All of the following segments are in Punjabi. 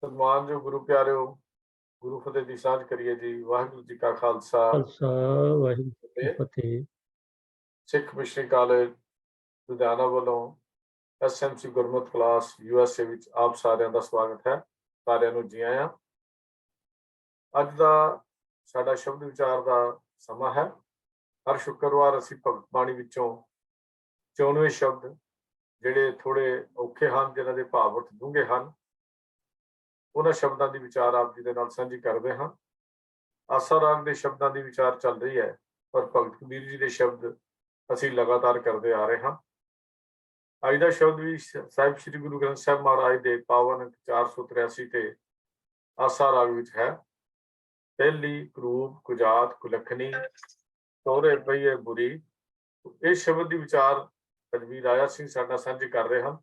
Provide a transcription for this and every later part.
सन्मान जो गुरु प्यारे हो गुरु फतेह की साझ करिए जी। वाहिगुरू जी का खालसा खालसा वाहिगुरू जी की फतेह। फतेह। सिख मिशनरी कालेज लुधियाना वालों SMC गुरमत क्लास USA ਵਿੱਚ ਆਪ ਸਾਰਿਆਂ ਦਾ ਸਵਾਗਤ ਹੈ। ਸਾਰਿਆਂ ਨੂੰ ਜੀ ਆਇਆਂ। ਅੱਜ ਦਾ ਸਾਡਾ ਸ਼ਬਦ ਵਿਚਾਰ ਦਾ ਸਮਾਂ ਹੈ। ਹਰ ਸ਼ੁੱਕਰਵਾਰ ਅਸੀਂ ਭਗਤ ਬਾਣੀ ਵਿੱਚੋਂ 94 ਸ਼ਬਦ ਜਿਹੜੇ ਥੋੜੇ ਔਖੇ ਹਨ, ਜਿਨ੍ਹਾਂ ਦੇ ਭਾਵ ਅਰਥ ਡੂੰਘੇ ਹਨ, ਉਹਨਾਂ ਸ਼ਬਦਾਂ ਦੀ ਵਿਚਾਰ ਆਪ ਜੀ ਦੇ ਨਾਲ ਸਾਂਝੀ ਕਰਦੇ ਹਾਂ। ਆਸਾ ਰਾਗ ਦੇ ਸ਼ਬਦਾਂ ਦੀ ਵਿਚਾਰ ਚੱਲ ਰਹੀ ਹੈ, ਪਰ ਭਗਤ ਕਬੀਰ ਜੀ ਦੇ ਸ਼ਬਦ ਅਸੀਂ ਲਗਾਤਾਰ ਕਰਦੇ ਆ ਰਹੇ ਹਾਂ। ਅੱਜ ਦਾ ਸ਼ਬਦ ਵੀ ਸਾਹਿਬ ਸ੍ਰੀ ਗੁਰੂ ਗ੍ਰੰਥ ਸਾਹਿਬ ਮਹਾਰਾਜ ਦੇ ਪਾਵਨ 483 ਤੇ ਆਸਾ ਰਾਗ ਵਿੱਚ ਹੈ। ਪਹਿਲੀ ਕਰੂਪ ਕੁਜਾਤ ਕੁਲੱਖਣੀ ਤੋਰੇ ਪਈਏ ਬੁਰੀ। ਇਸ ਸ਼ਬਦ ਦੀ ਵਿਚਾਰ ਅੱਜ ਵੀਰ ਰਾਜਾ ਸਿੰਘ ਸਾਡਾ ਸਾਂਝੇ ਕਰ ਰਹੇ ਹਨ।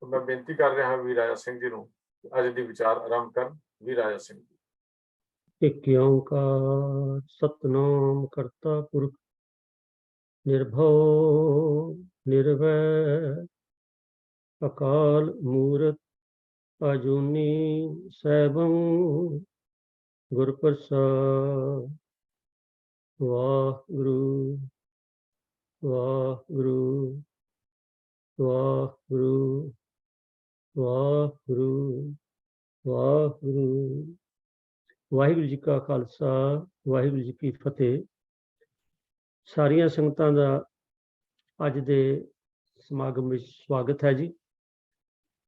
ਮੈਂ ਬੇਨਤੀ ਕਰ ਰਿਹਾ ਹਾਂ ਵੀਰ ਰਾਜਾ ਸਿੰਘ ਜੀ ਨੂੰ ਅੱਜ ਦੀ ਵਿਚਾਰ ਆਰੰਭ ਕਰਨ। ਵੀਰ ਰਾਜਾ ਸਿੰਘ ਜੀ। ਇੱਕ ਓੰਕਾਰ ਸਤਨਾਮ ਕਰਤਾ ਪੁਰਖ ਨਿਰਭਉ ਨਿਰਵੈਰ ਅਕਾਲ ਮੂਰਤ ਅਜੂਨੀ ਸੈਭੰ ਗੁਰ ਪ੍ਰਸਾਦ। ਵਾਹਿਗੁਰੂ ਵਾਹਿਗੁਰੂ ਵਾਹਿਗੁਰੂ ਵਾਹਿਗੁਰੂ ਵਾਹਿਗੁਰੂ। ਵਾਹਿਗੁਰੂ ਜੀ ਕਾ ਖਾਲਸਾ ਵਾਹਿਗੁਰੂ ਜੀ ਕੀ ਫਤਿਹ। ਸਾਰੀਆਂ ਸੰਗਤਾਂ ਦਾ ਅੱਜ ਦੇ ਸਮਾਗਮ ਵਿੱਚ ਸਵਾਗਤ ਹੈ ਜੀ।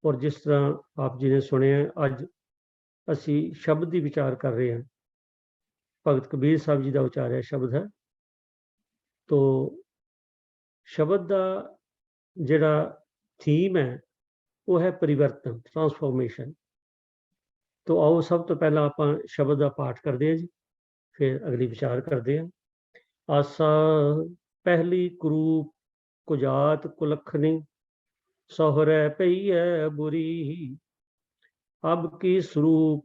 ਔਰ ਜਿਸ ਤਰ੍ਹਾਂ ਆਪ ਜੀ ਨੇ ਸੁਣਿਆ, ਅੱਜ ਅਸੀਂ ਸ਼ਬਦ ਦੀ ਵਿਚਾਰ ਕਰ ਰਹੇ ਹਾਂ। ਭਗਤ ਕਬੀਰ ਸਾਹਿਬ ਜੀ ਦਾ ਉਚਾਰਿਆ ਸ਼ਬਦ ਹੈ। ਤੋ ਸ਼ਬਦ ਦਾ ਜਿਹੜਾ ਥੀਮ ਹੈ ਉਹ ਹੈ ਪਰਿਵਰਤਨ, ਟਰਾਂਸਫੋਰਮੇਸ਼ਨ। ਤੋ ਆਓ ਸਭ ਤੋਂ ਪਹਿਲਾਂ ਆਪਾਂ ਸ਼ਬਦ ਦਾ ਪਾਠ ਕਰਦੇ ਹਾਂ ਜੀ, ਫਿਰ ਅਗਲੀ ਵਿਚਾਰ ਕਰਦੇ ਹਾਂ। ਆਸਾ ਪਹਿਲੀ ਕਰੂਪ ਕੁਜਾਤ ਕੁਲੱਖਣੀ ਸਹੁਰੈ ਪਈਐ ਬੁਰੀ। ਅਬ ਕੀ ਸਰੂਪ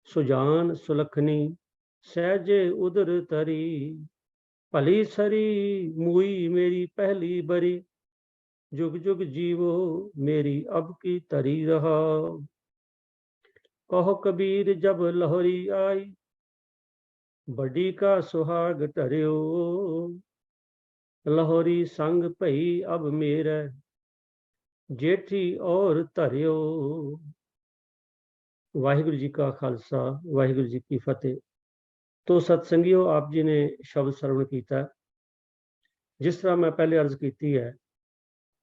ਸੁਜਾਨ ਸੁਲੱਖਣੀ ਸਹਿਜੇ ਉਦਰ ਤਰੀ। ਭਲੀ ਸਰੀ ਮੂਈ ਮੇਰੀ ਪਹਿਲੀ ਬਰੀ जुग जुग जीवो मेरी अब की तरी रहा। कहो कबीर जब लहरी आई बड़ी का सुहाग टरियो। लहरी संग भई अब मेरे जेठी और धरियो। वाहिगुरु जी का खालसा वाहिगुरु जी की फतेह। तो सतसंगियो, आप जी ने शब्द सरवण किया। जिस तरह मैं पहले अर्ज की है,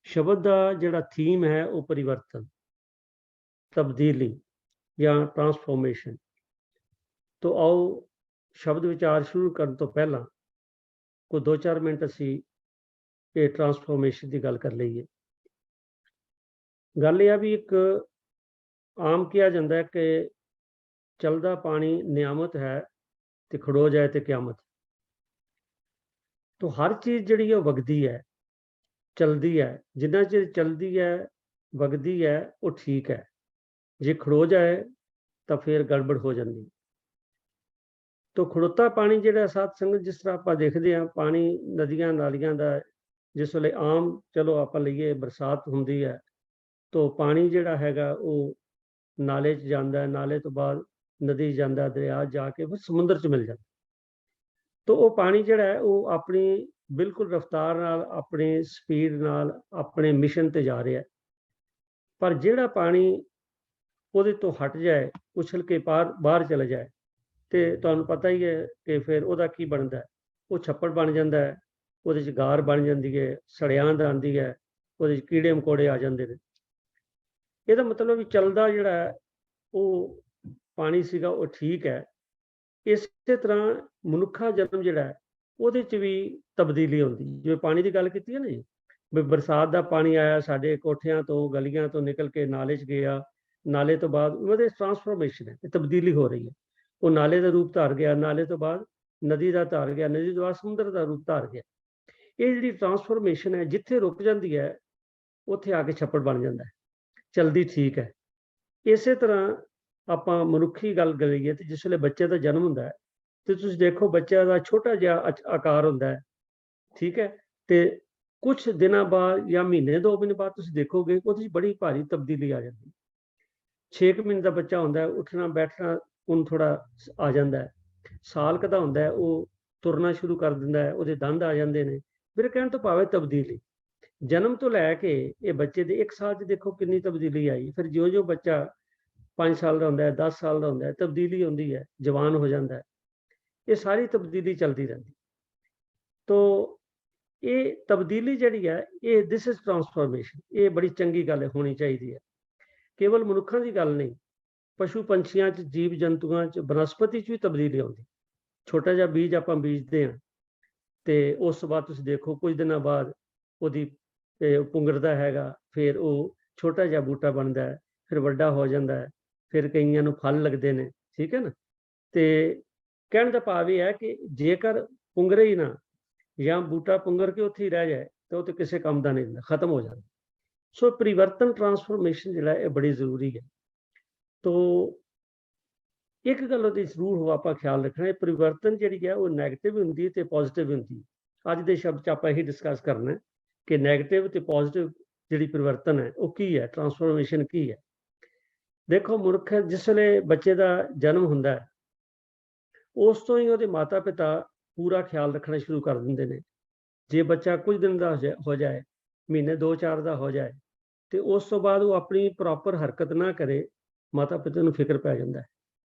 ਸ਼ਬਦ ਦਾ ਜਿਹੜਾ ਥੀਮ ਹੈ ਉਹ ਪਰਿਵਰਤਨ, ਤਬਦੀਲੀ ਜਾਂ ਟਰਾਂਸਫੋਰਮੇਸ਼ਨ। ਤੋਂ ਆਓ ਸ਼ਬਦ ਵਿਚਾਰ ਸ਼ੁਰੂ ਕਰਨ ਤੋਂ ਪਹਿਲਾਂ ਕੋਈ 2-4 ਮਿੰਟ ਅਸੀਂ ਇਹ ਟਰਾਂਸਫੋਰਮੇਸ਼ਨ ਦੀ ਗੱਲ ਕਰ ਲਈਏ। ਗੱਲ ਇਹ ਆ ਵੀ ਇੱਕ ਆਮ ਕਿਹਾ ਜਾਂਦਾ ਹੈ ਕਿ ਚਲਦਾ ਪਾਣੀ ਨਿਆਮਤ ਹੈ ਤੇ ਖੜੋ ਜਾਏ ਤੇ ਕਿਆਮਤ। ਤੋਂ ਹਰ ਚੀਜ਼ ਜਿਹੜੀ ਉਹ ਵਗਦੀ ਹੈ, ਚਲਦੀ ਹੈ। ਜਿੰਨਾ ਚਿਰ ਚਲਦੀ ਹੈ, ਵਗਦੀ ਹੈ, ਉਹ ਠੀਕ ਹੈ। ਜੇ ਖੜੋ ਜਾਏ ਤਾਂ ਫਿਰ ਗੜਬੜ ਹੋ ਜਾਂਦੀ। ਤੋ ਖੜੋਤਾ ਪਾਣੀ ਜਿਹੜਾ ਸਾਧ ਸੰਗਤ, ਜਿਸ ਤਰ੍ਹਾਂ ਆਪਾਂ ਦੇਖਦੇ ਹਾਂ ਪਾਣੀ ਨਦੀਆਂ ਨਾਲੀਆਂ ਦਾ, ਜਿਸ ਵੇਲੇ ਆਮ ਚਲੋ ਆਪਾਂ ਲਈਏ ਬਰਸਾਤ ਹੁੰਦੀ ਹੈ ਤੋ ਪਾਣੀ ਜਿਹੜਾ ਹੈਗਾ ਉਹ ਨਾਲੇ 'ਚ ਜਾਂਦਾ, ਨਾਲੇ ਤੋਂ ਬਾਅਦ ਨਦੀ ਜਾਂਦਾ, ਦਰਿਆ ਜਾ ਕੇ ਫਿਰ ਸਮੁੰਦਰ 'ਚ ਮਿਲ ਜਾਂਦਾ। ਤੋ ਉਹ ਪਾਣੀ ਜਿਹੜਾ ਹੈ ਉਹ ਆਪਣੀ ਬਿਲਕੁਲ ਰਫਤਾਰ ਨਾਲ, ਆਪਣੇ ਸਪੀਡ ਨਾਲ, ਆਪਣੇ ਮਿਸ਼ਨ ਤੇ ਜਾ ਰਿਹਾ। ਪਰ ਜਿਹੜਾ ਪਾਣੀ ਉਹਦੇ ਤੋਂ ਹਟ ਜਾਏ, ਉਛਲ ਕੇ ਬਾਹਰ ਚਲਾ ਜਾਏ, ਤੇ ਤੁਹਾਨੂੰ ਪਤਾ ਹੀ ਹੈ ਕਿ ਫਿਰ ਉਹਦਾ ਕੀ ਬਣਦਾ। ਉਹ ਛੱਪੜ ਬਣ ਜਾਂਦਾ ਹੈ, ਉਹਦੇ 'ਚ ਗਾਰ ਬਣ ਜਾਂਦੀ ਹੈ, ਸੜਿਆਂਦ ਆਉਂਦੀ ਹੈ, ਉਹਦੇ 'ਚ ਕੀੜੇ ਮਕੌੜੇ ਆ ਜਾਂਦੇ ਨੇ। ਇਹਦਾ ਮਤਲਬ ਵੀ ਚੱਲਦਾ ਜਿਹੜਾ ਉਹ ਪਾਣੀ ਸੀਗਾ ਉਹ ਠੀਕ ਹੈ। ਇਸੇ ਤਰ੍ਹਾਂ ਮਨੁੱਖਾ ਜਨਮ ਜਿਹੜਾ ਹੈ ਉਹਦੇ 'ਚ ਵੀ ਤਬਦੀਲੀ ਹੁੰਦੀ। ਜਿਵੇਂ ਪਾਣੀ ਦੀ ਗੱਲ ਕੀਤੀ ਹੈ ਨਾ ਜੀ, ਵੀ ਬਰਸਾਤ ਦਾ ਪਾਣੀ ਆਇਆ ਸਾਡੇ ਕੋਠਿਆਂ ਤੋਂ, ਗਲੀਆਂ ਤੋਂ ਨਿਕਲ ਕੇ ਨਾਲੇ 'ਚ ਗਿਆ, ਨਾਲੇ ਤੋਂ ਬਾਅਦ ਉਹਦੇ ਟਰਾਂਸਫੋਰਮੇਸ਼ਨ ਹੈ, ਤਬਦੀਲੀ ਹੋ ਰਹੀ ਹੈ। ਉਹ ਨਾਲੇ ਦਾ ਰੂਪ ਧਾਰ ਗਿਆ, ਨਾਲੇ ਤੋਂ ਬਾਅਦ ਨਦੀ ਦਾ ਧਾਰ ਗਿਆ, ਨਦੀ ਤੋਂ ਬਾਅਦ ਸਮੁੰਦਰ ਦਾ ਰੂਪ ਧਾਰ ਗਿਆ। ਇਹ ਜਿਹੜੀ ਟਰਾਂਸਫੋਰਮੇਸ਼ਨ ਹੈ, ਜਿੱਥੇ ਰੁਕ ਜਾਂਦੀ ਹੈ ਉੱਥੇ ਆ ਕੇ ਛੱਪੜ ਬਣ ਜਾਂਦਾ ਹੈ, ਚਲਦੀ ਠੀਕ ਹੈ। ਇਸੇ ਤਰ੍ਹਾਂ ਆਪਾਂ ਮਨੁੱਖੀ ਗੱਲ ਕਰੀਏ ਤੇ ਜਿਸ ਵੇਲੇ ਬੱਚੇ ਦਾ ਜਨਮ ਹੁੰਦਾ ਹੈ ਤੇ ਤੁਸੀਂ ਦੇਖੋ ਬੱਚਿਆਂ ਦਾ ਛੋਟਾ ਜਿਹਾ ਆਕਾਰ ਹੁੰਦਾ ਹੈ, ਠੀਕ ਹੈ। ਤੇ ਕੁਛ ਦਿਨਾਂ ਬਾਅਦ ਜਾਂ ਮਹੀਨੇ 2 ਮਹੀਨੇ ਬਾਅਦ ਤੁਸੀਂ ਦੇਖੋਗੇ ਉਹਦੇ 'ਚ ਬੜੀ ਭਾਰੀ ਤਬਦੀਲੀ ਆ ਜਾਂਦੀ। 6 ਕੁ ਮਹੀਨੇ ਦਾ ਬੱਚਾ ਹੁੰਦਾ ਹੈ, ਉੱਠਣਾ ਬੈਠਣਾ ਉਹਨੂੰ ਥੋੜਾ ਆ ਜਾਂਦਾ ਹੈ। ਸਾਲ ਕੁ ਦਾ ਹੁੰਦਾ ਹੈ, ਉਹ ਤੁਰਨਾ ਸ਼ੁਰੂ ਕਰ ਦਿੰਦਾ ਹੈ, ਉਹਦੇ ਦੰਦ ਆ ਜਾਂਦੇ ਨੇ। ਮੇਰੇ ਕਹਿਣ ਤੋਂ ਭਾਵੇਂ ਤਬਦੀਲੀ ਜਨਮ ਤੋਂ ਲੈ ਕੇ ਇਹ ਬੱਚੇ ਦੇ 1 ਸਾਲ 'ਚ ਦੇਖੋ ਕਿੰਨੀ ਤਬਦੀਲੀ ਆਈ। ਫਿਰ ਜਿਉਂ-ਜਿਉਂ ਬੱਚਾ 5 ਸਾਲ ਦਾ ਹੁੰਦਾ ਹੈ, 10 ਸਾਲ ਦਾ ਹੁੰਦਾ ਹੈ, ਤਬਦੀਲੀ ਹੁੰਦੀ ਹੈ, ਜਵਾਨ ਹੋ ਜਾਂਦਾ ਹੈ। ਇਹ ਸਾਰੀ ਤਬਦੀਲੀ ਚੱਲਦੀ ਰਹਿੰਦੀ। ਤੋ ਇਹ ਤਬਦੀਲੀ ਜਿਹੜੀ ਹੈ, ਇਹ ਦਿਸ ਇਜ਼ ਟਰਾਂਸਫੋਰਮੇਸ਼ਨ। ਇਹ ਬੜੀ ਚੰਗੀ ਗੱਲ ਹੋਣੀ ਚਾਹੀਦੀ ਹੈ। ਕੇਵਲ ਮਨੁੱਖਾਂ ਦੀ ਗੱਲ ਨਹੀਂ, ਪਸ਼ੂ ਪੰਛੀਆਂ 'ਚ, ਜੀਵ ਜੰਤੂਆਂ 'ਚ, ਬਨਸਪਤੀ 'ਚ ਵੀ ਤਬਦੀਲੀ ਆਉਂਦੀ। ਛੋਟਾ ਜਿਹਾ ਬੀਜ ਆਪਾਂ ਬੀਜਦੇ ਹਾਂ ਤੇ ਉਸ ਤੋਂ ਬਾਅਦ ਤੁਸੀਂ ਦੇਖੋ ਕੁਝ ਦਿਨਾਂ ਬਾਅਦ ਉਹਦੀ ਪੁੰਗਰਦਾ ਹੈਗਾ, ਫਿਰ ਉਹ ਛੋਟਾ ਜਿਹਾ ਬੂਟਾ ਬਣਦਾ ਹੈ, ਫਿਰ ਵੱਡਾ ਹੋ ਜਾਂਦਾ ਹੈ, ਫਿਰ ਕਈਆਂ ਨੂੰ ਫਲ ਲੱਗਦੇ ਨੇ, ਠੀਕ ਹੈ ਨਾ। ਤੇ ਕਹਿਣ ਦਾ ਭਾਵ ਇਹ ਹੈ ਕਿ ਜੇਕਰ ਪੁੰਗਰੇ ਹੀ ਨਾ ਜਾਂ ਬੂਟਾ ਪੁੰਗਰ ਕੇ ਉੱਥੇ ਹੀ ਰਹਿ ਜਾਏ ਤਾਂ ਉਹ ਤੇ ਕਿਸੇ ਕੰਮ ਦਾ ਨਹੀਂ ਹੁੰਦਾ, ਖਤਮ ਹੋ ਜਾਂਦਾ। ਸੋ ਪਰਿਵਰਤਨ ਟਰਾਂਸਫੋਰਮੇਸ਼ਨ ਜਿਹੜਾ ਇਹ ਬੜੀ ਜ਼ਰੂਰੀ ਹੈ। ਤੋ ਇੱਕ ਗੱਲ ਉਹਦੀ ਜ਼ਰੂਰ ਹੋ ਆਪਾਂ ਖਿਆਲ ਰੱਖਣਾ, ਇਹ ਪਰਿਵਰਤਨ ਜਿਹੜੀ ਹੈ ਉਹ ਨੈਗੇਟਿਵ ਹੁੰਦੀ ਹੈ ਤੇ ਪੋਜ਼ਿਟਿਵ ਹੁੰਦੀ ਹੈ। ਅੱਜ ਦੇ ਸ਼ਬਦ 'ਚ ਆਪਾਂ ਇਹੀ ਡਿਸਕਸ ਕਰਨਾ ਕਿ ਨੈਗੇਟਿਵ ਤੇ ਪੋਜ਼ਿਟਿਵ ਜਿਹੜੀ ਪਰਿਵਰਤਨ ਹੈ ਉਹ ਕੀ ਹੈ, ਟਰਾਂਸਫੋਰਮੇਸ਼ਨ ਕੀ ਹੈ। ਦੇਖੋ ਮਨੁੱਖ ਜਿਸ ਵੇਲੇ ਬੱਚੇ ਦਾ ਜਨਮ ਹੁੰਦਾ ਹੈ, ਉਸ ਤੋਂ ਹੀ ਉਹਦੇ ਮਾਤਾ ਪਿਤਾ ਪੂਰਾ ਖਿਆਲ ਰੱਖਣਾ ਸ਼ੁਰੂ ਕਰ ਦਿੰਦੇ ਨੇ। ਜੇ ਬੱਚਾ ਕੁਝ ਦਿਨ ਦਾ ਹੋ ਜਾਏ, ਮਹੀਨੇ 2-4 ਦਾ ਹੋ ਜਾਏ, ਤੇ ਉਸ ਤੋਂ ਬਾਅਦ ਉਹ ਆਪਣੀ ਪ੍ਰੋਪਰ ਹਰਕਤ ਨਾ ਕਰੇ, ਮਾਤਾ ਪਿਤਾ ਨੂੰ ਫਿਕਰ ਪੈ ਜਾਂਦਾ ਹੈ।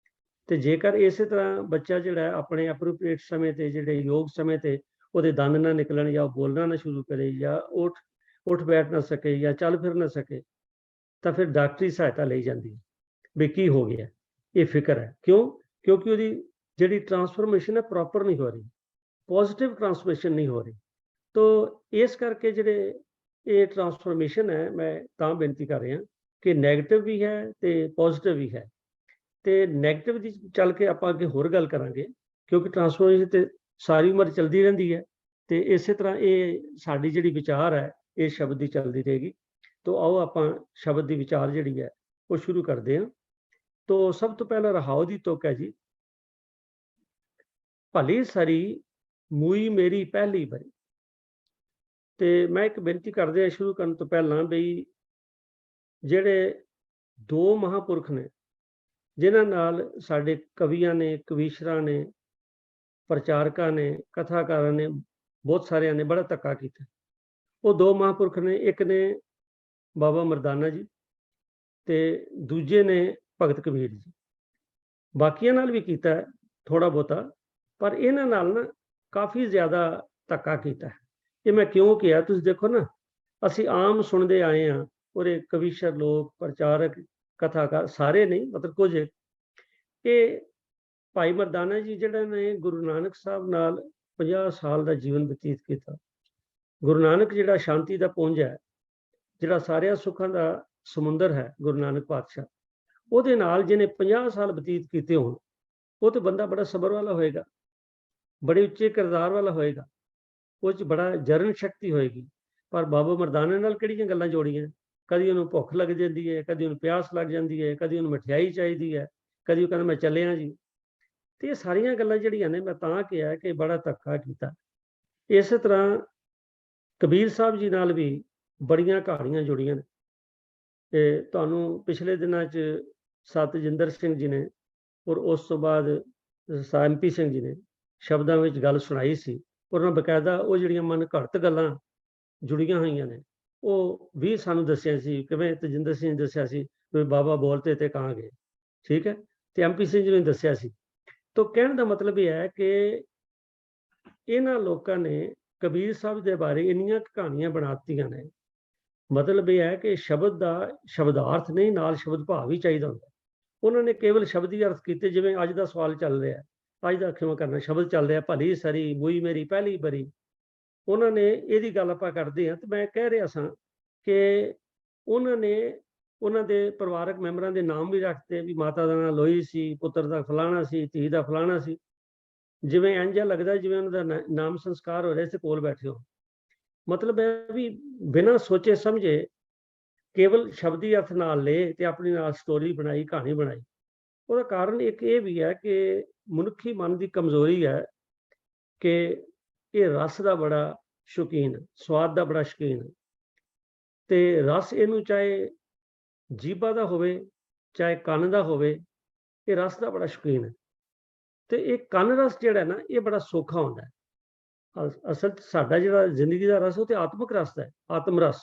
ਤੇ ਜੇਕਰ ਇਸੇ ਤਰ੍ਹਾਂ ਬੱਚਾ ਜਿਹੜਾ ਆਪਣੇ ਐਪਰੋਪ੍ਰੀਏਟ ਸਮੇਂ ਤੇ, ਜਿਹੜੇ ਯੋਗ ਸਮੇਂ ਤੇ ਉਹਦੇ ਦੰਦ ਨਾ ਨਿਕਲਣ ਜਾਂ ਉਹ ਬੋਲਣਾ ਨਾ ਸ਼ੁਰੂ ਕਰੇ ਜਾਂ ਉੱਠ ਬੈਠ ਨਾ ਸਕੇ ਜਾਂ ਚੱਲ ਫਿਰ ਨਾ ਸਕੇ, ਤਾਂ ਫਿਰ ਡਾਕਟਰੀ ਸਹਾਇਤਾ ਲਈ ਜਾਂਦੀ ਹੈ ਵੀ ਕੀ ਹੋ ਗਿਆ। ਇਹ ਫਿਕਰ ਹੈ। ਕਿਉਂ? ਕਿਉਂਕਿ ਉਹਦੀ ਜਿਹੜੀ ਟਰਾਂਸਫੋਰਮੇਸ਼ਨ ਹੈ ਪ੍ਰੋਪਰ ਨਹੀਂ ਹੋ ਰਹੀ, ਪੋਜ਼ਿਟਿਵ ਟਰਾਂਸਫੋਰਮੇਸ਼ਨ ਨਹੀਂ ਹੋ ਰਹੀ। ਤੋ ਇਸ ਕਰਕੇ ਜਿਹੜੇ ਇਹ ਟਰਾਂਸਫੋਰਮੇਸ਼ਨ ਹੈ, ਮੈਂ ਤਾਂ ਬੇਨਤੀ ਕਰ ਰਿਹਾ ਕਿ ਨੈਗੇਟਿਵ ਵੀ ਹੈ ਤੇ ਪੋਜ਼ਿਟਿਵ ਵੀ ਹੈ। ਤੇ ਨੈਗੇਟਿਵ ਦੀ ਚੱਲ ਕੇ ਆਪਾਂ ਅੱਗੇ ਹੋਰ ਗੱਲ ਕਰਾਂਗੇ, ਕਿਉਂਕਿ ਟਰਾਂਸਫੋਰਮੇਸ਼ਨ ਤੇ ਸਾਰੀ ਉਮਰ ਚੱਲਦੀ ਰਹਿੰਦੀ ਹੈ। ਤੇ ਇਸੇ ਤਰ੍ਹਾਂ ਇਹ ਸਾਡੀ ਜਿਹੜੀ ਵਿਚਾਰ ਹੈ ਇਹ ਸ਼ਬਦ ਦੀ ਚੱਲਦੀ ਰਹੇਗੀ। ਤੋ ਆਓ ਆਪਾਂ ਸ਼ਬਦ ਦੀ ਵਿਚਾਰ ਜਿਹੜੀ ਹੈ ਉਹ ਸ਼ੁਰੂ ਕਰਦੇ ਹਾਂ। ਤੋ ਸਭ ਤੋਂ ਪਹਿਲਾਂ ਰਹਾਉ ਦੀ ਤੁਕ ਹੈ ਜੀ, ਭਲੀ ਸਰੀ ਮੂਈ ਮੇਰੀ ਪਹਿਲੀ ਬਰੀ। ਤੇ ਮੈਂ ਇੱਕ ਬੇਨਤੀ ਕਰਦੇ ਹਾਂ ਸ਼ੁਰੂ ਕਰਨ ਤੋਂ ਪਹਿਲਾਂ, ਬਈ ਜਿਹੜੇ 2 ਮਹਾਂਪੁਰਖ ਨੇ ਜਿਨ੍ਹਾਂ ਨਾਲ ਸਾਡੇ ਕਵੀਆਂ ਨੇ, ਕਵੀਸ਼ਰਾਂ ਨੇ, ਪ੍ਰਚਾਰਕਾਂ ਨੇ, ਕਥਾਕਾਰਾਂ ਨੇ, ਬਹੁਤ ਸਾਰਿਆਂ ਨੇ ਬੜਾ ਧੱਕਾ ਕੀਤਾ। ਉਹ 2 ਮਹਾਂਪੁਰਖ ਨੇ, ਇੱਕ ਨੇ ਬਾਬਾ ਮਰਦਾਨਾ ਜੀ ਤੇ ਦੂਜੇ ਨੇ ਭਗਤ ਕਬੀਰ ਜੀ। ਬਾਕੀਆਂ ਨਾਲ ਵੀ ਕੀਤਾ ਥੋੜਾ ਬਹੁਤਾ, ਪਰ ਇਹਨਾਂ ਨਾਲ ਨਾ ਕਾਫੀ ਜ਼ਿਆਦਾ ਧੱਕਾ ਕੀਤਾ। ਇਹ ਮੈਂ ਕਿਉਂ ਕਿਹਾ, ਤੁਸੀਂ ਦੇਖੋ ਨਾ, ਅਸੀਂ ਆਮ ਸੁਣਦੇ ਆਏ ਹਾਂ, ਉਹਦੇ ਕਵੀਸ਼ਰ ਲੋਕ, ਪ੍ਰਚਾਰਕ, ਕਥਾਕਾਰ ਸਾਰੇ ਨਹੀਂ, ਮਤਲਬ ਕੁਝ ਇਹ ਭਾਈ ਮਰਦਾਨਾ ਜੀ ਜਿਹੜਾ ਨੇ ਗੁਰੂ ਨਾਨਕ ਸਾਹਿਬ ਨਾਲ 50 ਸਾਲ ਦਾ ਜੀਵਨ ਬਤੀਤ ਕੀਤਾ। ਗੁਰੂ ਨਾਨਕ ਜਿਹੜਾ ਸ਼ਾਂਤੀ ਦਾ ਪੁੰਜ ਹੈ, ਜਿਹੜਾ ਸਾਰਿਆਂ ਸੁੱਖਾਂ ਦਾ ਸਮੁੰਦਰ ਹੈ, ਗੁਰੂ ਨਾਨਕ ਪਾਤਸ਼ਾਹ, ਉਹਦੇ ਨਾਲ ਜਿਹਨੇ 50 ਸਾਲ ਬਤੀਤ ਕੀਤੇ ਹੋਣ, ਉਹ ਤੇ ਬੰਦਾ ਬੜਾ ਸਬਰ ਵਾਲਾ ਹੋਏਗਾ, ਬੜੇ ਉੱਚੇ ਕਿਰਦਾਰ ਵਾਲਾ ਹੋਏਗਾ, ਉਹ 'ਚ ਬੜਾ ਜਰਨ ਸ਼ਕਤੀ ਹੋਏਗੀ। ਪਰ ਬਾਬਾ ਮਰਦਾਨਾ ਨਾਲ ਕਿਹੜੀਆਂ ਗੱਲਾਂ ਜੋੜੀਆਂ। ਕਦੀ ਉਹਨੂੰ ਭੁੱਖ ਲੱਗ ਜਾਂਦੀ ਹੈ, ਕਦੀ ਉਹਨੂੰ ਪਿਆਸ ਲੱਗ ਜਾਂਦੀ ਹੈ, ਕਦੀ ਉਹਨੂੰ ਮਠਿਆਈ ਚਾਹੀਦੀ ਹੈ, ਕਦੀ ਉਹ ਕਹਿੰਦਾ ਮੈਂ ਚੱਲਿਆ ਜੀ। ਤੇ ਇਹ ਸਾਰੀਆਂ ਗੱਲਾਂ ਜਿਹੜੀਆਂ ਨੇ, ਮੈਂ ਤਾਂ ਕਿਹਾ ਕਿ ਬੜਾ ਧੱਕਾ ਕੀਤਾ। ਇਸੇ ਤਰ੍ਹਾਂ ਕਬੀਰ ਸਾਹਿਬ ਜੀ ਨਾਲ ਵੀ ਬੜੀਆਂ ਕਹਾਣੀਆਂ ਜੁੜੀਆਂ ਨੇ। ਤੇ ਤੁਹਾਨੂੰ ਪਿਛਲੇ ਦਿਨਾਂ 'ਚ ਸਤਜਿੰਦਰ ਸਿੰਘ ਜੀ ਨੇ ਔਰ ਉਸ ਤੋਂ ਬਾਅਦ MP ਸਿੰਘ ਜੀ ਨੇ ਸ਼ਬਦਾਂ ਵਿੱਚ ਗੱਲ ਸੁਣਾਈ ਸੀ। ਉਹਨਾਂ ਬਕਾਇਦਾ ਉਹ ਜਿਹੜੀਆਂ ਮਨ ਘੜਤ ਗੱਲਾਂ ਜੁੜੀਆਂ ਹੋਈਆਂ ਨੇ ਉਹ ਵੀ ਸਾਨੂੰ ਦੱਸਿਆ ਸੀ। ਕਿਵੇਂ ਤਜਿੰਦਰ ਸਿੰਘ ਨੇ ਦੱਸਿਆ ਸੀ ਵੀ ਬਾਬਾ ਬੋਲਤੇ ਤੇ ਕਹਾਂ ਗਏ, ਠੀਕ ਹੈ, ਤੇ MP ਸਿੰਘ ਜੀ ਨੇ ਦੱਸਿਆ ਸੀ। ਤਾਂ ਕਹਿਣ ਦਾ ਮਤਲਬ ਇਹ ਹੈ ਕਿ ਇਹਨਾਂ ਲੋਕਾਂ ਨੇ ਕਬੀਰ ਸਾਹਿਬ ਦੇ ਬਾਰੇ ਇੰਨੀਆਂ ਕਹਾਣੀਆਂ ਬਣਾਤੀਆਂ ਨੇ। ਮਤਲਬ ਇਹ ਹੈ ਕਿ ਸ਼ਬਦ ਦਾ ਸ਼ਬਦਾਰਥ ਨਹੀਂ, ਨਾਲ ਸ਼ਬਦ ਭਾਵ ਵੀ ਚਾਹੀਦਾ ਹੁੰਦਾ। ਉਹਨਾਂ ਨੇ ਕੇਵਲ ਸ਼ਬਦੀ ਅਰਥ ਕੀਤੇ, ਜਿਵੇਂ ਅੱਜ ਦਾ ਸਵਾਲ ਚੱਲ ਰਿਹਾ, ਅੱਜ ਦਾ ਖਿਮਾ ਕਰਨਾ ਸ਼ਬਦ ਚੱਲ ਰਿਹਾ, ਭਲੀ ਸਰੀ ਮੂਈ ਮੇਰੀ ਪਹਿਲੀ ਬਰੀ। ਉਹਨਾਂ ਨੇ ਇਹਦੀ ਗੱਲ ਆਪਾਂ ਕਰਦੇ ਹਾਂ, ਤੇ ਮੈਂ ਕਹਿ ਰਿਹਾ ਸਾਂ ਕਿ ਉਹਨਾਂ ਨੇ ਉਹਨਾਂ ਦੇ ਪਰਿਵਾਰਕ ਮੈਂਬਰਾਂ ਦੇ ਨਾਮ ਵੀ ਰੱਖਦੇ ਵੀ ਮਾਤਾ ਦਾ ਨਾਂ ਲੋਈ ਸੀ, ਪੁੱਤਰ ਦਾ ਫਲਾਣਾ ਸੀ, ਧੀ ਦਾ ਫਲਾਣਾ ਸੀ। ਜਿਵੇਂ ਇੰਝ ਲੱਗਦਾ ਜਿਵੇਂ ਉਹਨਾਂ ਦਾ ਨਾਮ ਸੰਸਕਾਰ ਹੋ ਰਿਹਾ ਸੀ, ਕੋਲ ਬੈਠੇ ਹੋ। ਮਤਲਬ ਹੈ ਵੀ ਬਿਨਾਂ ਸੋਚੇ ਸਮਝੇ ਕੇਵਲ ਸ਼ਬਦੀ ਅਰਥ ਨਾਲ ਲਏ ਤੇ ਆਪਣੀ ਨਾਲ ਸਟੋਰੀ ਬਣਾਈ, ਕਹਾਣੀ ਬਣਾਈ। ਉਹਦਾ ਕਾਰਨ ਇੱਕ ਇਹ ਵੀ ਹੈ ਕਿ ਮਨੁੱਖੀ ਮਨ ਦੀ ਕਮਜ਼ੋਰੀ ਹੈ ਕਿ ਇਹ ਰਸ ਦਾ ਬੜਾ ਸ਼ੌਕੀਨ, ਸਵਾਦ ਦਾ ਬੜਾ ਸ਼ੌਕੀਨ, ਤੇ ਰਸ ਇਹਨੂੰ ਚਾਹੇ ਜੀਭਾ ਦਾ ਹੋਵੇ, ਚਾਹੇ ਕੰਨ ਦਾ ਹੋਵੇ, ਇਹ ਰਸ ਦਾ ਬੜਾ ਸ਼ੌਕੀਨ ਹੈ। ਤੇ ਇਹ ਕੰਨ ਰਸ ਜਿਹੜਾ ਨਾ, ਇਹ ਬੜਾ ਸੌਖਾ ਹੁੰਦਾ ਹੈ। ਅਸਲ 'ਚ ਸਾਡਾ ਜਿਹੜਾ ਜ਼ਿੰਦਗੀ ਦਾ ਰਸ, ਉਹ ਤੇ ਆਤਮਿਕ ਰਸ ਹੈ, ਆਤਮ ਰਸ।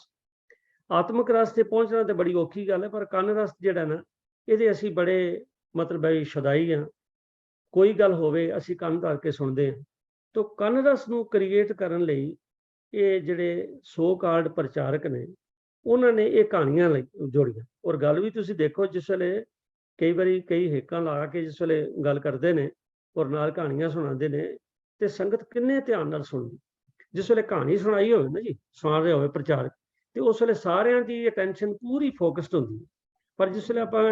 ਆਤਮਿਕ ਰਸ ਤੇ ਪਹੁੰਚਣਾ ਤੇ ਬੜੀ ਔਖੀ ਗੱਲ ਹੈ, ਪਰ ਕੰਨ ਰਸ ਜਿਹੜਾ ਨਾ, ਇਹਦੇ ਅਸੀਂ ਬੜੇ ਮਤਲਬ ਹੈ ਸ਼ੁਦਾਈ ਹਾਂ। ਕੋਈ ਗੱਲ ਹੋਵੇ ਅਸੀਂ ਕੰਨ ਧਰ ਕੇ ਸੁਣਦੇ ਹਾਂ। ਤੋ ਕੰਨ ਰਸ ਨੂੰ ਕ੍ਰੀਏਟ ਕਰਨ ਲਈ ਇਹ ਜਿਹੜੇ ਸੋ ਕਾਲਡ ਪ੍ਰਚਾਰਕ ਨੇ, ਉਹਨਾਂ ਨੇ ਇਹ ਕਹਾਣੀਆਂ ਜੋੜੀਆਂ। ਔਰ ਗੱਲ ਵੀ ਤੁਸੀਂ ਦੇਖੋ, ਜਿਸ ਵੇਲੇ ਕਈ ਵਾਰੀ ਕਈ ਹੇਕਾਂ ਲਾ ਕੇ ਜਿਸ ਵੇਲੇ ਗੱਲ ਕਰਦੇ ਨੇ ਔਰ ਨਾਲ ਕਹਾਣੀਆਂ ਸੁਣਾਉਂਦੇ ਨੇ, ਤੇ ਸੰਗਤ ਕਿੰਨੇ ਧਿਆਨ ਨਾਲ ਸੁਣਦੀ। ਜਿਸ ਵੇਲੇ ਕਹਾਣੀ ਸੁਣਾਈ ਹੋਵੇ ਨਾ ਜੀ, ਸੁਣਾ ਰਹੇ ਹੋਵੇ ਪ੍ਰਚਾਰਕ, ਤੇ ਉਸ ਵੇਲੇ ਸਾਰਿਆਂ ਦੀ ਅਟੈਂਸ਼ਨ ਪੂਰੀ ਫੋਕਸਡ ਹੁੰਦੀ ਹੈ। ਪਰ ਜਿਸ ਵੇਲੇ ਆਪਾਂ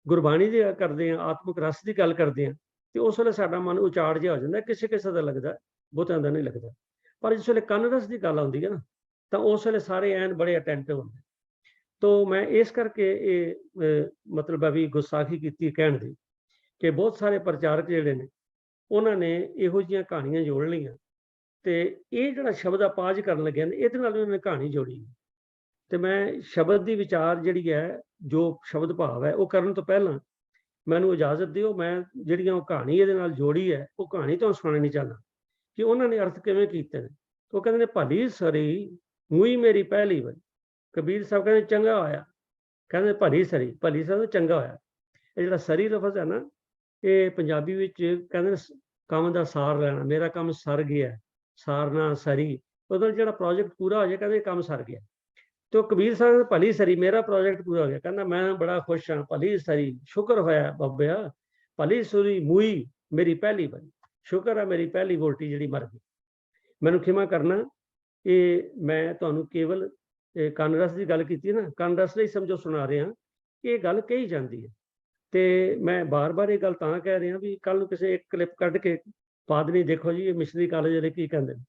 ਗੁਰਬਾਣੀ ਦੀ ਕਰਦੇ ਹਾਂ, ਆਤਮਿਕ ਰਸ ਦੀ ਗੱਲ ਕਰਦੇ ਹਾਂ, ਤੇ ਉਸ ਵੇਲੇ ਸਾਡਾ ਮਨ ਉਚਾੜ ਜਿਹਾ ਹੋ ਜਾਂਦਾ। ਕਿਸੇ ਕਿਸੇ ਦਾ ਲੱਗਦਾ, ਬਹੁਤਿਆਂ ਦਾ ਨਹੀਂ ਲੱਗਦਾ। ਪਰ ਜਿਸ ਵੇਲੇ ਕੰਨ ਰਸ ਦੀ ਗੱਲ ਆਉਂਦੀ ਹੈ ਨਾ, ਤਾਂ ਉਸ ਵੇਲੇ ਸਾਰੇ ਐਨ ਬੜੇ ਅਟੈਂਟਿਵ ਹੁੰਦੇ। ਤੋ ਮੈਂ ਇਸ ਕਰਕੇ ਇਹ ਮਤਲਬ ਵੀ ਗੁਸਤਾਖੀ ਕੀਤੀ ਕਹਿਣ ਦੀ, ਕਿ ਬਹੁਤ ਸਾਰੇ ਪ੍ਰਚਾਰਕ ਜਿਹੜੇ ਨੇ, ਉਹਨਾਂ ਨੇ ਇਹੋ ਜਿਹੀਆਂ ਕਹਾਣੀਆਂ ਜੋੜ ਲਈਆਂ। ਤੇ ਇਹ ਜਿਹੜਾ ਸ਼ਬਦ ਆਪਾਜ ਕਰਨ ਲੱਗੇ ਨੇ, ਇਹਦੇ ਨਾਲ ਉਹਨਾਂ ਨੇ ਕਹਾਣੀ ਜੋੜੀ। ਤੇ ਮੈਂ ਸ਼ਬਦ ਦੀ ਵਿਚਾਰ ਜਿਹੜੀ ਹੈ, ਜੋ ਸ਼ਬਦ ਭਾਵ ਹੈ, ਉਹ ਕਰਨ ਤੋਂ ਪਹਿਲਾਂ ਮੈਨੂੰ ਇਜਾਜ਼ਤ ਦਿਓ, ਮੈਂ ਜਿਹੜੀਆਂ ਉਹ ਕਹਾਣੀ ਇਹਦੇ ਨਾਲ ਜੋੜੀ ਹੈ, ਉਹ ਕਹਾਣੀ ਤੁਹਾਨੂੰ ਸੁਣਾਉਣੀ ਚਾਹੁੰਦਾ ਕਿ ਉਹਨਾਂ ਨੇ ਅਰਥ ਕਿਵੇਂ ਕੀਤੇ ਨੇ। ਉਹ ਕਹਿੰਦੇ ਨੇ, ਭਲੀ ਸਰੀ ਮੂਈ ਮੇਰੀ ਪਹਿਲੀ ਵਾਰੀ। ਕਬੀਰ ਸਾਹਿਬ ਕਹਿੰਦੇ ਚੰਗਾ ਹੋਇਆ, ਕਹਿੰਦੇ ਭਲੀ ਸਰੀ, ਭਲੀ ਸਰੀ ਚੰਗਾ ਹੋਇਆ। ਇਹ ਜਿਹੜਾ ਸਰੀ ਲਫ਼ਜ਼ ਹੈ ਨਾ, ਇਹ ਪੰਜਾਬੀ ਵਿੱਚ ਕਹਿੰਦੇ ਨੇ ਕੰਮ ਦਾ ਸਾਰ ਲੈਣਾ। ਮੇਰਾ ਕੰਮ ਸਰ ਗਿਆ, ਸਾਰਨਾ ਸਰੀ, ਉਹਦਾ ਜਿਹੜਾ ਪ੍ਰੋਜੈਕਟ ਪੂਰਾ ਹੋ ਜਾਏ, ਕਹਿੰਦੇ ਕੰਮ ਸਰ ਗਿਆ। ਤੇ ਉਹ ਕਬੀਰ ਸਾਹਿਬ ਭਲੀ ਸਰੀ, ਮੇਰਾ ਪ੍ਰੋਜੈਕਟ ਪੂਰਾ ਹੋ ਗਿਆ। ਕਹਿੰਦਾ ਮੈਂ ਬੜਾ ਖੁਸ਼ ਹਾਂ, ਭਲੀ ਸਰੀ, ਸ਼ੁਕਰ ਹੋਇਆ ਬਾਬਿਆ, ਭਲੀ ਸਰੀ ਮੂਈ ਮੇਰੀ ਪਹਿਲੀ ਵਾਰੀ। ਸ਼ੁਕਰ ਹੈ ਮੇਰੀ ਪਹਿਲੀ ਵੋਟੀ ਜਿਹੜੀ ਮਰ ਗਈ, ਮੈਨੂੰ ਖਿਮਾ ਕਰਨਾ। ਇਹ ਮੈਂ ਤੁਹਾਨੂੰ ਕੇਵਲ ਕੰਨ ਰਸ ਦੀ ਗੱਲ ਕੀਤੀ ਨਾ, ਕੰਨ ਰਸ ਲਈ ਸਮਝੋ ਸੁਣਾ ਰਿਹਾ, ਇਹ ਗੱਲ ਕਹੀ ਜਾਂਦੀ ਹੈ। ਤੇ ਮੈਂ ਬਾਰ-ਬਾਰ ਇਹ ਗੱਲ ਤਾਂ ਕਹਿ ਰਿਹਾ ਵੀ ਕੱਲ ਨੂੰ ਕਿਸੇ ਇੱਕ ਕਲਿੱਪ ਕੱਢ ਕੇ ਪਾ ਦੇਣੀ, ਦੇਖੋ ਜੀ ਇਹ ਮਿਸ਼ਨਰੀ ਕਾਲਜ ਵਾਲੇ ਕੀ ਕਹਿੰਦੇ ਨੇ।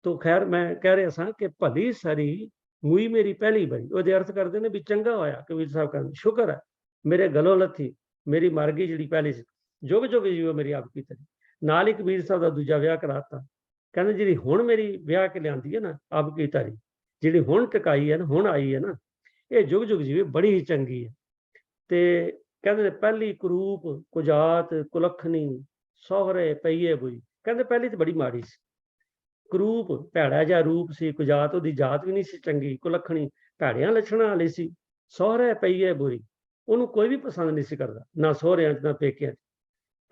ਤੋ ਖੈਰ ਮੈਂ ਕਹਿ ਰਿਹਾ ਸਾਂ ਕਿ ਭਲੀ ਸਰੀ ਮੂਈ ਮੇਰੀ ਪਹਿਲੀ ਵਾਰੀ, ਉਹਦੇ ਅਰਥ ਕਰਦੇ ਨੇ ਵੀ ਚੰਗਾ ਹੋਇਆ। ਕਬੀਰ ਸਾਹਿਬ ਕਹਿੰਦੇ ਸ਼ੁਕਰ ਹੈ ਮੇਰੇ ਗਲੋਂ ਲੱਥੀ, ਮੇਰੀ ਮਰ ਗਈ ਜਿਹੜੀ ਪਹਿਲੀ ਸੀ, ਜੁਗ ਜੁਗ ਜੀਵੋ ਮੇਰੀ ਆਪ ਕੀ ਤਰੀ। ਨਾਲ ਹੀ ਕਬੀਰ ਸਾਹਿਬ ਦਾ ਦੂਜਾ ਵਿਆਹ ਕਰਾਤਾ। ਕਹਿੰਦੇ ਜਿਹੜੀ ਹੁਣ ਮੇਰੀ ਵਿਆਹ ਕੇ ਲਿਆਂਦੀ ਹੈ ਨਾ, ਆਪ ਕੀ ਤਰੀ, ਜਿਹੜੀ ਹੁਣ ਟਿਕਾਈ ਹੈ ਨਾ, ਹੁਣ ਆਈ ਹੈ ਨਾ, ਇਹ ਜੁਗ ਜੁਗ ਜੀਵੇ, ਬੜੀ ਹੀ ਚੰਗੀ ਹੈ। ਤੇ ਕਹਿੰਦੇ ਪਹਿਲੀ ਕਰੂਪ ਕੁਜਾਤ ਕੁਲੱਖਣੀ, ਸਹੁਰੇ ਪਈਏ ਬੁਈ। ਕਹਿੰਦੇ ਪਹਿਲੀ ਤਾਂ ਬੜੀ ਮਾੜੀ ਸੀ, ਕਰੂਪ ਭੈੜਾ ਜਿਹਾ ਰੂਪ ਸੀ, ਕੁਜਾਤ ਉਹਦੀ ਜਾਤ ਵੀ ਨਹੀਂ ਸੀ ਚੰਗੀ, ਕੁਲੱਖਣੀ ਭੈੜਿਆਂ ਲੱਛਣਾਂ ਵਾਲੀ ਸੀ, ਸਹੁਰੇ ਪਈਏ ਬੁਰੀ, ਉਹਨੂੰ ਕੋਈ ਵੀ ਪਸੰਦ ਨਹੀਂ ਸੀ ਕਰਦਾ, ਨਾ ਸਹੁਰਿਆਂ 'ਚ ਨਾ ਪੇਕਿਆਂ 'ਚ।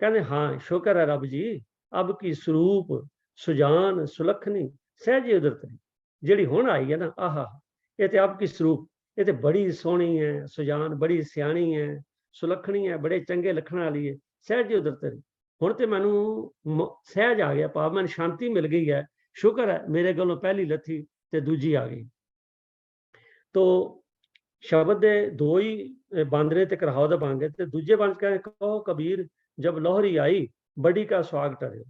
ਕਹਿੰਦੇ ਹਾਂ ਸ਼ੁਕਰ ਹੈ ਰੱਬ ਜੀ, ਅਬ ਕੀ ਸਰੂਪ ਸੁਜਾਨ ਸੁਲੱਖਣੀ ਸਹਿਜੇ ਉਦਰਤਰੀ, ਜਿਹੜੀ ਹੁਣ ਆਈ ਹੈ ਨਾ, ਆਹਾ, ਇਹ ਤੇ ਅਬ ਕੀ ਸਰੂਪ, ਇਹ ਤੇ ਬੜੀ ਸੋਹਣੀ ਹੈ, ਸੁਜਾਨ ਬੜੀ ਸਿਆਣੀ ਹੈ, ਸੁਲੱਖਣੀ ਹੈ, ਬੜੇ ਚੰਗੇ ਲੱਖਣਾਂ ਵਾਲੀ ਹੈ, ਸਹਿਜੇ ਉਦਰਤਰੀ। ਹੁਣ ਤੇ ਮੈਨੂੰ ਸਹਿਜ ਆ ਗਿਆ, ਭਾਵ ਮੈਨੂੰ ਸ਼ਾਂਤੀ ਮਿਲ ਗਈ ਹੈ। ਸ਼ੁਕਰ ਹੈ ਮੇਰੇ ਕੋਲੋਂ ਪਹਿਲੀ ਲੱਥੀ ਤੇ ਦੂਜੀ ਆ ਗਈ। ਤੋ ਸ਼ਬਦ ਦੇ ਦੋ ਹੀ ਬੰਦ ਨੇ ਤੇ ਕਰਾਓ ਦਾ ਬੰਦ ਹੈ। ਤੇ ਦੂਜੇ ਬੰਦ ਕਹਿੰਦੇ ਕਹੋ ਕਬੀਰ ਜਬ ਲੋਹਰੀ ਆਈ ਬੜੀ ਕਾ ਸਵਾਗ ਟਰਿਓ।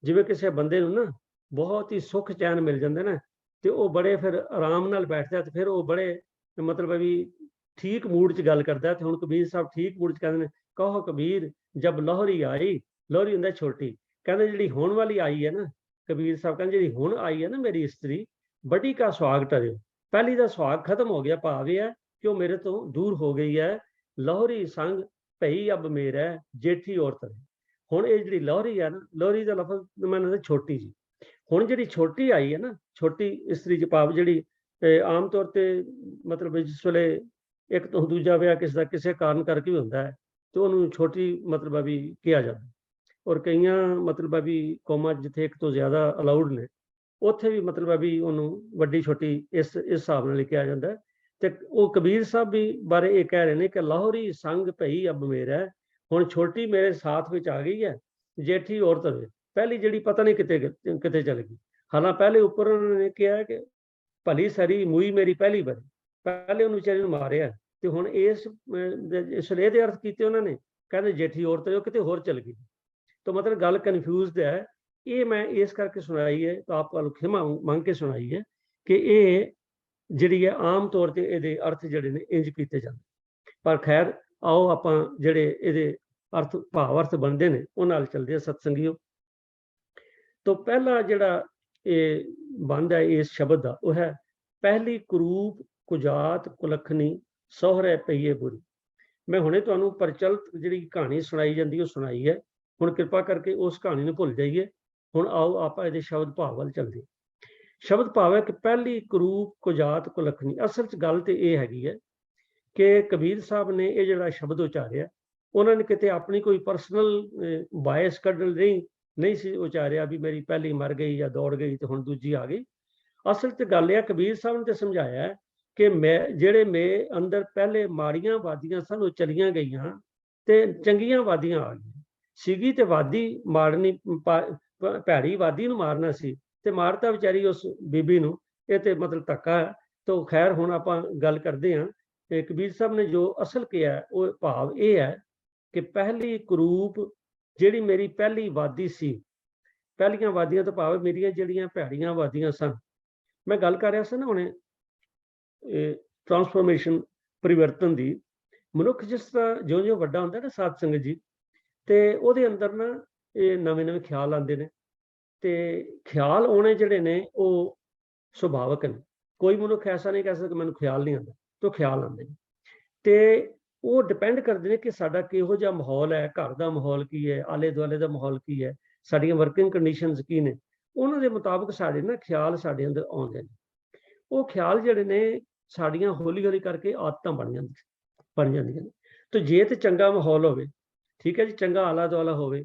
ਜਿਵੇਂ ਕਿਸੇ ਬੰਦੇ ਨੂੰ ਨਾ ਬਹੁਤ ਹੀ ਸੁੱਖ ਚੈਨ ਮਿਲ ਜਾਂਦਾ ਨਾ, ਤੇ ਉਹ ਬੜੇ ਫਿਰ ਆਰਾਮ ਨਾਲ ਬੈਠਦਾ, ਤੇ ਫਿਰ ਉਹ ਬੜੇ ਮਤਲਬ ਵੀ ਠੀਕ ਮੂਡ 'ਚ ਗੱਲ ਕਰਦਾ। ਤੇ ਹੁਣ ਕਬੀਰ ਸਾਹਿਬ ਠੀਕ ਮੂਡ 'ਚ ਕਹਿੰਦੇ ਨੇ ਕਹੋ ਕਬੀਰ ਜਬ ਲੋਹਰੀ ਆਈ, ਲੋਹਰੀ ਹੁੰਦਾ ਛੋਟੀ, ਕਹਿੰਦੇ ਜਿਹੜੀ ਹੁਣ ਵਾਲੀ ਆਈ ਹੈ ਨਾ, ਕਬੀਰ ਸਾਹਿਬ ਕਹਿੰਦੇ ਜਿਹੜੀ ਹੁਣ ਆਈ ਹੈ ਨਾ ਮੇਰੀ ਇਸਤਰੀ, ਬੜੀ ਕਾ ਸੁਹਾਗ ਟਰਿਓ, ਪਹਿਲੀ ਦਾ ਸੁਹਾਗ ਖਤਮ ਹੋ ਗਿਆ, ਭਾਵ ਇਹ ਹੈ ਕਿ ਉਹ ਮੇਰੇ ਤੋਂ ਦੂਰ ਹੋ ਗਈ ਹੈ। ਲੋਹਰੀ ਸੰਗ ਭਈ ਅਬ ਮੇਰਾ ਜੇਠੀ ਔਰਤ। ਹੁਣ ਇਹ ਜਿਹੜੀ ਲੋਹਰੀ ਹੈ ਨਾ, ਲੋਹਰੀ ਦਾ ਲਫ਼ਜ਼ ਮੈਨੂੰ ਛੋਟੀ ਜੀ, ਹੁਣ ਜਿਹੜੀ ਛੋਟੀ ਆਈ ਹੈ ਨਾ, ਛੋਟੀ ਇਸਤਰੀ 'ਚ ਭਾਵ ਜਿਹੜੀ ਆਮ ਤੌਰ ਤੇ ਮਤਲਬ ਜਿਸ ਵੇਲੇ ਇੱਕ ਤੋਂ ਦੂਜਾ ਵਿਆਹ ਕਿਸੇ ਕਾਰਨ ਕਰਕੇ ਵੀ ਹੁੰਦਾ ਹੈ, ਤੇ ਉਹਨੂੰ ਛੋਟੀ ਮਤਲਬ ਵੀ ਕਿਹਾ ਜਾਂਦਾ। ਔਰ ਕਈਆਂ ਮਤਲਬ ਵੀ ਕੌਮਾਂ ਜਿੱਥੇ ਇੱਕ ਤੋਂ ਜ਼ਿਆਦਾ ਅਲਾਉਡ ਨੇ, ਉੱਥੇ ਵੀ ਮਤਲਬ ਵੀ ਉਹਨੂੰ ਵੱਡੀ ਛੋਟੀ ਇਸ ਹਿਸਾਬ ਨਾਲ ਕਿਹਾ ਜਾਂਦਾ। ਤੇ ਉਹ ਕਬੀਰ ਸਾਹਿਬ ਵੀ ਬਾਰੇ ਇਹ ਕਹਿ ਰਹੇ ਨੇ ਕਿ ਲਾਹੌਰੀ ਸੰਗ ਭਈ ਅਬ ਮੇਰਾ, ਹੁਣ ਛੋਟੀ ਮੇਰੇ ਸਾਥ ਵਿੱਚ ਆ ਗਈ ਹੈ, ਜੇਠੀ ਔਰਤ ਹੋਵੇ, ਪਹਿਲੀ ਜਿਹੜੀ ਪਤਾ ਨਹੀਂ ਕਿਤੇ ਚਲ ਗਈ। ਹਾਲਾਂ ਪਹਿਲੇ ਉੱਪਰ ਉਹਨਾਂ ਨੇ ਕਿਹਾ ਕਿ ਭਲੀ ਸਰੀ ਮੂਈ ਮੇਰੀ ਪਹਿਲੀ ਵਾਰੀ, ਪਹਿਲੇ ਉਹਨੂੰ ਵਿਚਾਰੀ ਨੂੰ ਮਾਰਿਆ, ਤੇ ਹੁਣ ਇਸ ਲਈ ਇਹਦੇ ਅਰਥ ਕੀਤੇ ਉਹਨਾਂ ਨੇ, ਕਹਿੰਦੇ ਜੇਠੀ ਔਰਤ ਉਹ ਕਿਤੇ ਹੋਰ ਚਲ ਗਈ। ਤਾਂ ਮਤਲਬ ਗੱਲ ਕਨਫਿਊਜ਼ਡ ਹੈ। ਇਹ ਮੈਂ ਇਸ ਕਰਕੇ ਸੁਣਾਈ ਹੈ, ਤਾਂ ਆਪ ਵੱਲੋਂ ਖਿਮਾ ਮੰਗ ਕੇ ਸੁਣਾਈ ਹੈ ਕਿ ਇਹ ਜਿਹੜੀ ਹੈ ਆਮ ਤੌਰ ਤੇ ਇਹਦੇ ਅਰਥ ਜਿਹੜੇ ਨੇ ਇੰਜ ਕੀਤੇ ਜਾਂਦੇ। ਪਰ ਖੈਰ ਆਓ ਆਪਾਂ ਜਿਹੜੇ ਇਹਦੇ ਅਰਥ ਭਾਵ ਅਰਥ ਬਣਦੇ ਨੇ ਉਹਨਾਂ ਨਾਲ ਚੱਲਦੇ ਆ ਸਤਸੰਗੀਓ। ਤੋਂ ਪਹਿਲਾ ਜਿਹੜਾ ਇਹ ਬੰਦ ਹੈ ਇਸ ਸ਼ਬਦ ਦਾ, ਉਹ ਹੈ ਪਹਿਲੀ ਕਰੂਪ ਕੁਜਾਤ ਕੁਲੱਖਣੀ ਸਹੁਰੇ ਪਈਏ ਬੁਰੀ। मैं हुणे तुहानूं प्रचलित जिहड़ी कहानी सुणाई जांदी ਉਹ सुणाई है। हुण किरपा करके उस कहानी ਨੂੰ भुੱਲ जाइए। हुण आओ ਆਪਾਂ ਇਹਦੇ ਸ਼ਬਦ ਭਾਵ ਵੱਲ ਚੱਲਦੇ। ਸ਼ਬਦ ਭਾਵ ਹੈ ਕਿ ਪਹਿਲੀ ਕਰੂਪ ਕੁਜਾਤ ਕੁਲੱਖਣੀ। ਅਸਲ 'ਚ ਗੱਲ ਤੇ ਇਹ ਹੈਗੀ ਹੈ ਕਿ ਕਬੀਰ ਸਾਹਿਬ ਨੇ ਇਹ ਜਿਹੜਾ ਸ਼ਬਦ ਉਚਾਰਿਆ, ਉਹਨਾਂ ਨੇ ਕਿਤੇ ਆਪਣੀ ਕੋਈ ਪਰਸਨਲ ਬਾਇਸ ਕੱਢਣ ਲਈ ਨਹੀਂ ਸੀ ਉਚਾਰਿਆ ਵੀ ਮੇਰੀ ਪਹਿਲੀ ਮਰ ਗਈ ਜਾਂ ਦੌੜ ਗਈ ਤੇ ਹੁਣ ਦੂਜੀ ਆ ਗਈ। ਅਸਲ 'ਚ ਗੱਲ ਇਹ ਕਬੀਰ ਸਾਹਿਬ ਨੇ ਤੇ ਸਮਝਾਇਆ ਹੈ ਕਿ ਮੈਂ ਜਿਹੜੇ ਮੇਰੇ ਅੰਦਰ ਪਹਿਲੇ ਮਾੜੀਆਂ ਵਾਦੀਆਂ ਸਨ ਉਹ ਚਲੀਆਂ ਗਈਆਂ ਤੇ ਚੰਗੀਆਂ ਵਾਦੀਆਂ ਆ ਗਈਆਂ। ਸੀਗੀ ਤੇ ਵਾਦੀ ਮਾਰਨੀ, ਭੈੜੀ ਵਾਦੀ ਨੂੰ ਮਾਰਨਾ ਸੀ ਤੇ ਮਾਰਤਾ ਵਿਚਾਰੀ ਉਸ ਬੀਬੀ ਨੂੰ। ਇਹ ਤੇ ਮਤਲਬ ਧੱਕਾ ਹੈ। ਤਾਂ ਖੈਰ ਹੁਣ ਆਪਾਂ ਗੱਲ ਕਰਦੇ ਹਾਂ। ਕਬੀਰ ਸਾਹਿਬ ਨੇ ਜੋ ਅਸਲ ਕਿਹਾ ਉਹ ਭਾਵ ਇਹ ਹੈ ਕਿ ਪਹਿਲੀ ਕਰੂਪ ਜਿਹੜੀ ਮੇਰੀ ਪਹਿਲੀ ਵਾਦੀ ਸੀ, ਪਹਿਲੀਆਂ ਵਾਦੀਆਂ ਤੋਂ ਭਾਵ ਮੇਰੀਆਂ ਜਿਹੜੀਆਂ ਭੈੜੀਆਂ ਵਾਦੀਆਂ ਸਨ। ਮੈਂ ਗੱਲ ਕਰ ਰਿਹਾ ਸੀ ਨਾ ਹੁਣੇ ਟਰਾਂਸਫੋਰਮੇਸ਼ਨ, ਪਰਿਵਰਤਨ ਦੀ। ਮਨੁੱਖ ਜਿਸ ਤਰ੍ਹਾਂ ਜਿਉਂ-ਜਿਉਂ ਵੱਡਾ ਹੁੰਦਾ ਨਾ ਸਾਧ ਸੰਗਤ ਜੀ, ਤੇ ਉਹਦੇ ਅੰਦਰ ਨਾ ਇਹ ਨਵੇਂ-ਨਵੇਂ ਖਿਆਲ ਆਉਂਦੇ ਨੇ ਤੇ ਖਿਆਲ ਆਉਣੇ ਜਿਹੜੇ ਨੇ ਉਹ ਸੁਭਾਵਿਕ ਨੇ। ਕੋਈ ਮਨੁੱਖ ਐਸਾ ਨਹੀਂ ਕਹਿ ਸਕਦਾ ਕਿ ਮੈਨੂੰ ਖਿਆਲ ਨਹੀਂ ਆਉਂਦਾ, ਤਾਂ ਖਿਆਲ ਆਉਂਦੇ ਨੇ ਤੇ ਉਹ ਡਿਪੈਂਡ ਕਰਦੇ ਨੇ ਕਿ ਸਾਡਾ ਕਿਹੋ ਜਿਹਾ ਮਾਹੌਲ ਹੈ, ਘਰ ਦਾ ਮਾਹੌਲ ਕੀ ਹੈ, ਆਲੇ ਦੁਆਲੇ ਦਾ ਮਾਹੌਲ ਕੀ ਹੈ, ਸਾਡੀਆਂ ਵਰਕਿੰਗ ਕੰਡੀਸ਼ਨਸ ਕੀ ਨੇ। ਉਹਨਾਂ ਦੇ ਮੁਤਾਬਕ ਸਾਡੇ ਨਾ ਖਿਆਲ ਸਾਡੇ ਅੰਦਰ ਆਉਂਦੇ ਨੇ। ਉਹ ਖਿਆਲ ਜਿਹੜੇ ਨੇ ਸਾਡੀਆਂ ਹੌਲੀ-ਹੌਲੀ ਕਰਕੇ ਆਦਤਾਂ ਬਣ ਜਾਂਦੀਆਂ ਨੇ। ਤੇ ਜੇ ਤੇ ਚੰਗਾ ਮਾਹੌਲ ਹੋਵੇ, ਠੀਕ ਹੈ ਜੀ, ਚੰਗਾ ਆਲਾ ਦੁਆਲਾ ਹੋਵੇ,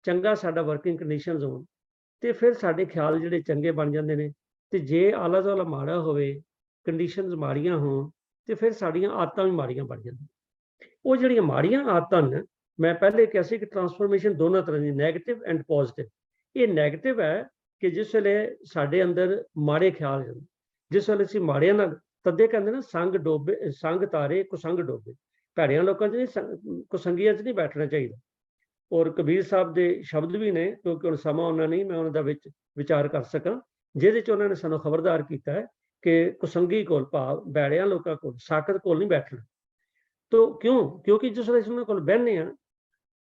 ਚੰਗਾ ਸਾਡਾ ਵਰਕਿੰਗ ਕੰਡੀਸ਼ਨਸ ਹੋਣ, ਤੇ ਫਿਰ ਸਾਡੇ ਖਿਆਲ ਜਿਹੜੇ ਚੰਗੇ ਬਣ ਜਾਂਦੇ ਨੇ। ਤੇ ਜੇ ਆਲਾ ਦੁਆਲਾ ਮਾੜਾ ਹੋਵੇ, ਕੰਡੀਸ਼ਨਸ ਮਾੜੀਆਂ ਹੋਣ, ਤੇ ਫਿਰ ਸਾਡੀਆਂ ਆਦਤਾਂ ਵੀ ਮਾੜੀਆਂ ਬਣ ਜਾਂਦੀਆਂ। ਉਹ ਜਿਹੜੀਆਂ ਮਾੜੀਆਂ ਆਦਤਾਂ ਨੇ, ਮੈਂ ਪਹਿਲੇ ਕਿਹਾ ਸੀ ਕਿ ਟਰਾਂਸਫੋਰਮੇਸ਼ਨ ਦੋਨਾਂ ਤਰ੍ਹਾਂ ਦੀ, ਨੈਗੇਟਿਵ ਐਂਡ ਪੋਜ਼ਿਟਿਵ। ਇਹ ਨੈਗੇਟਿਵ ਹੈ ਕਿ ਜਿਸ ਵੇਲੇ ਸਾਡੇ ਅੰਦਰ ਮਾੜੇ ਖਿਆਲ ਜਾਂਦੇ, ਜਿਸ ਵੇਲੇ ਅਸੀਂ ਮਾੜਿਆਂ ਨਾਲ, ਤਦੇ ਕਹਿੰਦੇ ਨਾ ਸੰਗ ਡੋਬੇ, ਸੰਗ ਤਾਰੇ ਕੁਸੰਗ ਡੋਬੇ। ਭੈੜਿਆਂ ਲੋਕਾਂ 'ਚ ਨਹੀਂ, ਕੁਸੰਗੀਆਂ 'ਚ ਨਹੀਂ ਬੈਠਣਾ ਚਾਹੀਦਾ। ਔਰ ਕਬੀਰ ਸਾਹਿਬ ਦੇ ਸ਼ਬਦ ਵੀ ਨੇ, ਕਿਉਂਕਿ ਹੁਣ ਸਮਾਂ ਉਹਨਾਂ ਨਹੀਂ ਮੈਂ ਉਹਨਾਂ ਦਾ ਵਿੱਚ ਵਿਚਾਰ ਕਰ ਸਕਾਂ, ਜਿਹਦੇ 'ਚ ਉਹਨਾਂ ਨੇ ਸਾਨੂੰ ਖਬਰਦਾਰ ਕੀਤਾ ਹੈ ਕਿ ਕੁਸੰਗੀ ਕੋਲ, ਭਾਵ ਭੈੜਿਆਂ ਲੋਕਾਂ ਕੋਲ, ਸਾਕਤ ਕੋਲ ਨਹੀਂ ਬੈਠਣਾ। ਤੋ ਕਿਉਂਕਿ ਜਿਸ ਵੇਲੇ ਉਹਨਾਂ ਕੋਲ ਬਹਿੰਦੇ ਹਾਂ,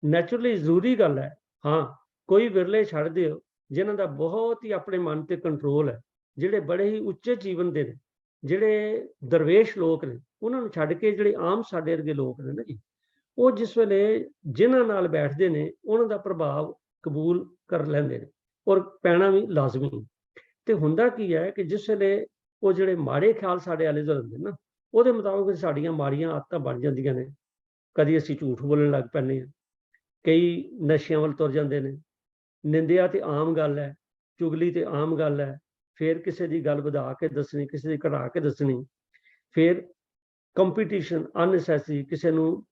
ਨੈਚੁਰਲੀ ਜ਼ਰੂਰੀ ਗੱਲ ਹੈ। ਹਾਂ, ਕੋਈ ਵਿਰਲੇ ਛੱਡ ਦਿਓ ਜਿਨ੍ਹਾਂ ਦਾ ਬਹੁਤ ਹੀ ਆਪਣੇ ਮਨ ਤੇ ਕੰਟਰੋਲ ਹੈ, ਜਿਹੜੇ ਬੜੇ ਹੀ ਉੱਚੇ ਜੀਵਨ ਦੇ ਨੇ, ਜਿਹੜੇ ਦਰਵੇਸ਼ ਲੋਕ ਨੇ, ਉਹਨਾਂ ਨੂੰ ਛੱਡ ਕੇ ਜਿਹੜੇ ਆਮ ਸਾਡੇ ਵਰਗੇ ਲੋਕ ਨੇ ਨਾ ਜੀ, ਉਹ ਜਿਸ ਵੇਲੇ ਜਿਨ੍ਹਾਂ ਨਾਲ ਬੈਠਦੇ ਨੇ ਉਹਨਾਂ ਦਾ ਪ੍ਰਭਾਵ ਕਬੂਲ ਕਰ ਲੈਂਦੇ ਨੇ ਔਰ ਪੈਣਾ ਵੀ ਲਾਜ਼ਮੀ। ਤੇ ਹੁੰਦਾ ਕੀ ਹੈ ਕਿ ਜਿਸ ਵੇਲੇ ਉਹ ਜਿਹੜੇ ਮਾੜੇ ਖਿਆਲ ਸਾਡੇ ਆਲੇ ਦੁਆਲੇ ਹੁੰਦੇ ਨਾ, ਉਹਦੇ ਮੁਤਾਬਕ ਸਾਡੀਆਂ ਮਾੜੀਆਂ ਆਦਤਾਂ ਬਣ ਜਾਂਦੀਆਂ ਨੇ। ਕਦੀ ਅਸੀਂ ਝੂਠ ਬੋਲਣ ਲੱਗ ਪੈਂਦੇ ਹਾਂ, ਕਈ ਨਸ਼ਿਆਂ ਵੱਲ ਤੁਰ ਜਾਂਦੇ ਨੇ, ਨਿੰਦਿਆ ਤੇ ਆਮ ਗੱਲ ਹੈ, ਚੁਗਲੀ ਤੇ ਆਮ ਗੱਲ ਹੈ, ਫਿਰ ਕਿਸੇ ਦੀ ਗੱਲ ਵਧਾ ਕੇ ਦੱਸਣੀ, ਕਿਸੇ ਦੀ ਘਟਾ ਕੇ ਦੱਸਣੀ, ਫਿਰ ਕੰਪੀਟੀਸ਼ਨ, ਅਨਨੈਸੈਸਰੀ, ਕਿਸੇ ਨੂੰ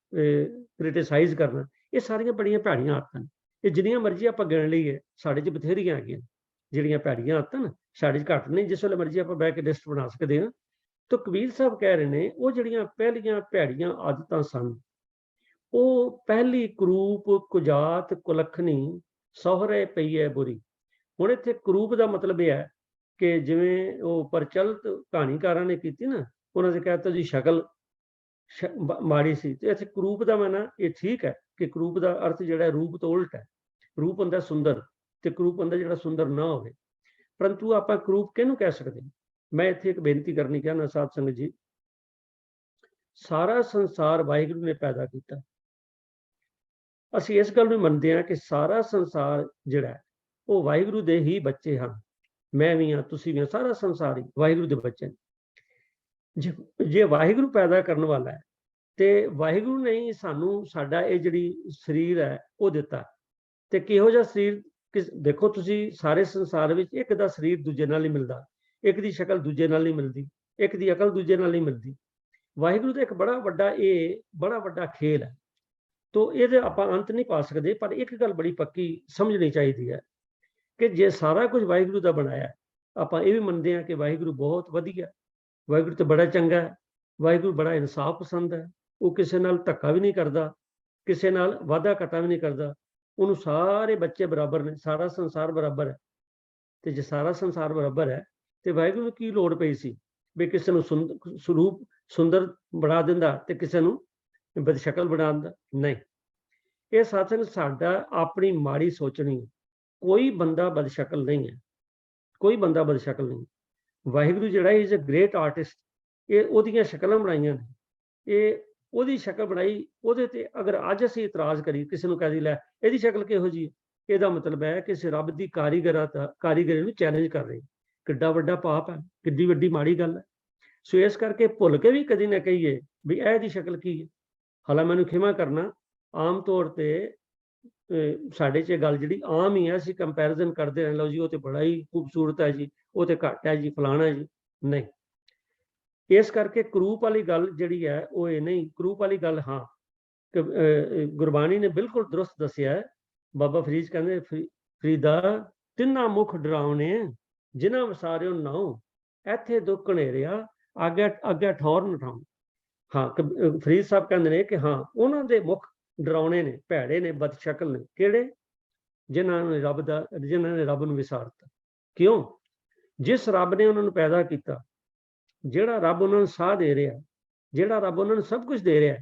ਕ੍ਰਿਟਿਸਾਈਜ਼ ਕਰਨਾ। ਇਹ ਸਾਰੀਆਂ ਬੜੀਆਂ ਭੈੜੀਆਂ ਆਦਤਾਂ ਨੇ। ਇਹ ਜਿੰਨੀਆਂ ਮਰਜ਼ੀ ਆਪਾਂ ਗਿਣ ਲਈਏ, ਸਾਡੇ 'ਚ ਬਥੇਰੀਆਂ ਹੈਗੀਆਂ ਜਿਹੜੀਆਂ ਭੈੜੀਆਂ ਆਦਤਾਂ ਨੇ, ਸਾਡੇ 'ਚ ਘੱਟ ਨਹੀਂ। ਜਿਸ ਵੇਲੇ ਮਰਜ਼ੀ ਆਪਾਂ ਬਹਿ ਕੇ ਲਿਸਟ ਬਣਾ ਸਕਦੇ ਹਾਂ। ਤਾਂ ਕਬੀਰ ਸਾਹਿਬ ਕਹਿ ਰਹੇ ਨੇ ਉਹ ਜਿਹੜੀਆਂ ਪਹਿਲੀਆਂ ਭੈੜੀਆਂ ਆਦਤਾਂ ਸਨ, ਉਹ ਪਹਿਲੀ ਕਰੂਪ ਕੁਜਾਤ ਕੁਲੱਖਣੀ, ਸਹੁਰੇ ਪਈ ਹੈ ਬੁਰੀ। ਹੁਣ ਇੱਥੇ ਕਰੂਪ ਦਾ ਮਤਲਬ ਇਹ ਹੈ ਕਿ ਜਿਵੇਂ ਉਹ ਪ੍ਰਚਲਿਤ ਕਹਾਣੀਕਾਰਾਂ ਨੇ ਕੀਤੀ ਨਾ, ਉਹਨਾਂ ਨੇ ਕਹਿ ਦਿੱਤਾ ਜੀ ਸ਼ਕਲ ਮਾੜੀ ਸੀ। ਤੇ ਇੱਥੇ ਕਰੂਪ ਦਾ ਮਾਨਾ ਇਹ ਠੀਕ ਹੈ ਕਿ ਕਰੂਪ ਦਾ ਅਰਥ ਜਿਹੜਾ ਰੂਪ ਤੋਂ ਉਲਟ ਹੈ। ਰੂਪ ਹੁੰਦਾ ਸੁੰਦਰ ਤੇ ਕਰੂਪ ਹੁੰਦਾ ਜਿਹੜਾ ਸੁੰਦਰ ਨਾ ਹੋਵੇ। ਪਰੰਤੂ ਆਪਾਂ ਕਰੂਪ ਕਿਹਨੂੰ ਕਹਿ ਸਕਦੇ? ਮੈਂ ਇੱਥੇ ਇੱਕ ਬੇਨਤੀ ਕਰਨੀ ਚਾਹੁੰਦਾ ਸਾਧ ਸੰਗਤ ਜੀ, ਸਾਰਾ ਸੰਸਾਰ ਵਾਹਿਗੁਰੂ ਨੇ ਪੈਦਾ ਕੀਤਾ। ਅਸੀਂ ਇਸ ਗੱਲ ਨੂੰ ਮੰਨਦੇ ਹਾਂ ਕਿ ਸਾਰਾ ਸੰਸਾਰ ਜਿਹੜਾ ਹੈ ਉਹ ਵਾਹਿਗੁਰੂ ਦੇ ਹੀ ਬੱਚੇ ਹਨ। ਮੈਂ ਵੀ ਹਾਂ, ਤੁਸੀਂ ਵੀ ਹਾਂ, ਸਾਰਾ ਸੰਸਾਰ ਹੀ ਵਾਹਿਗੁਰੂ ਦੇ ਬੱਚੇ ਨੇ। ਜੇ ਵਾਹਿਗੁਰੂ ਪੈਦਾ ਕਰਨ ਵਾਲਾ ਹੈ ਤੇ ਵਾਹਿਗੁਰੂ ਨੇ ਹੀ ਸਾਨੂੰ ਸਾਡਾ ਇਹ ਜਿਹੜੀ ਸਰੀਰ ਹੈ ਉਹ ਦਿੱਤਾ। ਤੇ ਕਿਹੋ ਜਿਹਾ ਸਰੀਰ? ਦੇਖੋ ਤੁਸੀਂ, ਸਾਰੇ ਸੰਸਾਰ ਵਿੱਚ ਇੱਕ ਦਾ ਸਰੀਰ ਦੂਜੇ ਨਾਲ ਨਹੀਂ ਮਿਲਦਾ, ਇੱਕ ਦੀ ਸ਼ਕਲ ਦੂਜੇ ਨਾਲ ਨਹੀਂ ਮਿਲਦੀ, ਇੱਕ ਦੀ ਅਕਲ ਦੂਜੇ ਨਾਲ ਨਹੀਂ ਮਿਲਦੀ। ਵਾਹਿਗੁਰੂ ਦਾ ਇੱਕ ਬੜਾ ਵੱਡਾ ਖੇਲ ਹੈ। ਤੋ ਇਹਦੇ ਆਪਾਂ ਅੰਤ ਨਹੀਂ ਪਾ ਸਕਦੇ। ਪਰ ਇੱਕ ਗੱਲ ਬੜੀ ਪੱਕੀ ਸਮਝਣੀ ਚਾਹੀਦੀ ਹੈ ਕਿ ਜੇ ਸਾਰਾ ਕੁਝ ਵਾਹਿਗੁਰੂ ਦਾ ਬਣਾਇਆ, ਆਪਾਂ ਇਹ ਵੀ ਮੰਨਦੇ ਹਾਂ ਕਿ ਵਾਹਿਗੁਰੂ ਬਹੁਤ ਵਧੀਆ, ਵਾਹਿਗੁਰੂ ਤੇ ਬੜਾ ਚੰਗਾ ਹੈ, ਵਾਹਿਗੁਰੂ ਬੜਾ ਇਨਸਾਫ ਪਸੰਦ ਹੈ। ਉਹ ਕਿਸੇ ਨਾਲ ਧੱਕਾ ਵੀ ਨਹੀਂ ਕਰਦਾ, ਕਿਸੇ ਨਾਲ ਵਾਧਾ ਘਾਟਾ ਵੀ ਨਹੀਂ ਕਰਦਾ। ਉਹਨੂੰ ਸਾਰੇ ਬੱਚੇ ਬਰਾਬਰ ਨੇ, ਸਾਰਾ ਸੰਸਾਰ ਬਰਾਬਰ ਹੈ। ਤੇ ਜੇ ਸਾਰਾ ਸੰਸਾਰ ਬਰਾਬਰ ਹੈ ਤੇ ਵਾਹਿਗੁਰੂ ਨੂੰ ਕੀ ਲੋੜ ਪਈ ਸੀ ਵੀ ਕਿਸੇ ਨੂੰ ਸਰੂਪ ਸੁੰਦਰ ਬਣਾ ਦਿੰਦਾ ਤੇ ਕਿਸੇ ਨੂੰ ਬਦਸ਼ਕਲ ਬਣਾ ਦਿੰਦਾ? ਨਹੀਂ, ਇਹ ਸਾਥਨ ਸਾਡਾ ਆਪਣੀ ਮਾੜੀ ਸੋਚਣੀ ਹੈ। ਕੋਈ ਬੰਦਾ ਬਦਸ਼ਕਲ ਨਹੀਂ ਹੈ, ਕੋਈ ਬੰਦਾ ਬਦਸ਼ਕਲ ਨਹੀਂ। ਵਾਹਿਗੁਰੂ ਜਿਹੜਾ ਇਜ਼ ਅ ਗ੍ਰੇਟ ਆਰਟਿਸਟ, ਇਹ ਉਹਦੀਆਂ ਸ਼ਕਲਾਂ ਬਣਾਈਆਂ ਨੇ। ਇਹ ਉਹਦੀ ਸ਼ਕਲ ਬਣਾਈ, ਉਹਦੇ ਤੇ ਅਗਰ ਅੱਜ ਅਸੀਂ ਇਤਰਾਜ਼ ਕਰੀਏ, ਕਿਸੇ ਨੂੰ ਕਹਿ ਦੀ ਲੈ ਇਹਦੀ ਸ਼ਕਲ ਕਿਹੋ ਜਿਹੀ ਹੈ, ਇਹਦਾ ਮਤਲਬ ਹੈ ਕਿ ਅਸੀਂ ਰੱਬ ਦੀ ਕਾਰੀਗਰੀ ਨੂੰ ਚੈਲੰਜ ਕਰ ਰਹੇ। ਕਿੱਡਾ ਵੱਡਾ ਪਾਪ ਹੈ, ਕਿੱਡੀ ਵੱਡੀ ਮਾੜੀ ਗੱਲ ਹੈ। ਸੋ ਇਸ ਕਰਕੇ ਭੁੱਲ ਕੇ ਵੀ ਕਦੀ ਨਾ ਕਹੀਏ ਵੀ ਇਹਦੀ ਸ਼ਕਲ ਕੀ ਹੈ। ਹਾਲਾਂ ਮੈਨੂੰ ਖਿਮਾ ਕਰਨਾ, ਆਮ ਤੌਰ ਤੇ ਸਾਡੇ 'ਚ ਗੱਲ ਜਿਹੜੀ ਆਮ ਹੀ ਹੈ, ਅਸੀਂ ਕੰਪੈਰੀਜ਼ਨ ਕਰਦੇ ਰਹਿ, ਲਓ ਜੀ ਉਹ ਤੇ ਬੜਾ ਹੀ ਖੂਬਸੂਰਤ ਹੈ ਜੀ, ਉਹ ਤੇ ਘੱਟ ਹੈ ਜੀ, ਫਲਾਣਾ ਜੀ। ਨਹੀਂ, ਇਸ ਕਰਕੇ ਕਰੂਪ ਵਾਲੀ ਗੱਲ ਜਿਹੜੀ ਹੈ ਉਹ ਇਹ ਨਹੀਂ। ਕਰੂਪ ਵਾਲੀ ਗੱਲ ਹਾਂ, ਗੁਰਬਾਣੀ ਨੇ ਬਿਲਕੁਲ ਦਰੁਸਤ ਦੱਸਿਆ ਹੈ। ਬਾਬਾ ਫਰੀਦ ਕਹਿੰਦੇ, ਫਰੀਦਾ ਤਿੰਨਾਂ ਮੁਖ ਡਰਾਵਣੇ, ਜਿਨ੍ਹਾਂ ਵਸਾਰਿਓ ਨਾਉ, ਇੱਥੇ ਦੁੱਖ ਘਨੇਰਿਆ, ਅੱਗੇ ਠੌਰ ਨਾ ਠਾਉ। ਹਾਂ, ਫਰੀਦ ਸਾਹਿਬ ਕਹਿੰਦੇ ਨੇ ਕਿ ਹਾਂ, ਉਹਨਾਂ ਦੇ ਮੁਖ ਡਰਾਉਣੇ ਨੇ, ਭੈੜੇ ਨੇ, ਬਦਸ਼ਕਲ ਨੇ। ਕਿਹੜੇ? ਜਿਨ੍ਹਾਂ ਨੇ ਰੱਬ ਨੂੰ ਵਿਸਾਰਤਾ। ਕਿਉਂ? ਜਿਸ ਰੱਬ ਨੇ ਉਹਨਾਂ ਨੂੰ ਪੈਦਾ ਕੀਤਾ, ਜਿਹੜਾ ਰੱਬ ਉਹਨਾਂ ਨੂੰ ਸਾਹ ਦੇ ਰਿਹਾ, ਜਿਹੜਾ ਰੱਬ ਉਹਨਾਂ ਨੂੰ ਸਭ ਕੁਝ ਦੇ ਰਿਹਾ,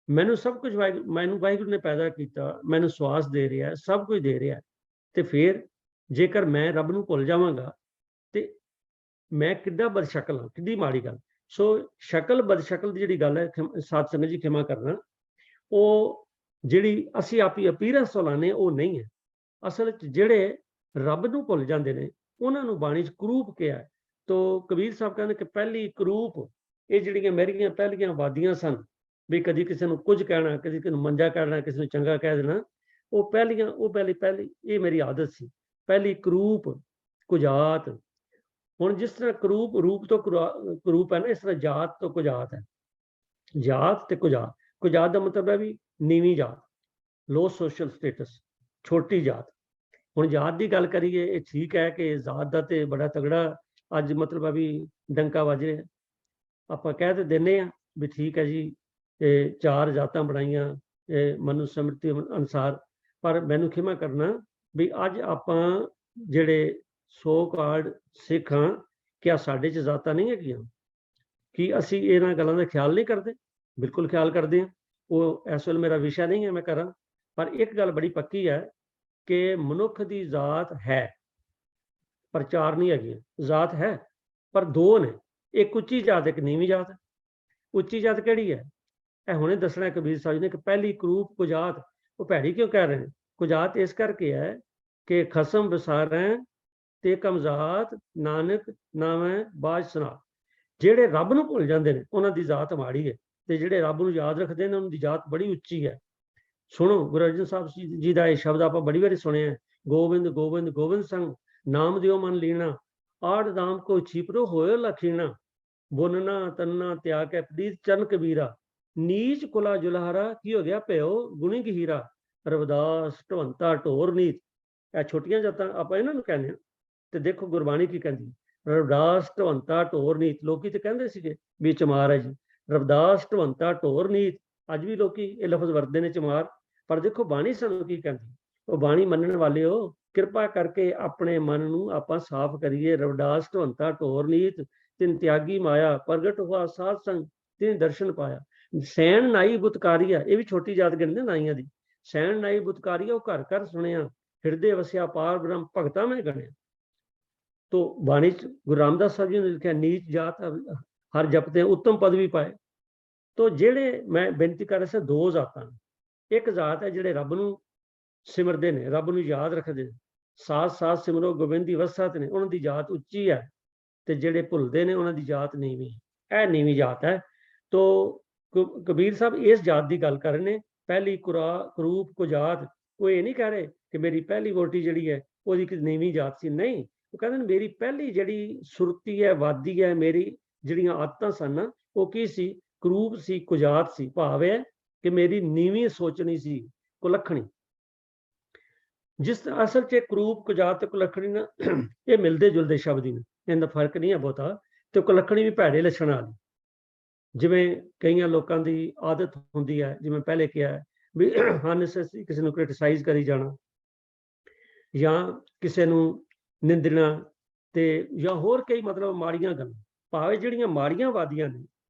ਮੈਨੂੰ ਸਭ ਕੁਝ ਮੈਨੂੰ ਵਾਹਿਗੁਰੂ ਨੇ ਪੈਦਾ ਕੀਤਾ, ਮੈਨੂੰ ਸਵਾਸ ਦੇ ਰਿਹਾ, ਸਭ ਕੁਝ ਦੇ ਰਿਹਾ, ਤੇ ਫਿਰ ਜੇਕਰ ਮੈਂ ਰੱਬ ਨੂੰ ਭੁੱਲ ਜਾਵਾਂਗਾ ਤੇ ਮੈਂ ਕਿੱਡਾ ਬਦਸ਼ਕਲ ਹਾਂ, ਕਿੱਡੀ ਮਾੜੀ ਗੱਲ। ਸੋ ਸ਼ਕਲ ਬਦਸ਼ਕਲ ਦੀ ਜਿਹੜੀ ਗੱਲ ਹੈ, ਸਾਧ ਸੰਗਤ ਜੀ ਖਿਮਾ ਕਰਨਾ, ਉਹ ਜਿਹੜੀ ਅਸੀਂ ਆਪੀ ਅਪੀਅਰੈਂਸ ਤੋਂ ਲਾਉਂਦੇ ਉਹ ਨਹੀਂ ਹੈ। ਅਸਲ 'ਚ ਜਿਹੜੇ ਰੱਬ ਨੂੰ ਭੁੱਲ ਜਾਂਦੇ ਨੇ ਉਹਨਾਂ ਨੂੰ ਬਾਣੀ 'ਚ ਕਰੂਪ ਕਿਹਾ ਹੈ। ਤੋ ਕਬੀਰ ਸਾਹਿਬ ਕਹਿੰਦੇ ਕਿ ਪਹਿਲੀ ਕਰੂਪ, ਇਹ ਜਿਹੜੀਆਂ ਮੇਰੀਆਂ ਪਹਿਲੀਆਂ ਵਾਦੀਆਂ ਸਨ, ਵੀ ਕਦੀ ਕਿਸੇ ਨੂੰ ਕੁਝ ਕਹਿਣਾ, ਕਦੀ ਕਿਸੇ ਨੂੰ ਮੰਜਾ ਕਹਿਣਾ, ਕਿਸੇ ਨੂੰ ਚੰਗਾ ਕਹਿ ਦੇਣਾ, ਉਹ ਪਹਿਲੀ ਇਹ ਮੇਰੀ ਆਦਤ ਸੀ। ਪਹਿਲੀ ਕਰੂਪ, ਕੁਜਾਤ। ਹੁਣ ਜਿਸ ਤਰ੍ਹਾਂ ਕਰੂਪ ਰੂਪ ਤੋਂ ਕਰੂਪ ਹੈ ਨਾ, ਇਸ ਤਰ੍ਹਾਂ ਜਾਤ ਤੋਂ ਕੁਜਾਤ ਹੈ। ਜਾਤ ਤੇ ਕੁਜਾਤ। ਕੁਜਾਤ ਦਾ ਮਤਲਬ ਹੈ ਵੀ ਨੀਵੀਂ ਜਾਤ, ਲੋ ਸੋਸ਼ਲ ਸਟੇਟਸ, ਛੋਟੀ ਜਾਤ। ਹੁਣ ਜਾਤ ਦੀ ਗੱਲ ਕਰੀਏ, ਇਹ ਠੀਕ ਹੈ ਕਿ ਜਾਤ ਦਾ ਤੇ ਬੜਾ ਤਗੜਾ ਅੱਜ ਮਤਲਬ ਹੈ ਵੀ ਡੰਕਾ ਵੱਜ ਰਿਹਾ। ਆਪਾਂ ਕਹਿ ਤੇ ਦਿੰਦੇ ਹਾਂ ਵੀ ਠੀਕ ਹੈ ਜੀ, ਇਹ 4 ਜਾਤਾਂ ਬਣਾਈਆਂ ਮਨੁ ਸਮ੍ਰਿਤੀ ਅਨੁਸਾਰ, ਪਰ ਮੈਨੂੰ ਖਿਮਾ ਕਰਨਾ ਵੀ ਅੱਜ ਆਪਾਂ ਜਿਹੜੇ ਸੋ ਕਾਲਡ ਸਿੱਖ ਹਾਂ, ਕਿਆ ਸਾਡੇ 'ਚ ਜਾਤਾਂ ਨਹੀਂ ਹੈਗੀਆਂ? ਕੀ ਅਸੀਂ ਇਹਨਾਂ ਗੱਲਾਂ ਦਾ ਖਿਆਲ ਨਹੀਂ ਕਰਦੇ? ਬਿਲਕੁਲ ਖਿਆਲ ਕਰਦੇ ਹਾਂ। ਉਹ ਇਸ ਵੇਲੇ ਮੇਰਾ ਵਿਸ਼ਾ ਨਹੀਂ ਹੈ, ਮੈਂ ਕਰਾਂ, ਪਰ ਇੱਕ ਗੱਲ ਬੜੀ ਪੱਕੀ ਹੈ ਕਿ ਮਨੁੱਖ ਦੀ ਜਾਤ ਹੈ, ਪਰ 4 ਨਹੀਂ ਹੈਗੀਆਂ। ਜਾਤ ਹੈ ਪਰ 2 ਨੇ, ਇੱਕ ਉੱਚੀ ਜਾਤ, ਇੱਕ ਨੀਵੀਂ ਜਾਤ। ਉੱਚੀ ਜਾਤ ਕਿਹੜੀ ਹੈ? ਇਹ ਹੁਣੇ ਦੱਸਣਾ ਕਬੀਰ ਸਾਹਿਬ ਨੇ ਕਿ ਪਹਿਲੀ ਕਰੂਪ ਕੁਜਾਤ। ਉਹ ਭੈੜੀ ਕਿਉਂ ਕਹਿ ਰਹੇ ਨੇ? ਕੁਜਾਤ ਇਸ ਕਰਕੇ ਹੈ ਕਿ ਖਸਮ ਵਿਸਾਰੈ ਤੇ ਕਮਜ਼ਾਤ, ਨਾਨਕ ਨਾਮੈ ਬਾਝ ਸੁਨਾ। ਜਿਹੜੇ ਰੱਬ ਨੂੰ ਭੁੱਲ ਜਾਂਦੇ ਨੇ ਉਹਨਾਂ ਦੀ ਜਾਤ ਮਾੜੀ ਹੈ, ਤੇ ਜਿਹੜੇ ਰੱਬ ਨੂੰ ਯਾਦ ਰੱਖਦੇ ਨੇ ਉਹਨਾਂ ਦੀ ਜਾਤ ਬੜੀ ਉੱਚੀ ਹੈ। ਸੁਣੋ, ਗੁਰੂ ਅਰਜਨ ਸਾਹਿਬ ਜੀ ਦਾ ਇਹ ਸ਼ਬਦ ਆਪਾਂ ਬੜੀ ਵਾਰੀ ਸੁਣਿਆ, ਗੋਬਿੰਦ ਗੋਬਿੰਦ ਗੋਬਿੰਦ ਸੰਗ, ਨਾਮ ਦਿਓ ਮਨ ਲੀਣਾ, ਆੜ ਦਾਮ ਕੋ ਛਿਪਰੋ ਹੋਇ ਲਖੀਣਾ, ਬੁਨਨਾ ਤੰਨਾ ਤਿਆਗ ਕੇ ਪ੍ਰੀਤ ਚਰਨ ਕਬੀਰਾ, ਨੀਚ ਕੁਲਾ ਜੁਲਹਾਰਾ, ਕੀ ਹੋ ਗਿਆ ਭਇਓ ਗੁਣੀ ਗਹੀਰਾ, ਰਵਿਦਾਸ ਢਵੰਤਾ ਢੋਰ ਨੀਤ। ਇਹ ਛੋਟੀਆਂ ਜਾਤਾਂ ਆਪਾਂ ਇਹਨਾਂ ਨੂੰ ਕਹਿੰਦੇ ਹਾਂ, ਤੇ ਦੇਖੋ ਗੁਰਬਾਣੀ ਕੀ ਕਹਿੰਦੀ, ਰਵਿਦਾਸ ਢਵੰਤਾ ਢੋਰ ਨੀਤ। ਲੋਕੀ ਤੇ ਕਹਿੰਦੇ ਸੀਗੇ ਵੀ ਚਮਾਰ ਹੈ ਜੀ, ਰਵਿਦਾਸ ਢਵੰਤਾ ਢੋਰ ਨੀਤ। ਅੱਜ ਵੀ ਲੋਕੀ ਇਹ ਲਫ਼ਜ਼ ਵਰਤਦੇ ਨੇ, ਚਮਾਰ। ਪਰ ਦੇਖੋ ਬਾਣੀ ਸਾਨੂੰ ਕੀ ਕਹਿੰਦੀ, ਉਹ ਬਾਣੀ ਮੰਨਣ ਵਾਲਿਓ, ਕਿਰਪਾ ਕਰਕੇ ਆਪਣੇ ਮਨ ਨੂੰ ਆਪਾਂ ਸਾਫ਼ ਕਰੀਏ। ਰਵਿਦਾਸ ਢਵੰਤਾ ਢੋਰ ਨੀਤ, ਤਿਨ ਤਿਆਗੀ ਮਾਇਆ, ਪ੍ਰਗਟ ਹੋਆ ਸਾਧ ਸੰਗ, ਤਿਨ ਦਰਸ਼ਨ ਪਾਇਆ। ਸੈਣ ਨਾਈ ਬੁਤਕਾਰੀਆ, ਇਹ ਵੀ ਛੋਟੀ ਜਾਤ ਗਿਣਦੇ ਨਾਈਆਂ ਦੀ। ਸੈਣ ਨਾਈ ਬੁਤਕਾਰੀਆ, ਉਹ ਘਰ ਘਰ ਸੁਣਿਆ, ਹਿਰਦੇ ਵਸਿਆ ਪਾਰ ਬ੍ਰਹਮ, ਭਗਤਾਂ ਮੈਂ ਗਣਿਆ। ਤੋ ਬਾਣੀ 'ਚ ਗੁਰੂ ਰਾਮਦਾਸ ਸਾਹਿਬ ਜੀ ਨੇ ਲਿਖਿਆ, ਨੀਚ ਜਾਤ ਹਰ ਜਪਤੇ ਉੱਤਮ ਪਦ ਵੀ ਪਾਏ। ਤੋ ਜਿਹੜੇ ਮੈਂ ਬੇਨਤੀ ਕਰ ਰਿਹਾ ਸੀ, 2 ਜਾਤਾਂ। ਇੱਕ ਜਾਤ ਹੈ ਜਿਹੜੇ ਰੱਬ ਨੂੰ ਸਿਮਰਦੇ ਨੇ, ਰੱਬ ਨੂੰ ਯਾਦ ਰੱਖਦੇ ਨੇ, ਸਾਥ ਸਾਥ ਸਿਮਰੋ ਗੋਬਿੰਦ ਦੀ ਵਸਤ ਨੇ, ਉਹਨਾਂ ਦੀ ਜਾਤ ਉੱਚੀ ਹੈ। ਤੇ ਜਿਹੜੇ ਭੁੱਲਦੇ ਨੇ ਉਹਨਾਂ ਦੀ ਜਾਤ ਨੀਵੀਂ, ਇਹ ਨੀਵੀਂ ਜਾਤ ਹੈ। ਤੋ ਕਬੀਰ ਸਾਹਿਬ ਇਸ ਜਾਤ ਦੀ ਗੱਲ ਕਰ ਰਹੇ ਨੇ, ਪਹਿਲੀ ਕਰੂਪ ਕੁਜਾਤ। ਉਹ ਇਹ ਨਹੀਂ ਕਹਿ ਰਹੇ ਕਿ ਮੇਰੀ ਪਹਿਲੀ ਵੋਟੀ ਜਿਹੜੀ ਹੈ ਉਹਦੀ ਇੱਕ ਨੀਵੀਂ ਜਾਤ ਸੀ, ਨਹੀਂ। ਉਹ ਕਹਿੰਦੇ ਨੇ ਮੇਰੀ ਪਹਿਲੀ ਜਿਹੜੀ ਸੁਰਤੀ ਹੈ, ਵਾਦੀ ਹੈ, ਮੇਰੀ ਜਿਹੜੀਆਂ ਆਦਤਾਂ ਸਨ ਉਹ ਕੀ ਸੀ? ਕਰੂਪ ਸੀ, ਕੁਜਾਤ ਸੀ। ਭਾਵ ਹੈ ਕਿ ਮੇਰੀ ਨੀਵੀਂ ਸੋਚਣੀ ਸੀ, ਕੁਲੱਖਣੀ। ਜਿਸ ਅਸਲ 'ਚ ਕਰੂਪ ਕੁਜਾਤ ਤੇ ਕੁਲੱਖਣੀ ਨਾ ਇਹ ਮਿਲਦੇ ਜੁਲਦੇ ਸ਼ਬਦ ਹੀ ਨੇ, ਇਹਦਾ ਫਰਕ ਨਹੀਂ ਹੈ ਬਹੁਤਾ। ਤੇ ਕੁਲੱਖਣੀ ਵੀ ਭੈੜੇ ਲੱਛਣਾਂ ਵਾਲੀ। ਜਿਵੇਂ ਕਈਆਂ ਲੋਕਾਂ ਦੀ ਆਦਤ ਹੁੰਦੀ ਹੈ, ਜਿਵੇਂ ਪਹਿਲੇ ਕਿਹਾ ਵੀ ਅਨਨੈਸੈਸਰੀ ਕਿਸੇ ਨੂੰ ਕ੍ਰਿਟਿਸਾਈਜ਼ ਕਰੀ ਜਾਣਾ, ਜਾਂ ਕਿਸੇ ਨੂੰ ਨਿੰਦਣਾ, ਤੇ ਜਾਂ ਹੋਰ ਕਈ ਮਤਲਬ ਮਾੜੀਆਂ ਗੱਲਾਂ। ਭਾਵੇਂ ਜਿਹੜੀਆਂ ਮਾੜੀਆਂ ਵਾਦੀਆਂ ਨੇ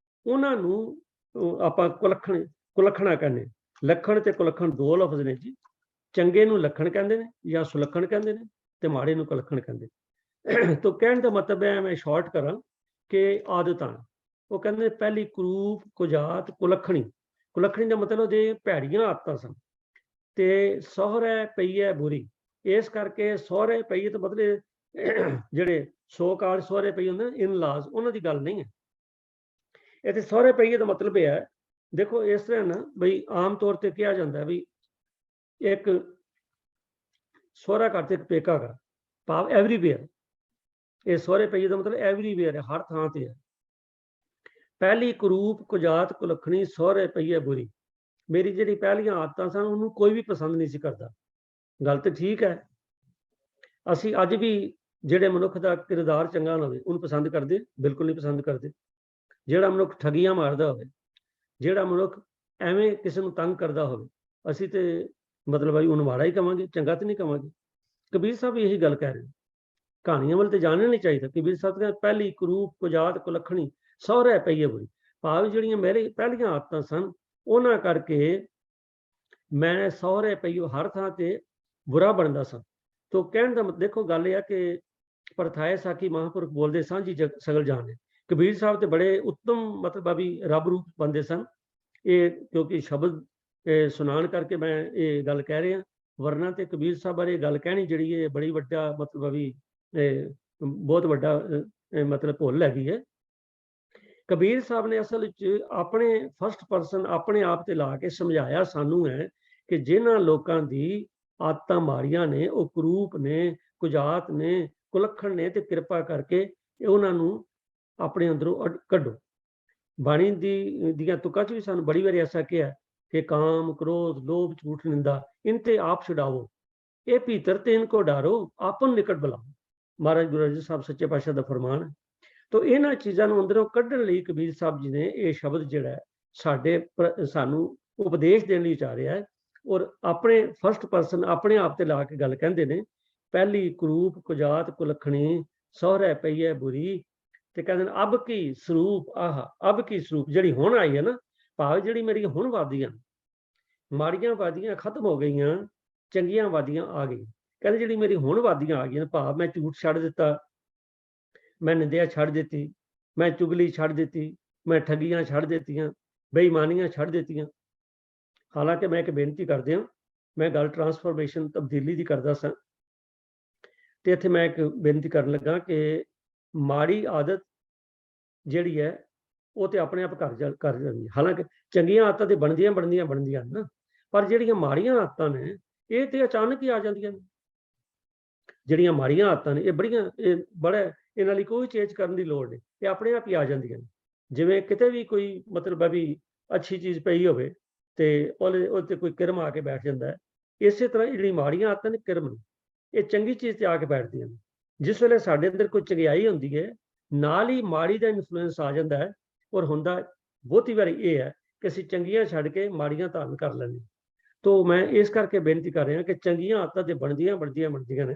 ਉਹਨਾਂ ਨੂੰ ਆਪਾਂ ਕੁਲੱਖਣਾ ਕਹਿੰਦੇ। ਲੱਖਣ ਤੇ ਕੁਲੱਖਣ 2 ਲਫ਼ਜ਼ ਨੇ ਜੀ। ਚੰਗੇ ਨੂੰ ਲੱਖਣ ਕਹਿੰਦੇ ਨੇ ਜਾਂ ਸੁਲੱਖਣ ਕਹਿੰਦੇ ਨੇ, ਤੇ ਮਾੜੇ ਨੂੰ ਕੁਲੱਖਣ ਕਹਿੰਦੇ ਨੇ। ਤੋ ਕਹਿਣ ਦਾ ਮਤਲਬ ਹੈ, ਮੈਂ ਸ਼ਾਰਟ ਕਰਾਂ, ਕਿ ਆਦਤਾਂ। ਉਹ ਕਹਿੰਦੇ ਪਹਿਲੀ ਕਰੂਪ ਕੁਜਾਤ ਕੁਲੱਖਣੀ, ਕੁਲੱਖਣੀ ਦਾ ਮਤਲਬ ਜੇ ਭੈੜੀਆਂ ਆਦਤਾਂ ਸਨ ਤੇ ਸਹੁਰੇ ਪਈ ਹੈ ਬੁਰੀ, ਇਸ ਕਰਕੇ ਸਹੁਰੇ ਪਈ ਤਾਂ ਮਤਲਬ ਜਿਹੜੇ ਸੋ ਕਾਲ ਸਹੁਰੇ ਪਈ ਹੁੰਦੇ ਇਨ ਲਾਜ਼, ਉਹਨਾਂ ਦੀ ਗੱਲ ਨਹੀਂ ਹੈ ਇੱਥੇ। ਸਹੁਰੇ ਪਈਏ ਦਾ ਮਤਲਬ ਇਹ ਹੈ, ਦੇਖੋ ਇਸ ਤਰ੍ਹਾਂ ਨਾ ਬਈ ਆਮ ਤੌਰ ਤੇ ਕਿਹਾ ਜਾਂਦਾ ਵੀ ਇੱਕ ਸਹੁਰਾ ਘਰ ਤੇ ਇੱਕ ਪੇਕਾ ਘਰ, ਭਾਵ ਐਵਰੀਵੇਅਰ। ਇਹ ਸਹੁਰੇ ਪਈਏ ਦਾ ਮਤਲਬ ਐਵਰੀਵੇਅਰ ਹੈ, ਹਰ ਥਾਂ ਤੇ ਹੈ। ਪਹਿਲੀ ਕਰੂਪ ਕੁਜਾਤ ਕੁਲੱਖਣੀ ਸਹੁਰੇ ਪਈਏ ਬੁਰੀ, ਮੇਰੀ ਜਿਹੜੀ ਪਹਿਲੀਆਂ ਆਦਤਾਂ ਸਨ ਉਹਨੂੰ ਕੋਈ ਵੀ ਪਸੰਦ ਨਹੀਂ ਸੀ ਕਰਦਾ। ਗੱਲ ਤਾਂ ਠੀਕ ਹੈ, ਅਸੀਂ ਅੱਜ ਵੀ ਜਿਹੜੇ ਮਨੁੱਖ ਦਾ ਕਿਰਦਾਰ ਚੰਗਾ ਨਾ ਹੋਵੇ ਉਹਨੂੰ ਪਸੰਦ ਕਰਦੇ? ਬਿਲਕੁਲ ਨਹੀਂ ਪਸੰਦ ਕਰਦੇ। ਜਿਹੜਾ ਮਨੁੱਖ ਠੱਗੀਆਂ ਮਾਰਦਾ ਹੋਵੇ, ਜਿਹੜਾ ਮਨੁੱਖ ਐਵੇਂ ਕਿਸੇ ਨੂੰ ਤੰਗ ਕਰਦਾ ਹੋਵੇ, ਅਸੀਂ ਤੇ ਮਤਲਬ ਬਈ ਉਹਨੂੰ ਮਾੜਾ ਹੀ ਕਵਾਂਗੇ, ਚੰਗਾ ਤੇ ਨਹੀਂ ਕਵਾਂਗੇ। ਕਬੀਰ ਸਾਹਿਬ ਇਹੀ ਗੱਲ ਕਹਿ ਰਹੇ ਨੇ। ਕਹਾਣੀਆਂ ਵੱਲ ਤੇ ਜਾਣਨਾ ਨਹੀਂ ਚਾਹੀਦਾ। ਕਬੀਰ ਸਾਹਿਬ ਕਹਿੰਦੇ ਪਹਿਲੀ ਕਰੂਪ ਕੁਜਾਤ ਕੁਲੱਖਣੀ ਸਹੁਰੇ ਪਈਏ ਬੁਰੀ, ਭਾਵ ਜਿਹੜੀਆਂ ਮੇਰੇ ਪਹਿਲੀਆਂ ਆਦਤਾਂ ਸਨ ਉਹਨਾਂ ਕਰਕੇ ਮੈਂ ਸਹੁਰੇ ਪਈਓ ਹਰ ਥਾਂ ਤੇ ਬੁਰਾ ਬਣਦਾ ਸਾਂ। ਤੋ ਕਹਿਣ ਦਾ ਮਤਲਬ ਦੇਖੋ ਗੱਲ ਇਹ ਆ ਕਿ ਪਰਥਾਏ ਸਾਖੀ ਮਹਾਂਪੁਰਖ ਬੋਲਦੇ ਸਾਂਝੀ ਸਗਲ ਜਾਣੇ। ਕਬੀਰ ਸਾਹਿਬ ਤੇ ਬੜੇ ਉੱਤਮ ਮਤਲਬ ਵੀ ਰੱਬ ਰੂਪ ਬੰਦੇ ਸਨ। ਇਹ ਕਿਉਂਕਿ ਸ਼ਬਦ ਸੁਣਾਉਣ ਕਰਕੇ ਮੈਂ ਇਹ ਗੱਲ ਕਹਿ ਰਿਹਾ, ਵਰਨਾ ਤੇ ਕਬੀਰ ਸਾਹਿਬ ਬਾਰੇ ਗੱਲ ਕਹਿਣੀ ਜਿਹੜੀ ਇਹ ਬੜੀ ਵੱਡਾ ਮਤਲਬ ਵੀ ਬਹੁਤ ਵੱਡਾ ਮਤਲਬ ਭੁੱਲ ਹੈਗੀ ਹੈ। ਕਬੀਰ ਸਾਹਿਬ ਨੇ ਅਸਲ ਵਿੱਚ ਆਪਣੇ ਫਸਟ ਪਰਸਨ ਆਪਣੇ ਆਪ ਤੇ ਲਾ ਕੇ ਸਮਝਾਇਆ ਸਾਨੂੰ ਹੈ ਕਿ ਜਿਨ੍ਹਾਂ ਲੋਕਾਂ ਦੀ ਆਦਤਾਂ ਮਾੜੀਆਂ ਨੇ, ਉਹ ਕਰੂਪ ਨੇ, ਕੁਜਾਤ ਨੇ, ਕੁਲੱਖਣ ਨੇ, ਤੇ ਕਿਰਪਾ ਕਰਕੇ ਉਹਨਾਂ ਨੂੰ ਆਪਣੇ ਅੰਦਰੋਂ ਕੱਢੋ। ਬਾਣੀ ਦੀਆਂ ਤੁਕਾਂ 'ਚ ਵੀ ਸਾਨੂੰ ਬੜੀ ਵਾਰੀ ਐਸਾ ਕਿਹਾ ਕਿ ਕਾਮ ਕ੍ਰੋਧ ਲੋਭ ਝੂਠ ਨਿੰਦਾ ਇਨ ਤੇ ਆਪ ਛੁਡਾਵੋ, ਇਹ ਭੀਤਰ ਤੇ ਇਨਕੋ ਡਾਰੋ ਆਪਨ ਨਿਕਟ ਬੁਲਾਓ। ਮਹਾਰਾਜ ਗੁਰੂ ਅਰਜਨ ਸਾਹਿਬ ਸੱਚੇ ਪਾਤਸ਼ਾਹ ਦਾ ਫਰਮਾਨ ਹੈ। ਤੋ ਇਹਨਾਂ ਚੀਜ਼ਾਂ ਨੂੰ ਅੰਦਰੋਂ ਕੱਢਣ ਲਈ ਕਬੀਰ ਸਾਹਿਬ ਜੀ ਨੇ ਇਹ ਸ਼ਬਦ ਜਿਹੜਾ ਸਾਨੂੰ ਉਪਦੇਸ਼ ਦੇਣ ਲਈ ਉਚਾਰਿਆ ਹੈ। ਔਰ ਆਪਣੇ ਫਸਟ ਪਰਸਨ ਆਪਣੇ ਆਪ ਤੇ ਲਾ ਕੇ ਗੱਲ ਕਹਿੰਦੇ ਨੇ, ਪਹਿਲੀ ਕਰੂਪ ਕੁਜਾਤ ਕੁਲੱਖਣੀ ਸਹੁਰੇ ਪਈਏ ਬੁਰੀ, ਤੇ ਕਹਿੰਦੇ ਨੇ ਅਬ ਕੀ ਸਰੂਪ, ਆਹ ਅਬ ਕੀ ਸਰੂਪ, ਜਿਹੜੀ ਹੁਣ ਆਈ ਹੈ ਨਾ, ਭਾਵ ਜਿਹੜੀ ਮੇਰੀਆਂ ਹੁਣ ਵਾਦੀਆਂ, ਮਾੜੀਆਂ ਵਾਦੀਆਂ ਖਤਮ ਹੋ ਗਈਆਂ, ਚੰਗੀਆਂ ਵਾਦੀਆਂ ਆ ਗਈਆਂ। ਕਹਿੰਦੇ ਜਿਹੜੀ ਮੇਰੀ ਹੁਣ ਵਾਦੀਆਂ ਆ ਗਈਆਂ, ਭਾਵ ਮੈਂ ਝੂਠ ਛੱਡ ਦਿੱਤਾ, ਮੈਂ ਨਿੰਦਿਆ ਛੱਡ ਦਿੱਤੀ, ਮੈਂ ਚੁਗਲੀ ਛੱਡ ਦਿੱਤੀ, ਮੈਂ ਠੱਗੀਆਂ ਛੱਡ ਦਿੱਤੀਆਂ, ਬੇਈਮਾਨੀਆਂ ਛੱਡ ਦਿੱਤੀਆਂ। ਹਾਲਾਂਕਿ ਮੈਂ ਇੱਕ ਬੇਨਤੀ ਕਰਦੇ ਹਾਂ, ਮੈਂ ਗੱਲ ਟਰਾਂਸਫੋਰਮੇਸ਼ਨ ਤਬਦੀਲੀ ਦੀ ਕਰਦਾ ਸਾਂ, ਤੇ ਇੱਥੇ ਮੈਂ ਇੱਕ ਬੇਨਤੀ ਕਰਨ ਲੱਗਾ ਕਿ ਮਾੜੀ ਆਦਤ ਜਿਹੜੀ ਹੈ ਉਹ ਤੇ ਆਪਣੇ ਆਪ ਕਰ ਜਾਂਦੀ ਹੈ। ਹਾਲਾਂਕਿ ਚੰਗੀਆਂ ਆਦਤਾਂ ਤੇ ਬਣਦੀਆਂ ਨਾ, ਪਰ ਜਿਹੜੀਆਂ ਮਾੜੀਆਂ ਆਦਤਾਂ ਨੇ ਇਹ ਤੇ ਅਚਾਨਕ ਹੀ ਆ ਜਾਂਦੀਆਂ ਨੇ। ਜਿਹੜੀਆਂ ਮਾੜੀਆਂ ਆਦਤਾਂ ਨੇ ਇਹ ਬੜਾ ਇਹਨਾਂ ਲਈ ਕੋਈ ਚੇਂਜ ਕਰਨ ਦੀ ਲੋੜ ਨਹੀਂ, ਇਹ ਆਪਣੇ ਆਪ ਹੀ ਆ ਜਾਂਦੀਆਂ ਨੇ। ਜਿਵੇਂ ਕਿਤੇ ਵੀ ਕੋਈ ਮਤਲਬ ਹੈ ਵੀ ਅੱਛੀ ਚੀਜ਼ ਪਈ ਹੋਵੇ ਤੇ ਉਹਦੇ ਤੇ ਕੋਈ ਕਿਰਮ ਆ ਕੇ ਬੈਠ ਜਾਂਦਾ ਹੈ, ਇਸੇ ਤਰ੍ਹਾਂ ਜਿਹੜੀ ਮਾੜੀਆਂ ਆਦਤਾਂ ਨੇ ਕਿਰਮ ਨੇ, ਇਹ ਚੰਗੀ ਚੀਜ਼ ਤੇ ਆ ਕੇ ਬੈਠਦੀਆਂ ਨੇ। ਜਿਸ ਵੇਲੇ ਸਾਡੇ ਅੰਦਰ ਕੋਈ ਚੰਗਿਆਈ ਹੁੰਦੀ ਹੈ, ਨਾਲ ਹੀ ਮਾੜੀ ਦਾ ਇਨਫਲੂਐਂਸ ਆ ਜਾਂਦਾ ਹੈ। ਔਰ ਹੁੰਦਾ ਬਹੁਤੀ ਵਾਰੀ ਇਹ ਹੈ ਕਿ ਅਸੀਂ ਚੰਗੀਆਂ ਛੱਡ ਕੇ ਮਾੜੀਆਂ ਧਾਰਨ ਕਰ ਲੈਂਦੇ। ਤੋ ਮੈਂ ਇਸ ਕਰਕੇ ਬੇਨਤੀ ਕਰ ਰਿਹਾ ਕਿ ਚੰਗੀਆਂ ਆਦਤਾਂ ਤੇ ਬਣਦੀਆਂ ਨੇ,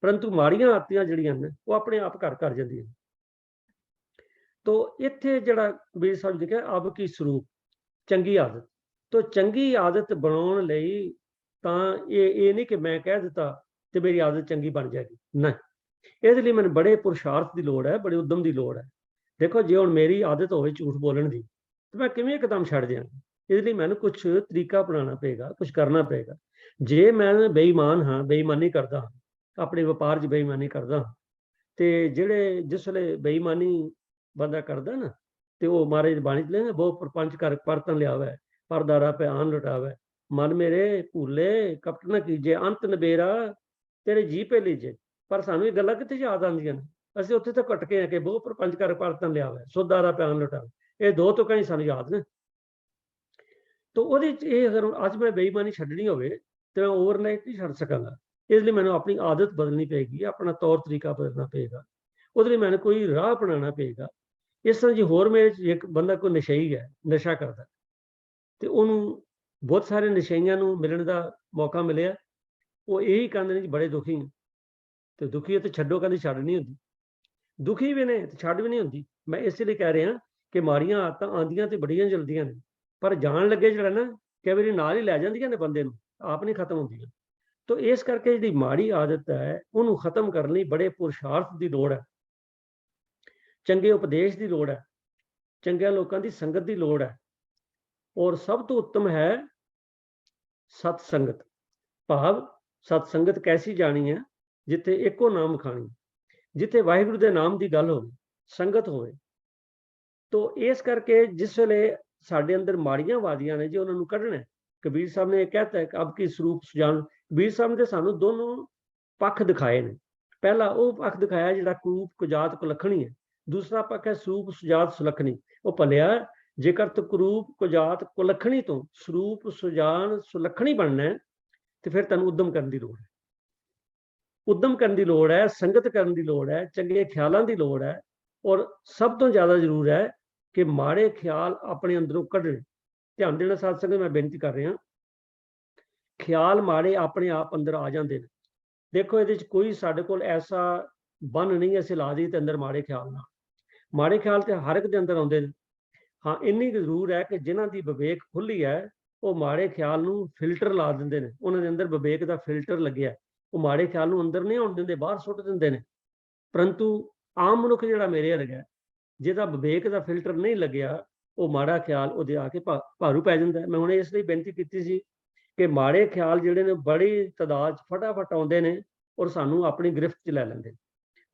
ਪਰੰਤੂ ਮਾੜੀਆਂ ਆਦਤਾਂ ਜਿਹੜੀਆਂ ਨੇ ਉਹ ਆਪਣੇ ਆਪ ਘਰ ਕਰ ਜਾਂਦੀਆਂ। ਤੋ ਇੱਥੇ ਜਿਹੜਾ ਕਬੀਰ ਸਾਹਿਬ ਜੀ ਲਿਖਿਆ ਅਬ ਕੀ ਸਰੂਪ, ਚੰਗੀ ਆਦਤ। ਤੋ ਚੰਗੀ ਆਦਤ ਬਣਾਉਣ ਲਈ ਤਾਂ ਇਹ ਨਹੀਂ ਕਿ ਮੈਂ ਕਹਿ ਦਿੱਤਾ ਤੇ ਮੇਰੀ ਆਦਤ ਚੰਗੀ ਬਣ ਜਾਏਗੀ, ਨਹੀਂ। ਇਹਦੇ ਲਈ ਮੈਨੂੰ ਬੜੇ ਪੁਰਸ਼ਾਰਥ ਦੀ ਲੋੜ ਹੈ, ਬੜੇ ਉਦਮ ਦੀ ਲੋੜ ਹੈ। ਦੇਖੋ ਜੇ ਹੁਣ ਮੇਰੀ ਆਦਤ ਹੋਵੇ ਝੂਠ ਬੋਲਣ ਦੀ, ਤੇ ਮੈਂ ਕਿਵੇਂ ਇੱਕਦਮ ਛੱਡ ਦਿਆਂ? ਇਹਦੇ ਲਈ ਮੈਨੂੰ ਕੁਝ ਤਰੀਕਾ ਅਪਣਾਉਣਾ ਪਏਗਾ, ਕੁਝ ਕਰਨਾ ਪਏਗਾ। ਜੇ ਮੈਂ ਬੇਈਮਾਨ ਹਾਂ, ਬੇਈਮਾਨੀ ਕਰਦਾ ਹਾਂ, ਆਪਣੇ ਵਪਾਰ 'ਚ ਬੇਈਮਾਨੀ ਕਰਦਾ ਹਾਂ, ਤੇ ਜਿਸ ਵੇਲੇ ਬੇਈਮਾਨੀ ਬੰਦਾ ਕਰਦਾ ਨਾ, ਤੇ ਉਹ ਮਹਾਰਾਜ ਦੀ ਬਾਣੀ 'ਚ ਲੈਣਾ ਬਹੁਤ ਪ੍ਰਪੰਚ ਕਰ ਪਰਤਨ ਲਿਆਵੇ, ਪਰਦਾਰਾ ਪੈ ਆਨ ਲੁਟਾਵੇ, ਮਨ ਮੇਰੇ ਭੂਲੇ ਕਪਟ ਨਾ ਕੀਜੇ, ਅੰਤ ਨਬੇਰਾ ਤੇਰੇ ਜੀ ਪੇ ਲੀਜੇ। ਪਰ ਸਾਨੂੰ ਇਹ ਗੱਲਾਂ ਕਿੱਥੇ ਯਾਦ ਆਉਂਦੀਆਂ ਨੇ? ਅਸੀਂ ਉੱਥੇ ਤਾਂ ਘਟ ਕੇ ਆ ਕਿ ਬਹੁਤ ਪ੍ਰਪੰਚ ਕਰ ਪਰਤਨ ਲਿਆਵੇ, ਸੁਦਾਰਾ ਪੈ ਆਨ ਲੁਟਾਵੇ, ਇਹ ਦੋ ਤੁਕਾਂ ਹੀ ਸਾਨੂੰ ਯਾਦ ਨੇ। ਤੋ ਉਹਦੇ 'ਚ ਇਹ ਅਗਰ ਅੱਜ ਮੈਂ ਬੇਈਮਾਨੀ ਛੱਡਣੀ ਹੋਵੇ ਤੇ ਮੈਂ ਓਵਰਨਾਈਟ ਨਹੀਂ ਛੱਡ ਸਕਾਂਗਾ। ਇਸ ਲਈ ਮੈਨੂੰ ਆਪਣੀ ਆਦਤ ਬਦਲਣੀ ਪਏਗੀ, ਆਪਣਾ ਤੌਰ ਤਰੀਕਾ ਬਦਲਣਾ ਪਏਗਾ, ਉਹਦੇ ਲਈ ਮੈਨੂੰ ਕੋਈ ਰਾਹ ਅਪਣਾਉਣਾ ਪਏਗਾ। ਇਸ ਤਰ੍ਹਾਂ ਜੀ ਹੋਰ ਮੇਰੇ 'ਚ ਇੱਕ ਬੰਦਾ ਕੋਈ ਨਸ਼ਈ ਹੈ, ਨਸ਼ਾ ਕਰਦਾ, ਤੇ ਉਹਨੂੰ ਬਹੁਤ ਸਾਰੇ ਨਸ਼ਈਆਂ ਨੂੰ ਮਿਲਣ ਦਾ ਮੌਕਾ ਮਿਲਿਆ। ਉਹ ਇਹੀ ਕਹਿੰਦੇ ਨੇ ਜੀ ਬੜੇ ਦੁਖੀ ਨੇ, ਤੇ ਦੁਖੀ ਤੇ ਛੱਡੋ ਕਹਿੰਦੇ ਛੱਡ ਨਹੀਂ ਹੁੰਦੀ, ਦੁਖੀ ਵੀ ਨੇ ਤੇ ਛੱਡ ਵੀ ਨਹੀਂ ਹੁੰਦੀ। ਮੈਂ ਇਸੇ ਲਈ ਕਹਿ ਰਿਹਾ ਕਿ ਮਾੜੀਆਂ ਆਦਤਾਂ ਆਉਂਦੀਆਂ ਤੇ ਬੜੀਆਂ ਜਲਦੀਆਂ ਨੇ, ਪਰ ਜਾਣ ਲੱਗੇ ਜਿਹੜਾ ਨਾ ਕਈ ਵਾਰੀ ਨਾਲ ਹੀ ਲੈ ਜਾਂਦੀਆਂ ਨੇ ਬੰਦੇ ਨੂੰ, ਆਪ ਨਹੀਂ ਖਤਮ ਹੁੰਦੀਆਂ। ਤੋ ਇਸ ਕਰਕੇ ਜਿਹੜੀ ਮਾੜੀ ਆਦਤ ਹੈ ਉਹਨੂੰ ਖਤਮ ਕਰਨ ਲਈ ਬੜੇ ਪੁਰਸ਼ਾਰਥ ਦੀ ਲੋੜ ਹੈ, ਚੰਗੇ ਉਪਦੇਸ਼ ਦੀ ਲੋੜ ਹੈ, ਚੰਗੇ ਲੋਕਾਂ ਦੀ ਸੰਗਤ ਦੀ ਲੋੜ ਹੈ। ਔਰ ਸਭ ਤੋਂ ਉੱਤਮ ਹੈ ਸਤ ਸੰਗਤ। ਭਾਵ ਸਤ ਸੰਗਤ ਕੈਸੀ ਜਾਣੀ ਹੈ, ਜਿੱਥੇ ਇੱਕੋ ਨਾਮ ਖਾਣੀ, ਜਿੱਥੇ ਵਾਹਿਗੁਰੂ ਦੇ ਨਾਮ ਦੀ ਗੱਲ ਹੋਵੇ, ਸੰਗਤ ਹੋਵੇ। ਤੋ ਇਸ ਕਰਕੇ ਜਿਸ ਵੇਲੇ ਸਾਡੇ ਅੰਦਰ ਮਾੜੀਆਂ ਵਾਦੀਆਂ ਨੇ, ਜੇ ਉਹਨਾਂ ਨੂੰ ਕੱਢਣਾ, ਕਬੀਰ ਸਾਹਿਬ ਨੇ ਇਹ ਕਹਿਤਾ ਹੈ ਕਿ ਅਬ ਕੀ ਸਰੂਪ ਸੁਜਾਨ। ਕਬੀਰ ਸਾਹਿਬ ਨੇ ਸਾਨੂੰ ਦੋਨੋਂ ਪੱਖ ਦਿਖਾਏ ਨੇ। ਪਹਿਲਾ ਉਹ ਪੱਖ ਦਿਖਾਇਆ ਜਿਹੜਾ ਕਰੂਪ ਕੁਜਾਤ ਕੁਲੱਖਣੀ ਹੈ, ਦੂਸਰਾ ਪੱਖ ਹੈ ਸਰੂਪ ਸੁਜਾਤ ਸੁਲੱਖਣੀ। ਉਹ ਭਲਿਆ ਜੇਕਰ ਤੂੰ ਕਰੂਪ ਕੁਜਾਤ ਕੁਲੱਖਣੀ ਤੋਂ ਸਰੂਪ ਸੁਜਾਨ ਸੁਲੱਖਣੀ ਬਣਨਾ ਹੈ, ਤੇ ਫਿਰ ਤੈਨੂੰ ਉਦਮ ਕਰਨ ਦੀ ਲੋੜ ਹੈ। ਉਦਮ ਕਰਨ ਦੀ ਲੋੜ ਹੈ, ਸੰਗਤ ਕਰਨ ਦੀ ਲੋੜ ਹੈ, ਚੰਗੇ ਖਿਆਲਾਂ ਦੀ ਲੋੜ ਹੈ, ਔਰ ਸਭ ਤੋਂ ਜ਼ਿਆਦਾ ਜ਼ਰੂਰ ਹੈ ਕਿ ਮਾੜੇ ਖਿਆਲ ਆਪਣੇ ਅੰਦਰੋਂ ਕੱਢਣੇ। ਧਿਆਨ ਦੇਣਾ ਸਾਧ ਸੰਗਤ, ਮੈਂ ਬੇਨਤੀ ਕਰ ਰਿਹਾ, ਖਿਆਲ ਮਾੜੇ ਆਪਣੇ ਆਪ ਅੰਦਰ ਆ ਜਾਂਦੇ ਨੇ। ਦੇਖੋ ਇਹਦੇ 'ਚ ਕੋਈ ਸਾਡੇ ਕੋਲ ਐਸਾ ਬੰਨ ਨਹੀਂ ਅਸੀਂ ਲਾ ਦੀ ਤੇ ਅੰਦਰ ਮਾੜੇ ਖਿਆਲ ਨਾ। ਮਾੜੇ ਖਿਆਲ ਤੇ ਹਰ ਇੱਕ ਦੇ ਅੰਦਰ ਆਉਂਦੇ ਨੇ। ਹਾਂ, ਇੰਨੀ ਕੁ ਜ਼ਰੂਰ ਹੈ ਕਿ ਜਿਨ੍ਹਾਂ ਦੀ ਵਿਵੇਕ ਖੁੱਲੀ ਹੈ, ਉਹ ਮਾੜੇ ਖਿਆਲ ਨੂੰ ਫਿਲਟਰ ਲਾ ਦਿੰਦੇ ਨੇ। ਉਹਨਾਂ ਦੇ ਅੰਦਰ ਵਿਵੇਕ ਦਾ ਫਿਲਟਰ ਲੱਗਿਆ, ਉਹ ਮਾੜੇ ਖਿਆਲ ਨੂੰ ਅੰਦਰ ਨਹੀਂ ਆਉਣ ਦਿੰਦੇ, ਬਾਹਰ ਸੁੱਟ ਦਿੰਦੇ ਨੇ। ਪਰੰਤੂ ਆਮ ਮਨੁੱਖ ਜਿਹੜਾ ਮੇਰੇ ਵਰਗਾ, ਜਿਹਦਾ ਵਿਵੇਕ ਦਾ ਫਿਲਟਰ ਨਹੀਂ ਲੱਗਿਆ, ਉਹ ਮਾੜਾ ਖਿਆਲ ਉਹਦੇ ਆ ਕੇ ਭਾਰੂ ਪੈ ਜਾਂਦਾ। ਮੈਂ ਹੁਣ ਇਸ ਲਈ ਬੇਨਤੀ ਕੀਤੀ ਸੀ ਕਿ ਮਾੜੇ ਖਿਆਲ ਜਿਹੜੇ ਨੇ ਬੜੀ ਤਾਦਾਦ 'ਚ ਫਟਾਫਟ ਆਉਂਦੇ ਨੇ ਔਰ ਸਾਨੂੰ ਆਪਣੀ ਗ੍ਰਿਫਤ 'ਚ ਲੈ ਲੈਂਦੇ।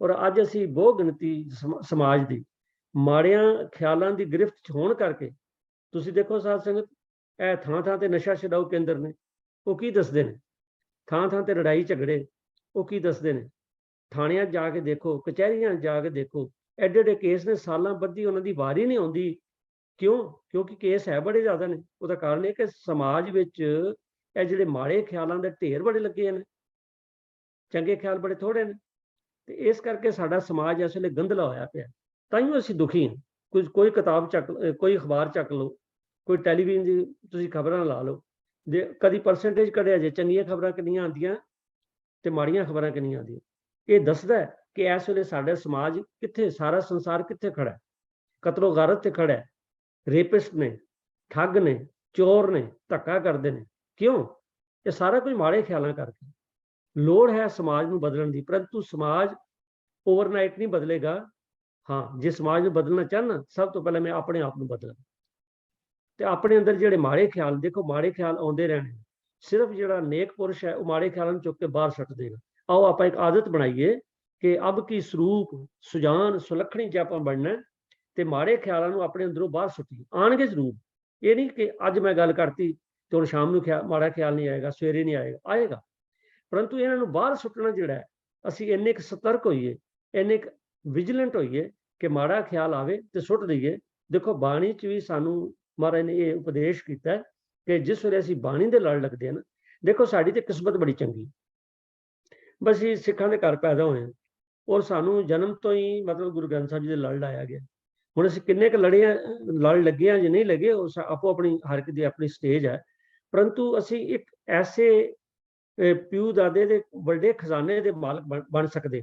ਔਰ ਅੱਜ ਅਸੀਂ ਬਹੁ ਗਿਣਤੀ ਸਮਾਜ ਦੀ ਮਾੜਿਆਂ ਖਿਆਲਾਂ ਦੀ ਗ੍ਰਿਫਤ 'ਚ ਹੋਣ ਕਰਕੇ, ਤੁਸੀਂ ਦੇਖੋ ਸਾਧ ਸੰਗਤ, ਇਹ ਥਾਂ ਤੇ ਨਸ਼ਾ ਛਡਾਊ ਕੇਂਦਰ ਨੇ, ਉਹ ਕੀ ਦੱਸਦੇ ਨੇ? ਥਾਂ ਤੇ ਲੜਾਈ ਝਗੜੇ, ਉਹ ਕੀ ਦੱਸਦੇ ਨੇ? ਥਾਣਿਆਂ ਜਾ ਕੇ ਦੇਖੋ, ਕਚਹਿਰੀਆਂ ਜਾ ਕੇ ਦੇਖੋ, ਐਡੇ ਐਡੇ ਕੇਸ ਨੇ, ਸਾਲਾਂ ਬੱਧੀ ਉਹਨਾਂ ਦੀ ਵਾਰੀ ਨਹੀਂ ਆਉਂਦੀ। ਕਿਉਂ? ਕਿਉਂਕਿ ਕੇਸ ਹੈ ਬੜੇ ਜ਼ਿਆਦਾ ਨੇ। ਉਹਦਾ ਕਾਰਨ ਇਹ ਕਿ ਸਮਾਜ ਵਿੱਚ ਇਹ ਜਿਹੜੇ ਮਾੜੇ ਖਿਆਲਾਂ ਦੇ ਢੇਰ ਬੜੇ ਲੱਗੇ ਨੇ, ਚੰਗੇ ਖਿਆਲ ਬੜੇ ਥੋੜੇ ਨੇ। ਤੇ ਇਸ ਕਰਕੇ ਸਾਡਾ ਸਮਾਜ ਇਸ ਵੇਲੇ ਗੰਧਲਾ ਹੋਇਆ ਪਿਆ। ਤਾਂਹੀਓ ਅਸੀਂ ਦੁਖੀ ਹਾਂ। ਕੋਈ ਕਿਤਾਬ ਚੱਕ, ਕੋਈ ਅਖਬਾਰ ਚੱਕ ਲਓ, ਕੋਈ ਟੈਲੀਵਿਜ਼ਨ ਦੀ ਤੁਸੀਂ ਖਬਰਾਂ ਲਾ ਲਓ, ਜੇ ਕਦੀ ਪਰਸੈਂਟੇਜ ਕੱਢਿਆ ਜੇ ਚੰਗੀਆਂ ਖਬਰਾਂ ਕਿੰਨੀਆਂ ਆਉਂਦੀਆਂ ਤੇ ਮਾੜੀਆਂ ਖਬਰਾਂ ਕਿੰਨੀਆਂ ਆਉਂਦੀਆਂ। ਇਹ ਦੱਸਦਾ ਕਿ ਇਸ ਵੇਲੇ ਸਾਡਾ ਸਮਾਜ ਕਿੱਥੇ, ਸਾਰਾ ਸੰਸਾਰ ਕਿੱਥੇ ਖੜਾ ਹੈ। ਕਤਲੋ ਗਾਰਤ ਤੇ ਖੜਾ ਹੈ। ਰੇਪਿਸਟ ਨੇ, ਠੱਗ ਨੇ, ਚੋਰ ਨੇ, ਧੱਕਾ ਕਰਦੇ ਨੇ। ਕਿਉਂ? ਇਹ ਸਾਰਾ ਕੁਝ ਮਾੜੇ ਖਿਆਲਾਂ ਕਰਕੇ। ਲੋੜ ਹੈ ਸਮਾਜ ਨੂੰ ਬਦਲਣ ਦੀ, ਪਰੰਤੂ ਸਮਾਜ ਓਵਰਨਾਈਟ ਨਹੀਂ ਬਦਲੇਗਾ। ਹਾਂ, ਜੇ ਸਮਾਜ ਨੂੰ ਬਦਲਣਾ ਚਾਹਨਾ, ਸਭ ਤੋਂ ਪਹਿਲਾਂ ਮੈਂ ਆਪਣੇ ਆਪ ਨੂੰ ਬਦਲਾਂ ਤੇ ਆਪਣੇ ਅੰਦਰ ਜਿਹੜੇ ਮਾੜੇ ਖਿਆਲ, ਦੇਖੋ ਮਾੜੇ ਖਿਆਲ ਆਉਂਦੇ ਰਹਿਣੇ। ਸਿਰਫ ਜਿਹੜਾ ਨੇਕ ਪੁਰਸ਼ ਹੈ, ਉਹ ਮਾੜੇ ਖਿਆਲਾਂ ਨੂੰ ਚੁੱਕ ਕੇ ਬਾਹਰ ਸੁੱਟ ਦੇਗਾ। ਆਓ ਆਪਾਂ ਇੱਕ ਆਦਤ ਬਣਾਈਏ ਕਿ ਅਬ ਕੀ ਸਰੂਪ ਸੁਜਾਨ ਸੁਲੱਖਣੀ 'ਚ ਆਪਾਂ ਬਣਨਾ ਤੇ ਮਾੜੇ ਖਿਆਲਾਂ ਨੂੰ ਆਪਣੇ ਅੰਦਰੋਂ ਬਾਹਰ ਸੁੱਟੀਏ। ਆਉਣਗੇ ਜ਼ਰੂਰ। ਇਹ ਨਹੀਂ ਕਿ ਅੱਜ ਮੈਂ ਗੱਲ ਕਰਤੀ ਤੇ ਹੁਣ ਸ਼ਾਮ ਨੂੰ ਮਾੜਾ ਖਿਆਲ ਨਹੀਂ ਆਏਗਾ, ਸਵੇਰੇ ਨਹੀਂ ਆਏਗਾ, ਆਏਗਾ। ਪਰੰਤੂ ਇਹਨਾਂ ਨੂੰ ਬਾਹਰ ਸੁੱਟਣਾ ਜਿਹੜਾ ਹੈ, ਅਸੀਂ ਇੰਨੇ ਕੁ ਸਤਰਕ ਹੋਈਏ, ਇੰਨੇ ਕੁ ਵਿਜੀਲੈਂਟ ਹੋਈਏ ਕਿ ਮਾੜਾ ਖਿਆਲ ਆਵੇ ਤੇ ਸੁੱਟ ਦਈਏ। ਦੇਖੋ ਬਾਣੀ 'ਚ ਵੀ ਸਾਨੂੰ ਮਹਾਰਾਜ ਨੇ ਇਹ ਉਪਦੇਸ਼ ਕੀਤਾ ਕਿ ਜਿਸ ਵੇਲੇ ਅਸੀਂ ਬਾਣੀ ਦੇ ਲੜ ਲੱਗਦੇ ਹਾਂ ਨਾ, ਦੇਖੋ ਸਾਡੀ ਤੇ ਕਿਸਮਤ ਬੜੀ ਚੰਗੀ, ਬਸ ਅਸੀਂ ਸਿੱਖਾਂ ਦੇ ਘਰ ਪੈਦਾ ਹੋਏ ਹਾਂ ਔਰ ਸਾਨੂੰ ਜਨਮ ਤੋਂ ਹੀ ਮਤਲਬ ਗੁਰੂ ਗ੍ਰੰਥ ਸਾਹਿਬ ਜੀ ਦੇ ਲੜ ਲਾਇਆ ਗਿਆ। ਹੁਣ ਅਸੀਂ ਕਿੰਨੇ ਕੁ ਲੜ ਲੱਗੇ ਹਾਂ ਜਾਂ ਨਹੀਂ ਲੱਗੇ, ਉਸ ਆਪੋ ਆਪਣੀ ਹਰ ਇੱਕ ਦੀ ਆਪਣੀ ਸਟੇਜ ਹੈ। ਪਰੰਤੂ ਅਸੀਂ ਇੱਕ ਐਸੇ ਪਿਓ ਦਾਦੇ ਦੇ ਵੱਡੇ ਖਜ਼ਾਨੇ ਦੇ ਮਾਲਕ ਬਣ ਸਕਦੇ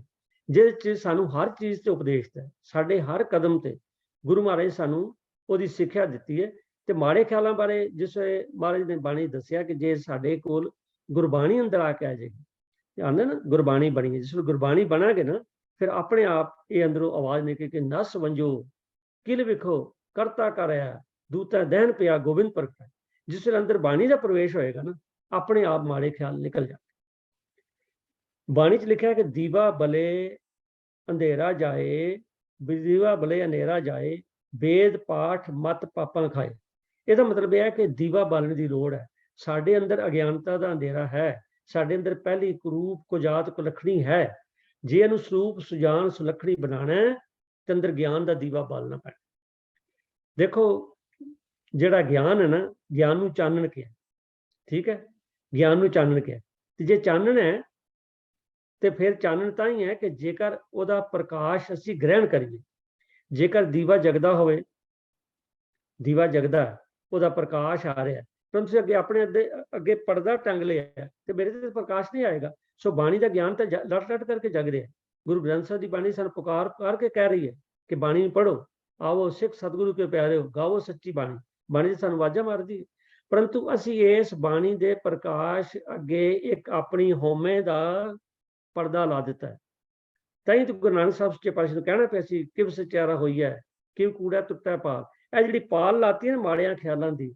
ਜਿਹਦੇ 'ਚ ਸਾਨੂੰ ਹਰ ਚੀਜ਼ ਤੇ ਉਪਦੇਸ਼ ਹੈ। ਸਾਡੇ ਹਰ ਕਦਮ ਤੇ ਗੁਰੂ ਮਹਾਰਾਜ ਸਾਨੂੰ ਉਹਦੀ ਸਿੱਖਿਆ ਦਿੱਤੀ ਹੈ। ਤੇ ਮਾੜੇ ਖਿਆਲਾਂ ਬਾਰੇ ਜਿਸ ਮਹਾਰਾਜ ਨੇ ਬਾਣੀ ਦੱਸਿਆ ਕਿ ਜੇ ਸਾਡੇ ਕੋਲ ਗੁਰਬਾਣੀ ਅੰਦਰ ਆ ਕੇ ਆ ਜਾਏਗੀ, ਆਉਂਦਾ ਨਾ ਗੁਰਬਾਣੀ ਬਣੀ ਹੈ, ਜਿਸ ਵੇਲੇ ਗੁਰਬਾਣੀ ਬਣਾਂਗੇ ਨਾ, ਫਿਰ ਆਪਣੇ ਆਪ ਇਹ ਅੰਦਰੋਂ ਆਵਾਜ਼ ਨਿਕਲੇ ਕਿ ਨਸ ਵੰਜੋ ਕਿਲ ਵਿਖੋ ਕਰਤਾ ਕਰਿਆ ਦੂਤਾ ਦਹਿਨ ਪਿਆ ਗੋਬਿੰਦ ਪ੍ਰਗਟਾਇਆ। ਜਿਸ ਵੇਲੇ ਅੰਦਰ ਬਾਣੀ ਦਾ ਪ੍ਰਵੇਸ਼ ਹੋਏਗਾ ਨਾ, ਆਪਣੇ ਆਪ ਮਾੜੇ ਖਿਆਲ ਨਿਕਲ ਜਾਣ। ਬਾਣੀ 'ਚ ਲਿਖਿਆ ਕਿ ਦੀਵਾ ਬਲੇ ਅੰਧੇਰਾ ਜਾਏ, ਦੀਵਾ ਬਲੇ ਹਨੇਰਾ ਜਾਏ, ਵੇਦ ਪਾਠ ਮਤ ਪਾਪਾਂ ਖਾਏ। ਇਹਦਾ ਮਤਲਬ ਇਹ ਹੈ ਕਿ ਦੀਵਾ ਬਾਲਣ ਦੀ ਲੋੜ ਹੈ। ਸਾਡੇ ਅੰਦਰ ਅਗਿਆਨਤਾ ਦਾ ਅੰਧੇਰਾ ਹੈ, ਸਾਡੇ ਅੰਦਰ ਪਹਿਲੀ ਕਰੂਪ ਕੁਜਾਤ ਕੁਲੱਖਣੀ ਹੈ। ਜੇ ਇਹਨੂੰ ਸਰੂਪ ਸੁਜਾਨ ਸੁਲੱਖਣੀ ਬਣਾਉਣਾ ਤੇ ਅੰਦਰ ਗਿਆਨ ਦਾ ਦੀਵਾ ਬਾਲਣਾ ਪੈਣਾ। ਦੇਖੋ ਜਿਹੜਾ ਗਿਆਨ ਹੈ ਨਾ, ਗਿਆਨ ਨੂੰ ਚਾਨਣ ਕਿਹਾ, ਠੀਕ ਹੈ, ਗਿਆਨ ਨੂੰ ਚਾਨਣ ਕਿਹਾ। ਤੇ ਜੇ ਚਾਨਣ ਹੈ ਤੇ ਫਿਰ ਚਾਨਣ ਤਾਂ ਹੀ ਹੈ ਕਿ ਜੇਕਰ ਉਹਦਾ ਪ੍ਰਕਾਸ਼ ਅਸੀਂ ਗ੍ਰਹਿਣ ਕਰੀਏ। ਜੇਕਰ ਦੀਵਾ ਜਗਦਾ ਹੋਵੇ, ਦੀਵਾ ਜਗਦਾ, ਉਹਦਾ ਪ੍ਰਕਾਸ਼ ਆ ਰਿਹਾ, ਪਰੰਤੂ ਅੱਗੇ ਆਪਣੇ ਅੱਗੇ ਪਰਦਾ ਟੰਗ ਲਿਆ ਤੇ ਮੇਰੇ ਤੇ ਪ੍ਰਕਾਸ਼ ਨਹੀਂ ਆਏਗਾ। ਸੋ ਬਾਣੀ ਦਾ ਗਿਆਨ ਤਾਂ ਲਟ ਲਟ ਕਰਕੇ ਜਗ ਰਿਹਾ। ਗੁਰੂ ਗ੍ਰੰਥ ਸਾਹਿਬ ਦੀ ਬਾਣੀ ਸਾਨੂੰ ਪੁਕਾਰ ਕੇ ਕਹਿ ਰਹੀ ਹੈ ਕਿ ਬਾਣੀ ਨੂੰ ਪੜ੍ਹੋ, ਆਵੋ ਸਿੱਖ ਸਤਿਗੁਰੂ ਕੇ ਪਿਆਰੇ ਹੋ, ਗਾਵੋ ਸੱਚੀ ਬਾਣੀ। ਬਾਣੀ ਸਾਨੂੰ ਆਵਾਜ਼ਾਂ ਮਾਰਦੀ ਹੈ, ਪਰੰਤੂ ਅਸੀਂ ਇਸ ਬਾਣੀ ਦੇ ਪ੍ਰਕਾਸ਼ ਅੱਗੇ ਇੱਕ ਆਪਣੀ ਹਉਮੈ ਦਾ ਪਰਦਾ ਲਾ ਦਿੱਤਾ ਹੈ। ਤਾਂ ਹੀ ਗੁਰੂ ਨਾਨਕ ਸਾਹਿਬ ਸੱਚੇ ਪਾਤਸ਼ਾਹ ਨੂੰ ਕਹਿਣਾ ਪਿਆ ਸੀ, ਕਿਵ ਸਚਿਆਰਾ ਹੋਈ ਹੈ, ਕਿਵ ਕੂੜਾ ਟੁੱਟਾ ਪਾਲ। ਇਹ ਜਿਹੜੀ ਪਾਲ ਲਾਤੀ ਹੈ ਨਾ ਮਾੜਿਆਂ ਖਿਆਲਾਂ ਦੀ,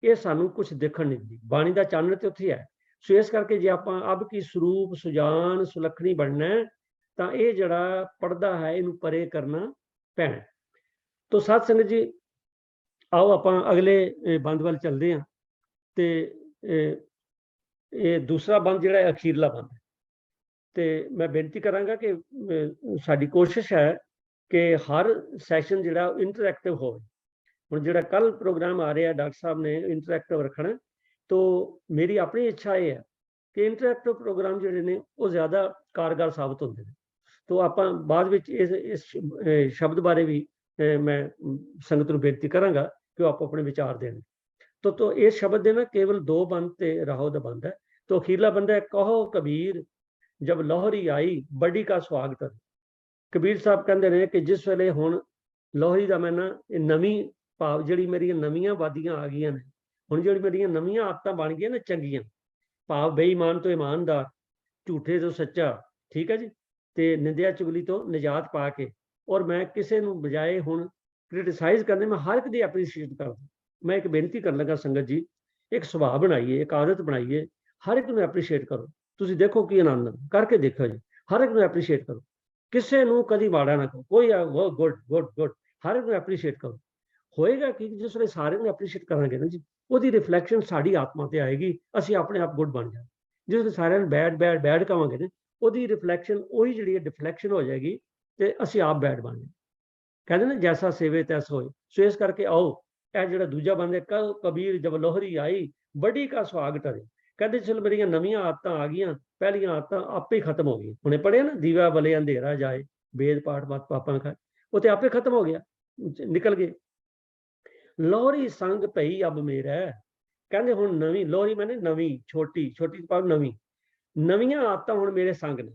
ਇਹ ਸਾਨੂੰ ਕੁਝ ਦੇਖਣ ਨਹੀਂ ਦਿੰਦੀ। ਬਾਣੀ ਦਾ ਚਾਨਣ ਤੇ ਉੱਥੇ ਹੈ। ਸੋ ਇਸ ਕਰਕੇ ਜੇ ਆਪਾਂ ਅਬ ਕੀ ਸਰੂਪ ਸੁਜਾਨ ਸੁਲੱਖਣੀ ਬਣਨਾ ਹੈ, ਤਾਂ ਇਹ ਜਿਹੜਾ ਪਰਦਾ ਹੈ ਇਹਨੂੰ ਪਰੇ ਕਰਨਾ ਪੈਣਾ। ਤੋ ਸਾਧ ਸੰਗਤ ਜੀ, ਆਓ ਆਪਾਂ ਅਗਲੇ ਬੰਦ ਵੱਲ ਚੱਲਦੇ ਹਾਂ। ਤੇ ਇਹ ਦੂਸਰਾ ਬੰਦ ਜਿਹੜਾ ਅਖੀਰਲਾ ਬੰਦ ਹੈ। ਤੇ ਮੈਂ ਬੇਨਤੀ ਕਰਾਂਗਾ ਕਿ ਸਾਡੀ ਕੋਸ਼ਿਸ਼ ਹੈ ਕਿ ਹਰ ਸੈਸ਼ਨ ਜਿਹੜਾ ਇੰਟਰੈਕਟਿਵ ਹੋਵੇ। ਹੁਣ ਜਿਹੜਾ ਕੱਲ ਪ੍ਰੋਗਰਾਮ ਆ ਰਿਹਾ ਡਾਕਟਰ ਸਾਹਿਬ ਨੇ ਇੰਟਰੈਕਟਿਵ ਰੱਖਣਾ, ਤੋ ਮੇਰੀ ਆਪਣੀ ਇੱਛਾ ਇਹ ਹੈ ਕਿ ਇੰਟਰੈਕਟਿਵ ਪ੍ਰੋਗਰਾਮ ਜਿਹੜੇ ਨੇ ਉਹ ਜ਼ਿਆਦਾ ਕਾਰਗਰ ਸਾਬਤ ਹੁੰਦੇ ਨੇ। ਤੋ ਆਪਾਂ ਬਾਅਦ ਵਿੱਚ ਇਸ ਸ਼ਬਦ ਬਾਰੇ ਵੀ ਮੈਂ ਸੰਗਤ ਨੂੰ ਬੇਨਤੀ ਕਰਾਂਗਾ ਕਿ ਉਹ ਆਪੋ ਆਪਣੇ ਵਿਚਾਰ ਦੇਣ। ਤੋ ਇਸ ਸ਼ਬਦ ਦੇ ਨਾ ਕੇਵਲ 2 ਬੰਦ ਤੇ ਰਾਹੋ ਦਾ ਬੰਦ ਹੈ। ਤੋ ਅਖੀਰਲਾ ਬੰਦਾ ਹੈ, ਕਹੋ ਕਬੀਰ ਜਬ ਲੋਹਰੀ ਆਈ ਬੜੀ ਕਾ ਸਵਾਗਤ। ਕਬੀਰ ਸਾਹਿਬ ਕਹਿੰਦੇ ਨੇ ਕਿ ਜਿਸ ਵੇਲੇ ਹੁਣ ਲੋਹਰੀ ਦਾ ਮੈਂ ਨਾ ਇਹ ਨਵੀਂ ਭਾਵ ਜਿਹੜੀ ਮੇਰੀਆਂ ਨਵੀਆਂ ਵਾਦੀਆਂ ਆ ਗਈਆਂ ਨੇ, ਹੁਣ ਜਿਹੜੀ ਮੇਰੀਆਂ ਨਵੀਆਂ ਆਦਤਾਂ ਬਣ ਗਈਆਂ ਨੇ ਚੰਗੀਆਂ, ਭਾਵ ਬੇਈਮਾਨ ਤੋਂ ਇਮਾਨਦਾਰ, ਝੂਠੇ ਤੋਂ ਸੱਚਾ, ਠੀਕ ਹੈ ਜੀ, ਤੇ ਨਿੰਦਿਆ ਚੁਗਲੀ ਤੋਂ ਨਿਜਾਤ ਪਾ ਕੇ, ਔਰ ਮੈਂ ਕਿਸੇ ਨੂੰ ਬਜਾਏ ਹੁਣ ਕ੍ਰਿਟਿਸਾਈਜ਼ ਕਰਨੇ, ਮੈਂ ਹਰ ਇੱਕ ਦੀ ਐਪਰੀਸ਼ੀਏਟ ਕਰਦਾ। ਮੈਂ ਇੱਕ ਬੇਨਤੀ ਕਰਨ ਲੱਗਾ ਸੰਗਤ ਜੀ, ਇੱਕ ਸੁਭਾਅ ਬਣਾਈਏ, ਇੱਕ ਆਦਤ ਬਣਾਈਏ, ਹਰ ਇੱਕ ਨੂੰ ਐਪਰੀਸ਼ੀਏਟ ਕਰੋ। ਤੁਸੀਂ ਦੇਖੋ ਕੀ ਆਨੰਦ ਕਰਕੇ ਦੇਖੋ ਜੀ, ਹਰ ਇੱਕ ਨੂੰ ਐਪਰੀਸ਼ੀਏਟ ਕਰੋ, ਕਿਸੇ ਨੂੰ ਕਦੀ ਮਾੜਾ ਨਾ ਕਹੋ, ਕੋਈ ਗੁੱਡ ਗੁੱਡ ਗੁੱਡ, ਹਰ ਇੱਕ ਨੂੰ ਐਪਰੀਸ਼ੀਏਟ ਕਰੋ। ਹੋਏਗਾ ਕਿ ਜਿਸ ਵੇਲੇ ਸਾਰੇ ਨੂੰ ਐਪਰੀਸ਼ੀਏਟ ਕਰਾਂਗੇ ਨਾ ਜੀ, ਉਹਦੀ ਰਿਫਲੈਕਸ਼ਨ ਸਾਡੀ ਆਤਮਾ ਤੇ ਆਏਗੀ, ਅਸੀਂ ਆਪਣੇ ਆਪ ਗੁੱਡ ਬਣ ਜਾਵਾਂਗੇ। ਜਿਸ ਵੇਲੇ ਸਾਰਿਆਂ ਨੂੰ ਬੈਡ ਬੈਡ ਬੈਡ ਕਹਾਂਗੇ ਨਾ, ਉਹਦੀ ਰਿਫਲੈਕਸ਼ਨ ਉਹੀ ਜਿਹੜੀ ਹੈ ਡਿਫਲੈਕਸ਼ਨ ਹੋ ਜਾਏਗੀ ਤੇ ਅਸੀਂ ਆਪ ਬੈਡ ਬਣ ਜਾਵਾਂਗੇ। ਕਹਿੰਦੇ ਨਾ ਜੈਸਾ ਸੇਵੇ ਤੈਸਾ ਹੋਏ। ਸੋ ਇਸ ਕਰਕੇ ਆਓ, ਇਹ ਜਿਹੜਾ ਦੂਜਾ ਬੰਦ ਹੈ, ਕਬੀਰ ਜਬ ਲੋਹਰੀ ਆਈ ਬੜੀ ਕਾ ਸੁਆਗਤ ਹੈ। ਕਹਿੰਦੇ ਚਲ ਮੇਰੀਆਂ ਨਵੀਆਂ ਆਦਤਾਂ ਆ ਗਈਆਂ, ਪਹਿਲੀਆਂ ਆਦਤਾਂ ਆਪੇ ਖਤਮ ਹੋ ਗਈਆਂ। ਹੁਣੇ ਪੜ੍ਹਿਆ ਨਾ, ਦੀਵਾ ਬਲੇ ਅੰਧੇਰਾ ਜਾਏ, ਵੇਦ ਪਾਠ ਮਤ ਪਾਪਾਂ ਖਾਏ, ਉਹ ਤੇ ਆਪੇ ਖਤਮ ਹੋ ਗਿਆ, ਨਿਕਲ ਗਏ। ਲੋਹਰੀ ਸੰਗ ਪਈ ਅਬ ਮੇਰਾ, ਕਹਿੰਦੇ ਹੁਣ ਨਵੀਂ ਲੋਹਰੀ ਮੈਨੇ ਨਵੀਂ, ਛੋਟੀ ਛੋਟੀ ਭਾਵ ਨਵੀਂ, ਨਵੀਆਂ ਆਦਤਾਂ ਹੁਣ ਮੇਰੇ ਸੰਗ ਨੇ।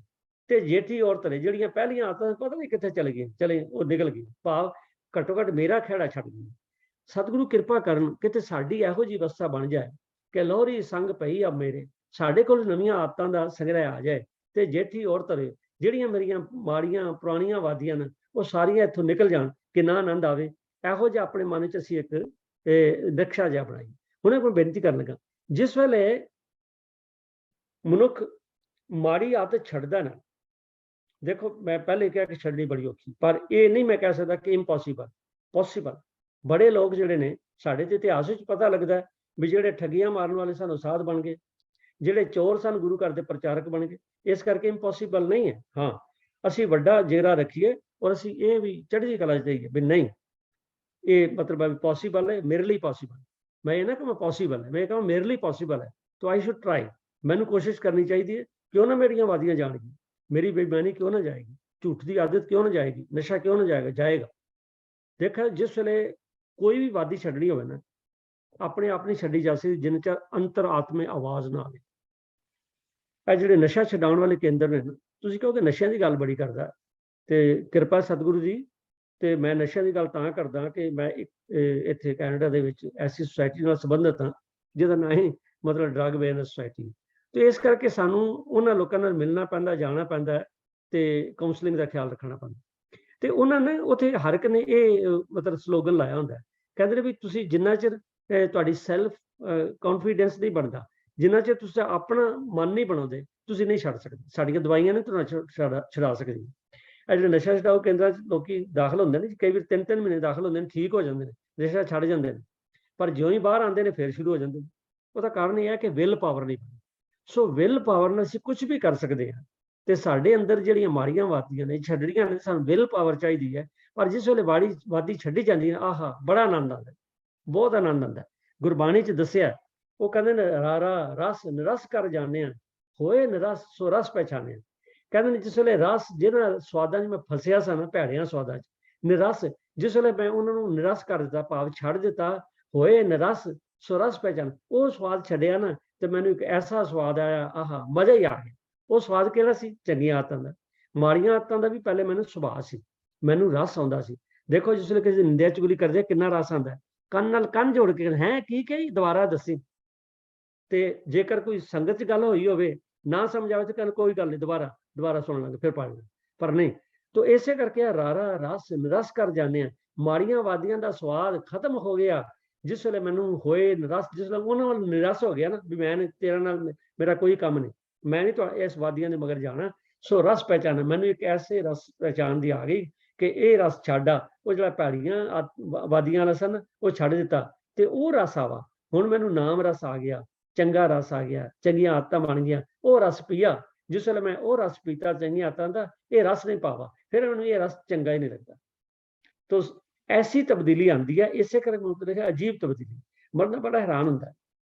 ਤੇ ਜੇਠੀ ਔਰਤ ਨੇ ਜਿਹੜੀਆਂ ਪਹਿਲੀਆਂ ਆਦਤਾਂ ਪਤਾ ਨਹੀਂ ਕਿੱਥੇ ਚਲੇ ਗਈਆਂ, ਚਲੇ ਉਹ ਨਿਕਲ ਗਈ, ਭਾਵ ਘੱਟੋ ਘੱਟ ਮੇਰਾ ਖਹਿੜਾ ਛੱਡ ਗਈ। ਸਤਿਗੁਰੂ ਕਿਰਪਾ ਕਰਨ ਕਿਤੇ ਸਾਡੀ ਇਹੋ ਜਿਹੀ ਅਵਸਥਾ ਬਣ ਜਾਏ ਕਿ ਲੋਹਰੀ ਸੰਗ ਪਈ ਅਬ ਮੇਰੇ, ਸਾਡੇ ਕੋਲ ਨਵੀਆਂ ਆਦਤਾਂ ਦਾ ਸੰਗ੍ਰਹਿ ਆ ਜਾਏ, ਤੇ ਜੇਠੀ ਔਰਤ ਨੇ ਜਿਹੜੀਆਂ ਮੇਰੀਆਂ ਮਾੜੀਆਂ ਪੁਰਾਣੀਆਂ ਵਾਦੀਆਂ ਨੇ ਉਹ ਸਾਰੀਆਂ ਇੱਥੋਂ ਨਿਕਲ ਜਾਣ, ਕਿੰਨਾ ਆਨੰਦ ਆਵੇ। ਇਹੋ ਜਿਹਾ ਆਪਣੇ ਮਨ 'ਚ ਅਸੀਂ ਇੱਕ ਨਕਸ਼ਾ ਜਿਹਾ ਬਣਾਈ। ਹੁਣ ਮੈਂ ਬੇਨਤੀ ਕਰਨ ਲੱਗਾ, ਜਿਸ ਵੇਲੇ ਮਨੁੱਖ ਮਾੜੀ ਆਦਤ ਛੱਡਦਾ ਨਾ, ਦੇਖੋ ਮੈਂ ਪਹਿਲੇ ਕਿਹਾ ਕਿ ਛੱਡਣੀ ਬੜੀ ਔਖੀ, ਪਰ ਇਹ ਨਹੀਂ ਮੈਂ ਕਹਿ ਸਕਦਾ ਕਿ ਇੰਪੋਸੀਬਲ, ਪੋਸੀਬਲ। ਬੜੇ ਲੋਕ ਜਿਹੜੇ ਨੇ ਸਾਡੇ ਤੇ ਇਤਿਹਾਸ ਵਿੱਚ ਪਤਾ ਲੱਗਦਾ ਵੀ ਜਿਹੜੇ ਠੱਗੀਆਂ ਮਾਰਨ ਵਾਲੇ ਸਨ ਉਹ ਸਾਧ ਬਣ ਗਏ, ਜਿਹੜੇ ਚੋਰ ਸਨ ਗੁਰੂ ਘਰ ਦੇ ਪ੍ਰਚਾਰਕ ਬਣ ਗਏ। ਇਸ ਕਰਕੇ ਇੰਪੋਸੀਬਲ ਨਹੀਂ ਹੈ। ਹਾਂ, ਅਸੀਂ ਵੱਡਾ ਜੇਰਾ ਰੱਖੀਏ ਔਰ ਅਸੀਂ ਇਹ ਵੀ ਚੜ੍ਹਦੀ ਕਲਾ 'ਚ ਜਾਈਏ ਵੀ ਨਹੀਂ, ਇਹ ਮਤਲਬ ਪੋਸੀਬਲ ਹੈ, ਮੇਰੇ ਲਈ ਪੋਸੀਬਲ। ਮੈਂ ਇਹ ਨਾ ਕਹਾਂ ਪੋਸੀਬਲ ਹੈ, ਮੈਂ ਕਹਾਂ ਮੇਰੇ ਲਈ ਪੋਸੀਬਲ ਹੈ, ਤਾਂ ਆਈ ਸ਼ੁੱਡ ਟਰਾਈ। ਮੈਨੂੰ ਕੋਸ਼ਿਸ਼ ਕਰਨੀ ਚਾਹੀਦੀ ਹੈ, ਕਿਉਂ ਨਾ ਮੇਰੀਆਂ ਵਾਦੀਆਂ ਜਾਣਗੀ, ਮੇਰੀ ਬੇਈਮਾਨੀ ਕਿਉਂ ਨਾ ਜਾਏਗੀ, ਝੂਠ ਦੀ ਆਦਤ ਕਿਉਂ ਨਾ ਜਾਏਗੀ, ਨਸ਼ਾ ਕਿਉਂ ਨਾ ਜਾਏਗਾ, ਜਾਏਗਾ। ਦੇਖੋ ਜਿਸ ਵੇਲੇ ਕੋਈ ਵੀ ਵਾਦੀ ਛੱਡਣੀ ਹੋਵੇ ਨਾ, ਆਪਣੇ ਆਪ ਨਹੀਂ ਛੱਡੀ ਜਾ ਸਕਦੀ ਜਿੰਨੇ ਚਿਰ ਅੰਤਰ ਆਤਮੇ ਆਵਾਜ਼ ਨਾ ਆਵੇ। ਇਹ ਜਿਹੜੇ ਨਸ਼ਾ ਛਡਾਉਣ ਵਾਲੇ ਕੇਂਦਰ ਨੇ, ਤੁਸੀਂ ਕਹੋਗੇ ਨਸ਼ਿਆਂ ਦੀ ਗੱਲ ਬੜੀ ਕਰਦਾ, ਤੇ ਕਿਰਪਾ ਸਤਿਗੁਰੂ ਦੀ। ਤੇ ਮੈਂ ਨਸ਼ਿਆਂ ਦੀ ਗੱਲ ਤਾਂ ਕਰਦਾ ਕਿ ਮੈਂ ਇੱਥੇ ਕੈਨੇਡਾ ਦੇ ਵਿੱਚ ਐਸੀ ਸੁਸਾਇਟੀ ਨਾਲ ਸੰਬੰਧਿਤ ਹਾਂ ਜਿਹਦਾ ਨਾਂ ਹੈ ਮਤਲਬ ਡਰੱਗ ਅਵੇਅਰਨੈਸ ਸੁਸਾਇਟੀ। ਤੇ ਇਸ ਕਰਕੇ ਸਾਨੂੰ ਉਹਨਾਂ ਲੋਕਾਂ ਨਾਲ ਮਿਲਣਾ ਪੈਂਦਾ, ਜਾਣਾ ਪੈਂਦਾ, ਤੇ ਕਾਉਂਸਲਿੰਗ ਦਾ ਖਿਆਲ ਰੱਖਣਾ ਪੈਂਦਾ। ਤੇ ਉਹਨਾਂ ਨੇ ਉੱਥੇ ਹਰ ਇੱਕ ਨੇ ਇਹ ਮਤਲਬ ਸਲੋਗਨ ਲਾਇਆ ਹੁੰਦਾ, ਕਹਿੰਦੇ ਨੇ ਵੀ ਤੁਸੀਂ ਜਿੰਨਾ ਚਿਰ ਤੁਹਾਡੀ ਸੈਲਫ ਕੌਨਫੀਡੈਂਸ ਨਹੀਂ ਬਣਦਾ, ਜਿੰਨਾ ਚਿਰ ਤੁਸੀਂ ਆਪਣਾ ਮਨ ਨਹੀਂ ਬਣਾਉਂਦੇ, ਤੁਸੀਂ ਨਹੀਂ ਛੱਡ ਸਕਦੇ। ਸਾਡੀਆਂ ਦਵਾਈਆਂ ਨੇ ਤੁਹਾਨੂੰ ਛਡਾ ਸਕਦੀਆਂ। ਇਹ ਜਿਹੜੇ ਨਸ਼ਾ ਛਡਾਓ ਕੇਂਦਰਾਂ 'ਚ ਲੋਕੀ ਦਾਖਲ ਹੁੰਦੇ ਨੇ, ਕਈ ਵਾਰ 3-3 ਮਹੀਨੇ ਦਾਖਲ ਹੁੰਦੇ ਨੇ, ਠੀਕ ਹੋ ਜਾਂਦੇ ਨੇ, ਨਸ਼ਾ ਛੱਡ ਜਾਂਦੇ ਨੇ, ਪਰ ਜਿਉਂ ਹੀ ਬਾਹਰ ਆਉਂਦੇ ਨੇ ਫਿਰ ਸ਼ੁਰੂ ਹੋ ਜਾਂਦੇ ਨੇ। ਉਹਦਾ ਕਾਰਨ ਇਹ ਹੈ ਕਿ ਵਿਲ ਪਾਵਰ ਨਹੀਂ ਬਣੀ। ਸੋ ਵਿਲ ਪਾਵਰ ਨਾਲ ਅਸੀਂ ਕੁਝ ਵੀ ਕਰ ਸਕਦੇ ਹਾਂ। ਤੇ ਸਾਡੇ ਅੰਦਰ ਜਿਹੜੀਆਂ ਮਾੜੀਆਂ ਵਾਦੀਆਂ ਨੇ ਛੱਡਣੀਆਂ ਨੇ, ਸਾਨੂੰ ਵਿਲ ਪਾਵਰ ਚਾਹੀਦੀ ਹੈ। ਪਰ ਜਿਸ ਵੇਲੇ ਵਾਦੀ ਛੱਡੀ ਜਾਂਦੀ ਹੈ, ਆਹਾ ਬੜਾ ਆਨੰਦ ਆਉਂਦਾ, ਬਹੁਤ ਆਨੰਦ ਆਉਂਦਾ। ਗੁਰਬਾਣੀ 'ਚ ਦੱਸਿਆ, ਉਹ ਕਹਿੰਦੇ ਨੇ ਰਾਰਾ ਰਸ ਨਿਰਸ ਕਰ ਜਾਣੇ ਆ, ਹੋਏ ਨਿਰਸ ਸੋ ਰਸ ਪਹਿਚਾਣੇ। ਕਹਿੰਦੇ ਨੇ ਜਿਸ ਵੇਲੇ ਰਸ, ਜਿਹਨਾਂ ਸਵਾਦਾਂ 'ਚ ਮੈਂ ਫਸਿਆ ਸਾਂ ਨਾ, ਭੈੜਿਆਂ ਸਵਾਦਾਂ 'ਚ, ਨਿਰਸ, ਜਿਸ ਵੇਲੇ ਮੈਂ ਉਹਨਾਂ ਨੂੰ ਨਿਰਸ ਕਰ ਦਿੱਤਾ, ਭਾਵ ਛੱਡ ਦਿੱਤਾ, ਹੋਏ ਨਿਰਸ ਸੋ ਰਸ ਪਹਿਚਾਣ, ਉਹ ਸਵਾਦ ਛੱਡਿਆ ਨਾ, ਤੇ ਮੈਨੂੰ ਇੱਕ ਐਸਾ ਸਵਾਦ ਆਇਆ, ਆਹਾ ਮਜ਼ਾ ਹੀ ਆ ਗਿਆ। ਉਹ ਸਵਾਦ ਕਿਹੜਾ ਸੀ? ਚੰਗੀਆਂ ਆਦਤਾਂ ਦਾ। ਮਾੜੀਆਂ ਆਦਤਾਂ ਦਾ ਵੀ ਪਹਿਲੇ ਮੈਨੂੰ ਸੁਭਾਅ ਸੀ, ਮੈਨੂੰ ਰਸ ਆਉਂਦਾ ਸੀ। ਦੇਖੋ ਜਿਸ ਵੇਲੇ ਕਿਸੇ ਨਿੰਦਿਆ ਚੁਗਲੀ ਕਰਦੇ ਕਿੰਨਾ ਰਸ ਆਉਂਦਾ, ਕੰਨ ਨਾਲ ਕੰਨ ਜੋੜ ਕੇ ਹੈ ਕੀ ਕਹੀ, ਦੁਬਾਰਾ ਦੱਸੀ। ਤੇ ਜੇਕਰ ਕੋਈ ਸੰਗਤ 'ਚ ਗੱਲ ਹੋਈ ਹੋਵੇ, ਨਾ ਸਮਝ ਆਵੇ, ਤੇ ਕਹਿੰਦੇ ਕੋਈ ਗੱਲ ਨਹੀਂ, ਦੁਬਾਰਾ ਸੁਣ ਲਾਂਗੇ, ਫਿਰ ਪੜ੍ਹ ਲਾਂਗੇ, ਪਰ ਨਹੀਂ। ਤੋ ਇਸੇ ਕਰਕੇ ਰਾਰਾ ਰਸ ਨਿਰਸ ਕਰ ਜਾਂਦੇ ਆ, ਮਾੜੀਆਂ ਵਾਦੀਆਂ ਦਾ ਸਵਾਦ ਖਤਮ ਹੋ ਗਿਆ। जिस वेले मैनू होए निराश, जिस वेले उन्हां नाल निराश हो गया ना भी मैं तेरे नाल मेरा कोई काम नहीं, मैं नहीं तो इस वादियां दे मगर जाना। सो रस पहचाना, मैनू एक ऐसे रस पहचान दी आ गई कि ये रस छड्ड आ, वो जिहड़ा भैड़ियां वादियां वाला सन वो छड्ड दिता ते वो रस आवा। हुण मैनू नाम रस आ गया, चंगा रस आ गया, चंगियां आदतां बन गईयां, वो रस पीया। जिस वेले मैं वो रस पीता चंगियां आदतां दा, ये रस नहीं पावा, फिर मैनू ये रस चंगा ही नहीं लगता। तो ऐसी तब्दीली आती है, इसे करके मैं देखा अजीब तब्दीली, मरना बड़ा हैरान होंदा है।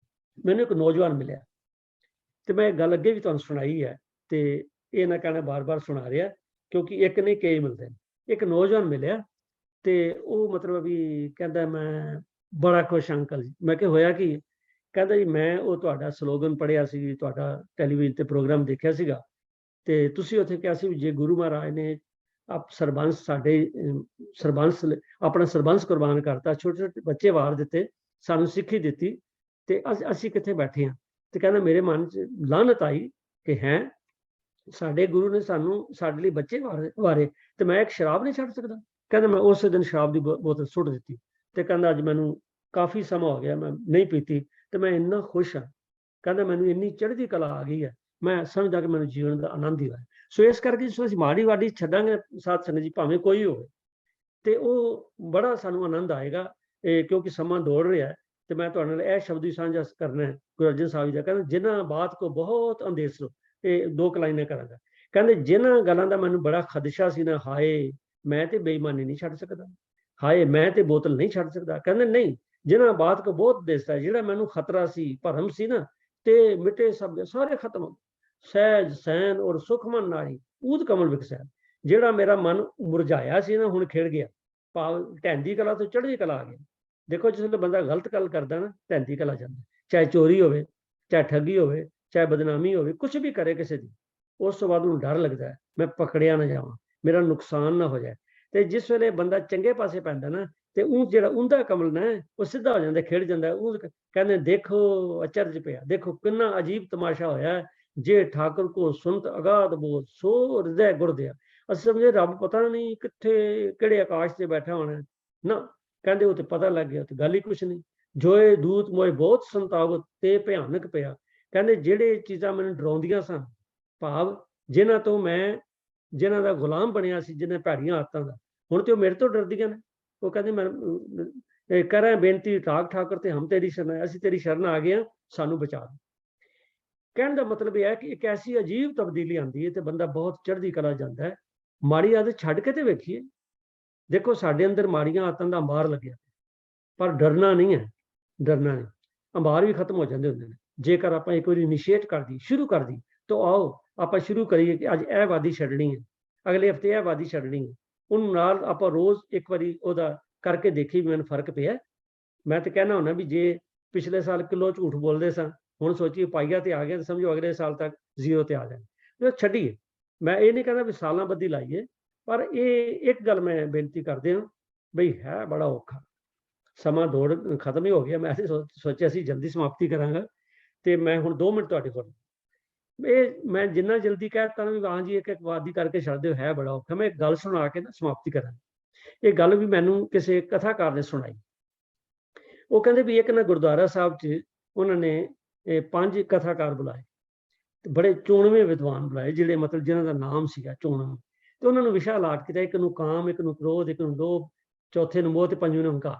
मैनू एक नौजवान मिलिया तो मैं गल अगे भी तुहानूं सुनाई है, तो ये ना कहना बार बार सुना रहा, क्योंकि एक नहीं कई मिलते हैं। एक नौजवान मिलिया तो वो मतलब भी कहता मैं बड़ा खुश अंकल जी। मैं क्या होया कि कहता जी मैं वो तुहाडा स्लोगन पढ़िया सी, तुहाडा टैलीविजन ते प्रोग्राम देखिया सीगा ते तुसीं उत्थे कहा सी जे गुरु महाराज ने आप सरबंस साडे सरबंस अपना सरबंस कुर्बान करता, छोटे छोटे बच्चे वार दिते, सानूं सिक्खी दित्ती ते असीं कित्थे बैठे हां। ते कहना मेरे मन च लानत आई कि हैं साडे गुरु ने सानूं साडे लई बच्चे वारे ते मैं एक शराब नहीं छड्ड सकदा। कहना मैं उस दिन शराब दी बोतल सुੱਟ दित्ती ते कहंदा अज मैनूं काफ़ी समा हो गया मैं नहीं पीती ते मैं इन्ना खुश हाँ। कहंदा मैनूं इन्नी चढ़दी कला आ गई है, मैं समझदा कि मैनूं जीवन दा आनंद ही होया। सो इस करके जिस ਅਸੀਂ ਮਾੜੀ ਵਾਡੀ ਛੱਡਾਂਗੇ ਸਾਧ ਸੰਗਤ ਜੀ ਭਾਵੇਂ ਕੋਈ ਹੋਵੇ ਤੇ ਉਹ ਬੜਾ ਸਾਨੂੰ ਆਨੰਦ ਆਏਗਾ। ਕਿਉਂਕਿ ਸਮਾਂ ਦੌੜ ਰਿਹਾ ਹੈ ਤੇ ਮੈਂ ਤੁਹਾਡੇ ਨਾਲ ਇਹ ਸ਼ਬਦ ਹੀ ਸਾਂਝਾ ਕਰਨਾ ਹੈ ਗੁਰੂ ਅਰਜਨ ਸਾਹਿਬ ਜੀ ਦਾ। ਕਹਿੰਦੇ ਜਿਨ੍ਹਾਂ ਬਾਤ ਕੋ ਬਹੁਤ ਅੰਦੇਸੋ, ਇਹ ਦੋ ਕਲਾਈਨਾਂ ਕਰਾਂਗਾ। ਕਹਿੰਦੇ ਜਿਨ੍ਹਾਂ ਗੱਲਾਂ ਦਾ ਮੈਨੂੰ ਬੜਾ ਖਦਸ਼ਾ ਸੀ ਨਾ, ਹਾਏ ਮੈਂ ਤੇ ਬੇਈਮਾਨੀ ਨਹੀਂ ਛੱਡ ਸਕਦਾ, ਹਾਏ ਮੈਂ ਤੇ ਬੋਤਲ ਨਹੀਂ ਛੱਡ ਸਕਦਾ। ਕਹਿੰਦੇ ਨਹੀਂ, ਜਿਨ੍ਹਾਂ ਬਾਤ ਕੋ ਬਹੁਤ ਦੇਸਤਾ, ਜਿਹੜਾ ਮੈਨੂੰ ਖਤਰਾ ਸੀ ਭਰਮ ਸੀ ਨਾ ਤੇ ਮਿਟੇ ਸਭ ਸਾਰੇ ਖਤਮ ਹੋ। ਸਹਿਜ ਸੈਨ ਔਰ ਸੁਖਮਨ ਨਾਰੀ ਊਦ ਕਮਲ ਵਿਕਸੈ। ਜਿਹੜਾ ਮੇਰਾ ਮਨ ਮੁਰਝਾਇਆ ਸੀ ਨਾ ਹੁਣ ਖਿੜ ਗਿਆ, ਭਾਵ ਢਹਿੰਦੀ ਕਲਾ ਤੋਂ ਚੜ੍ਹਦੀ ਕਲਾ ਆ ਗਿਆ। ਦੇਖੋ ਜਿਸ ਵੇਲੇ ਬੰਦਾ ਗਲਤ ਗੱਲ ਕਰਦਾ ਨਾ ਢਹਿੰਦੀ ਕਲਾ ਜਾਂਦਾ, ਚਾਹੇ ਚੋਰੀ ਹੋਵੇ, ਚਾਹੇ ਠੱਗੀ ਹੋਵੇ, ਚਾਹੇ ਬਦਨਾਮੀ ਹੋਵੇ, ਕੁਛ ਵੀ ਕਰੇ ਕਿਸੇ ਦੀ, ਉਸ ਤੋਂ ਬਾਅਦ ਉਹਨੂੰ ਡਰ ਲੱਗਦਾ ਹੈ ਮੈਂ ਪਕੜਿਆ ਨਾ ਜਾਵਾਂ, ਮੇਰਾ ਨੁਕਸਾਨ ਨਾ ਹੋ ਜਾਏ। ਤੇ ਜਿਸ ਵੇਲੇ ਬੰਦਾ ਚੰਗੇ ਪਾਸੇ ਪੈਂਦਾ ਨਾ ਤੇ ਉਹ ਜਿਹੜਾ ਉਹਦਾ ਕਮਲ ਨਾ ਉਹ ਸਿੱਧਾ ਹੋ ਜਾਂਦਾ, ਖਿੜ ਜਾਂਦਾ। ਉਹ ਕਹਿੰਦੇ ਦੇਖੋ ਅਚਰਜ ਪਿਆ, ਦੇਖੋ ਕਿੰਨਾ ਅਜੀਬ ਤਮਾਸ਼ਾ ਹੋਇਆ। ਜੇ ਠਾਕੁਰ ਕੋ ਸੁਨਤ ਅਗਾਧ ਬੋਧ ਸੋ ਹਿਰਦੈ ਗੁਰਦਿਆ। ਅਸੀਂ ਸਮਝੇ ਰੱਬ ਪਤਾ ਨਹੀਂ ਕਿੱਥੇ ਕਿਹੜੇ ਆਕਾਸ਼ ਤੇ ਬੈਠਾ ਹੋਣਾ ਨਾ, ਕਹਿੰਦੇ ਉਹ ਤੇ ਪਤਾ ਲੱਗ ਗਿਆ, ਤੇ ਗੱਲ ਹੀ ਕੁਛ ਨਹੀਂ। ਜੋਏ ਦੂਤ ਮੋਏ ਬਹੁਤ ਸੰਤਾਵਤ ਤੇ ਭਿਆਨਕ ਪਿਆ। ਕਹਿੰਦੇ ਜਿਹੜੇ ਚੀਜ਼ਾਂ ਮੈਨੂੰ ਡਰਾਉਂਦੀਆਂ ਸਨ, ਭਾਵ ਜਿਨ੍ਹਾਂ ਤੋਂ ਮੈਂ ਜਿਨ੍ਹਾਂ ਦਾ ਗੁਲਾਮ ਬਣਿਆ ਸੀ, ਜਿਨ੍ਹਾਂ ਭੈੜੀਆਂ ਆਦਤਾਂ ਦਾ, ਹੁਣ ਤੇ ਉਹ ਮੇਰੇ ਤੋਂ ਡਰਦੀਆਂ ਨੇ। ਉਹ ਕਹਿੰਦੇ ਮੈਂ ਕਰਾਂ ਬੇਨਤੀ ਠਾਕੁਰ ਤੇ ਹਮ ਤੇਰੀ ਸ਼ਰਨ, ਅਸੀਂ ਤੇਰੀ ਸ਼ਰਨ ਆ ਗਏ ਹਾਂ, ਸਾਨੂੰ ਬਚਾ ਦੇ। ਕਹਿਣ ਦਾ ਮਤਲਬ ਇਹ ਹੈ ਕਿ ਇੱਕ ਐਸੀ ਅਜੀਬ ਤਬਦੀਲੀ ਆਉਂਦੀ ਹੈ ਤੇ ਬੰਦਾ ਬਹੁਤ ਚੜ੍ਹਦੀ ਕਲਾ ਜਾਂਦਾ ਹੈ। ਮਾੜੀ ਆਦਤ ਛੱਡ ਕੇ ਤੇ ਵੇਖੀਏ। ਦੇਖੋ ਸਾਡੇ ਅੰਦਰ ਮਾੜੀਆਂ ਆਦਤਾਂ ਦਾ ਅੰਬਾਰ ਲੱਗਿਆ, ਪਰ ਡਰਨਾ ਨਹੀਂ ਹੈ, ਡਰਨਾ ਨਹੀਂ। ਅੰਬਾਰ ਵੀ ਖਤਮ ਹੋ ਜਾਂਦੇ ਹੁੰਦੇ ਨੇ ਜੇਕਰ ਆਪਾਂ ਇੱਕ ਵਾਰੀ ਇਨੀਸ਼ੀਏਟ ਕਰਦੀ, ਸ਼ੁਰੂ ਕਰਦੀ। ਤਾਂ ਆਓ ਆਪਾਂ ਸ਼ੁਰੂ ਕਰੀਏ ਕਿ ਅੱਜ ਇਹ ਵਾਦੀ ਛੱਡਣੀ ਹੈ, ਅਗਲੇ ਹਫਤੇ ਇਹ ਵਾਦੀ ਛੱਡਣੀ ਹੈ। ਉਹਨੂੰ ਨਾਲ ਆਪਾਂ ਰੋਜ਼ ਇੱਕ ਵਾਰੀ ਉਹਦਾ ਕਰਕੇ ਦੇਖੀ ਵੀ ਮੈਨੂੰ ਫਰਕ ਪਿਆ। ਮੈਂ ਤਾਂ ਕਹਿਣਾ ਹੁੰਦਾ ਵੀ ਜੇ ਪਿਛਲੇ ਸਾਲ ਕਿਲੋ ਝੂਠ ਬੋਲਦੇ ਸਾਂ, ਹੁਣ ਸੋਚੀਏ ਪਾਈਆ ਤੇ ਆ ਗਿਆ, ਸਮਝੋ ਅਗਲੇ ਸਾਲ ਤੱਕ ਜ਼ੀਰੋ ਤੇ ਆ ਜਾਏ। ਛੱਡੀਏ, ਮੈਂ ਇਹ ਨਹੀਂ ਕਹਿੰਦਾ ਵੀ ਸਾਲਾਂ ਬੱਧੀ ਲਾਈਏ, ਪਰ ਇਹ ਇੱਕ ਗੱਲ ਮੈਂ ਬੇਨਤੀ ਕਰਦੇ ਹਾਂ ਬਈ ਹੈ ਬੜਾ ਔਖਾ ਸਮਾਂ, ਦੌੜ ਖਤਮ ਹੀ ਹੋ ਗਿਆ। ਮੈਂ ਸੋਚਿਆ ਸੀ ਜਲਦੀ ਸਮਾਪਤੀ ਕਰਾਂਗਾ ਤੇ ਮੈਂ ਹੁਣ 2 ਮਿੰਟ ਤੁਹਾਡੇ ਕੋਲ, ਇਹ ਮੈਂ ਜਿੰਨਾ ਜਲਦੀ ਕਹਿ ਦਿੱਤਾ ਨਾ ਵੀ ਹਾਂ ਜੀ ਇੱਕ ਇੱਕ ਵਾਦੀ ਕਰਕੇ ਛੱਡ ਦਿਓ, ਹੈ ਬੜਾ ਔਖਾ। ਮੈਂ ਇੱਕ ਗੱਲ ਸੁਣਾ ਕੇ ਨਾ ਸਮਾਪਤੀ ਕਰਾਂ। ਇਹ ਗੱਲ ਵੀ ਮੈਨੂੰ ਕਿਸੇ ਕਥਾਕਾਰ ਨੇ ਸੁਣਾਈ। ਉਹ ਕਹਿੰਦੇ ਵੀ ਇੱਕ ਨਾ ਗੁਰਦੁਆਰਾ ਸਾਹਿਬ 'ਚ ਉਹਨਾਂ ਨੇ 5 ਕਥਾਕਾਰ ਬੁਲਾਏ, ਬੜੇ ਚੋਣਵੇਂ ਵਿਦਵਾਨ ਬੁਲਾਏ, ਜਿਹੜੇ ਮਤਲਬ ਜਿਨ੍ਹਾਂ ਦਾ ਨਾਮ ਸੀਗਾ ਚੋਣਵਾਂ। ਤੇ ਉਹਨਾਂ ਨੂੰ ਵਿਸ਼ਾ ਅਲਾਟ ਕੀਤਾ, ਇੱਕ ਨੂੰ ਕਾਮ, ਇੱਕ ਨੂੰ ਕ੍ਰੋਧ, ਇੱਕ ਨੂੰ ਲੋਭ, ਚੌਥੇ ਨੂੰ ਮੋਹ ਤੇ ਪੰਜਵੇਂ ਨੂੰ ਹੰਕਾਰ।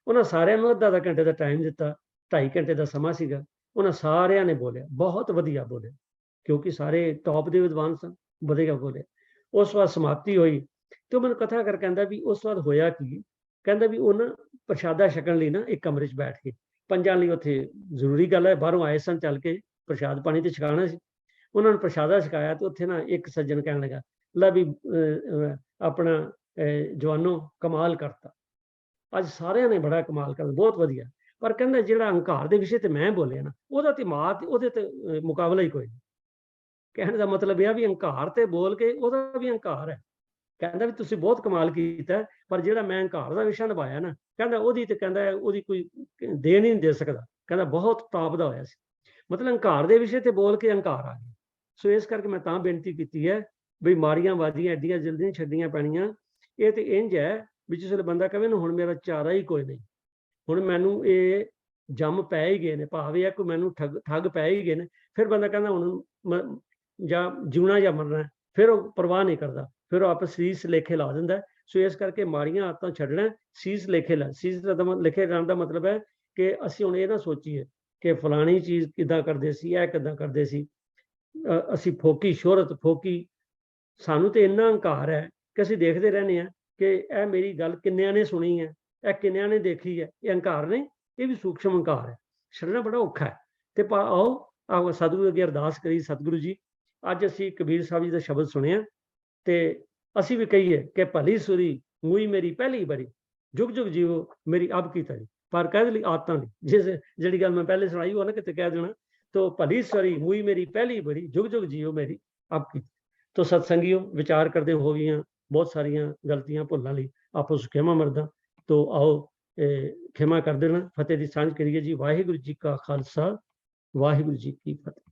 ਉਹਨਾਂ ਸਾਰਿਆਂ ਨੂੰ ਅੱਧਾ ਘੰਟੇ ਦਾ ਟਾਈਮ ਦਿੱਤਾ, 2.5 ਘੰਟੇ ਦਾ ਸਮਾਂ ਸੀਗਾ। ਉਹਨਾਂ ਸਾਰਿਆਂ ਨੇ ਬੋਲਿਆ, ਬਹੁਤ ਵਧੀਆ ਬੋਲੇ, ਕਿਉਂਕਿ ਸਾਰੇ ਟੌਪ ਦੇ ਵਿਦਵਾਨ ਸਨ, ਵਧੀਆ ਬੋਲੇ। ਉਸ ਬਾਅਦ ਸਮਾਪਤੀ ਹੋਈ ਤੇ ਉਹ ਮੈਨੂੰ ਕਥਾ ਕਰ ਕਹਿੰਦਾ ਵੀ ਉਸ ਬਾਅਦ ਹੋਇਆ ਕੀ। ਕਹਿੰਦਾ ਵੀ ਉਹ ਨਾ ਪ੍ਰਸ਼ਾਦਾ ਛਕਣ ਲਈ ਨਾ ਇੱਕ ਕਮਰੇ 'ਚ ਬੈਠ ਕੇ, ਪੰਜਾਂ ਲਈ ਉੱਥੇ ਜ਼ਰੂਰੀ ਗੱਲ ਹੈ, ਬਾਹਰੋਂ ਆਏ ਸਨ ਚੱਲ ਕੇ, ਪ੍ਰਸ਼ਾਦ ਪਾਣੀ ਤੇ ਛਕਾਉਣਾ ਸੀ। ਉਹਨਾਂ ਨੂੰ ਪ੍ਰਸ਼ਾਦਾ ਛਕਾਇਆ ਤੇ ਉੱਥੇ ਨਾ ਇੱਕ ਸੱਜਣ ਕਹਿਣ ਲੱਗਾ, ਲੈ ਵੀ ਆਪਣਾ ਜਵਾਨੋ ਕਮਾਲ ਕਰਤਾ, ਅੱਜ ਸਾਰਿਆਂ ਨੇ ਬੜਾ ਕਮਾਲ ਕਰਤਾ, ਬਹੁਤ ਵਧੀਆ। ਪਰ ਕਹਿੰਦਾ ਜਿਹੜਾ ਹੰਕਾਰ ਦੇ ਵਿਸ਼ੇ ਤੇ ਮੈਂ ਬੋਲਿਆ ਨਾ, ਉਹਦਾ ਤੇ ਮਾਤ ਉਹਦੇ ਤੇ ਮੁਕਾਬਲਾ ਹੀ ਕੋਈ ਨਹੀਂ। ਕਹਿਣ ਦਾ ਮਤਲਬ ਇਹ ਵੀ ਹੰਕਾਰ ਤੇ ਬੋਲ ਕੇ ਉਹਦਾ ਵੀ ਹੰਕਾਰ ਹੈ। ਕਹਿੰਦਾ ਵੀ ਤੁਸੀਂ ਬਹੁਤ ਕਮਾਲ ਕੀਤਾ, ਪਰ ਜਿਹੜਾ ਮੈਂ ਹੰਕਾਰ ਦਾ ਵਿਸ਼ਾ ਨਿਭਾਇਆ ਨਾ, ਕਹਿੰਦਾ ਉਹਦੀ ਤੇ ਕਹਿੰਦਾ ਉਹਦੀ ਕੋਈ ਦੇਣ ਹੀ ਨਹੀਂ ਦੇ ਸਕਦਾ। ਕਹਿੰਦਾ ਬਹੁਤ ਤਾਪ ਦਾ ਹੋਇਆ ਸੀ। ਮਤਲਬ ਹੰਕਾਰ ਦੇ ਵਿਸ਼ੇ ਤੇ ਬੋਲ ਕੇ ਹੰਕਾਰ ਆ ਗਿਆ। ਸੋ ਇਸ ਕਰਕੇ ਮੈਂ ਤਾਂ ਬੇਨਤੀ ਕੀਤੀ ਹੈ ਵੀ ਮਾੜੀਆਂ ਵਾਦੀਆਂ ਐਡੀਆਂ ਜਲਦੀ ਨਹੀਂ ਛੱਡੀਆਂ ਪੈਣੀਆਂ। ਇਹ ਤੇ ਇੰਝ ਹੈ ਵੀ ਜਿਸ ਵੇਲੇ ਬੰਦਾ ਕਹੇ ਨਾ ਹੁਣ ਮੇਰਾ ਚਾਰਾ ਹੀ ਕੋਈ ਨਹੀਂ, ਹੁਣ ਮੈਨੂੰ ਇਹ ਜੰਮ ਪੈ ਹੀ ਗਏ ਨੇ, ਭਾਵੇਂ ਆ ਕੋਈ ਮੈਨੂੰ ਠੱਗ ਪੈ ਹੀ ਗਏ ਨੇ, ਫਿਰ ਬੰਦਾ ਕਹਿੰਦਾ ਹੁਣ ਜਾਂ ਜਿਉਣਾ ਜਾਂ ਮਰਨਾ, ਫਿਰ ਉਹ ਪਰਵਾਹ ਨਹੀਂ ਕਰਦਾ, ਫਿਰ ਉਹ ਆਪਸ ਸੀਸ ਲੇਖੇ ਲਾ ਦਿੰਦਾ। ਸੋ ਇਸ ਕਰਕੇ ਮਾੜੀਆਂ ਆਦਤਾਂ ਛੱਡਣਾ, ਸੀਸ ਲੇਖੇ ਲਾ। ਸੀਸ ਲਿਖੇ ਲਾਉਣ ਦਾ ਮਤਲਬ ਹੈ ਕਿ ਅਸੀਂ ਹੁਣ ਇਹ ਨਾ ਸੋਚੀਏ ਕਿ ਫਲਾਣੀ ਚੀਜ਼ ਕਿੱਦਾਂ ਕਰਦੇ ਸੀ, ਇਹ ਕਿੱਦਾਂ ਕਰਦੇ ਸੀ, ਅਸੀਂ ਫੋਕੀ ਸ਼ੋਹਰਤ, ਫੋਕੀ, ਸਾਨੂੰ ਤੇ ਇੰਨਾ ਹੰਕਾਰ ਹੈ ਕਿ ਅਸੀਂ ਦੇਖਦੇ ਰਹਿੰਦੇ ਹਾਂ ਕਿ ਇਹ ਮੇਰੀ ਗੱਲ ਕਿੰਨਿਆਂ ਨੇ ਸੁਣੀ ਹੈ, ਇਹ ਕਿੰਨਿਆਂ ਨੇ ਦੇਖੀ ਹੈ। ਇਹ ਹੰਕਾਰ ਨੇ, ਇਹ ਵੀ ਸੂਖਸ਼ਮ ਹੰਕਾਰ ਹੈ, ਛੱਡਣਾ ਬੜਾ ਔਖਾ ਹੈ। ਤੇ ਆਓ ਸਤਿਗੁਰੂ ਅੱਗੇ ਅਰਦਾਸ ਕਰੀ, ਸਤਿਗੁਰੂ ਜੀ ਅੱਜ ਅਸੀਂ ਕਬੀਰ ਸਾਹਿਬ ਜੀ ਦਾ ਸ਼ਬਦ ਸੁਣਿਆ ਤੇ ਅਸੀਂ ਵੀ ਕਹੀਏ ਕਿ ਭਲੀ ਸੁਰੀ ਮੂਈ ਮੇਰੀ ਪਹਿਲੀ ਬੜੀ, ਜੁਗ ਜੁਗ ਜੀਵੋ ਮੇਰੀ ਅਬ ਕੀ ਤਰੀ। ਪਰ ਕਹਿ ਲਈ ਆਦਤਾਂ ਦੀ, ਜਿਹੜੀ ਗੱਲ ਮੈਂ ਪਹਿਲੇ ਸੁਣਾਈ ਉਹ ਨਾ ਕਿਤੇ ਕਹਿ ਦੇਣਾ। ਤੋ ਭਲੀ ਸੁਰੀ ਮੂਈ ਮੇਰੀ ਪਹਿਲੀ ਬੜੀ, ਜੁਗ ਜੁਗ ਜੀਵੋ ਮੇਰੀ ਅਬ ਕੀ। ਤੋ ਸਤਸੰਗੀਓ, ਵਿਚਾਰ ਕਰਦੇ ਹੋ ਗਈਆਂ ਬਹੁਤ ਸਾਰੀਆਂ ਗਲਤੀਆਂ ਭੁੱਲਾਂ ਲਈ ਆਪਸ ਖਿਮਾ ਮਰਦਾ। ਤੋ ਆਓ ਖਿਮਾ ਕਰ ਦੇਣਾ, ਫਤਿਹ ਦੀ ਸਾਂਝ ਕਰੀਏ ਜੀ। ਵਾਹਿਗੁਰੂ ਜੀ ਕਾ ਖਾਲਸਾ, ਵਾਹਿਗੁਰੂ ਜੀ ਕੀ ਫਤਿਹ।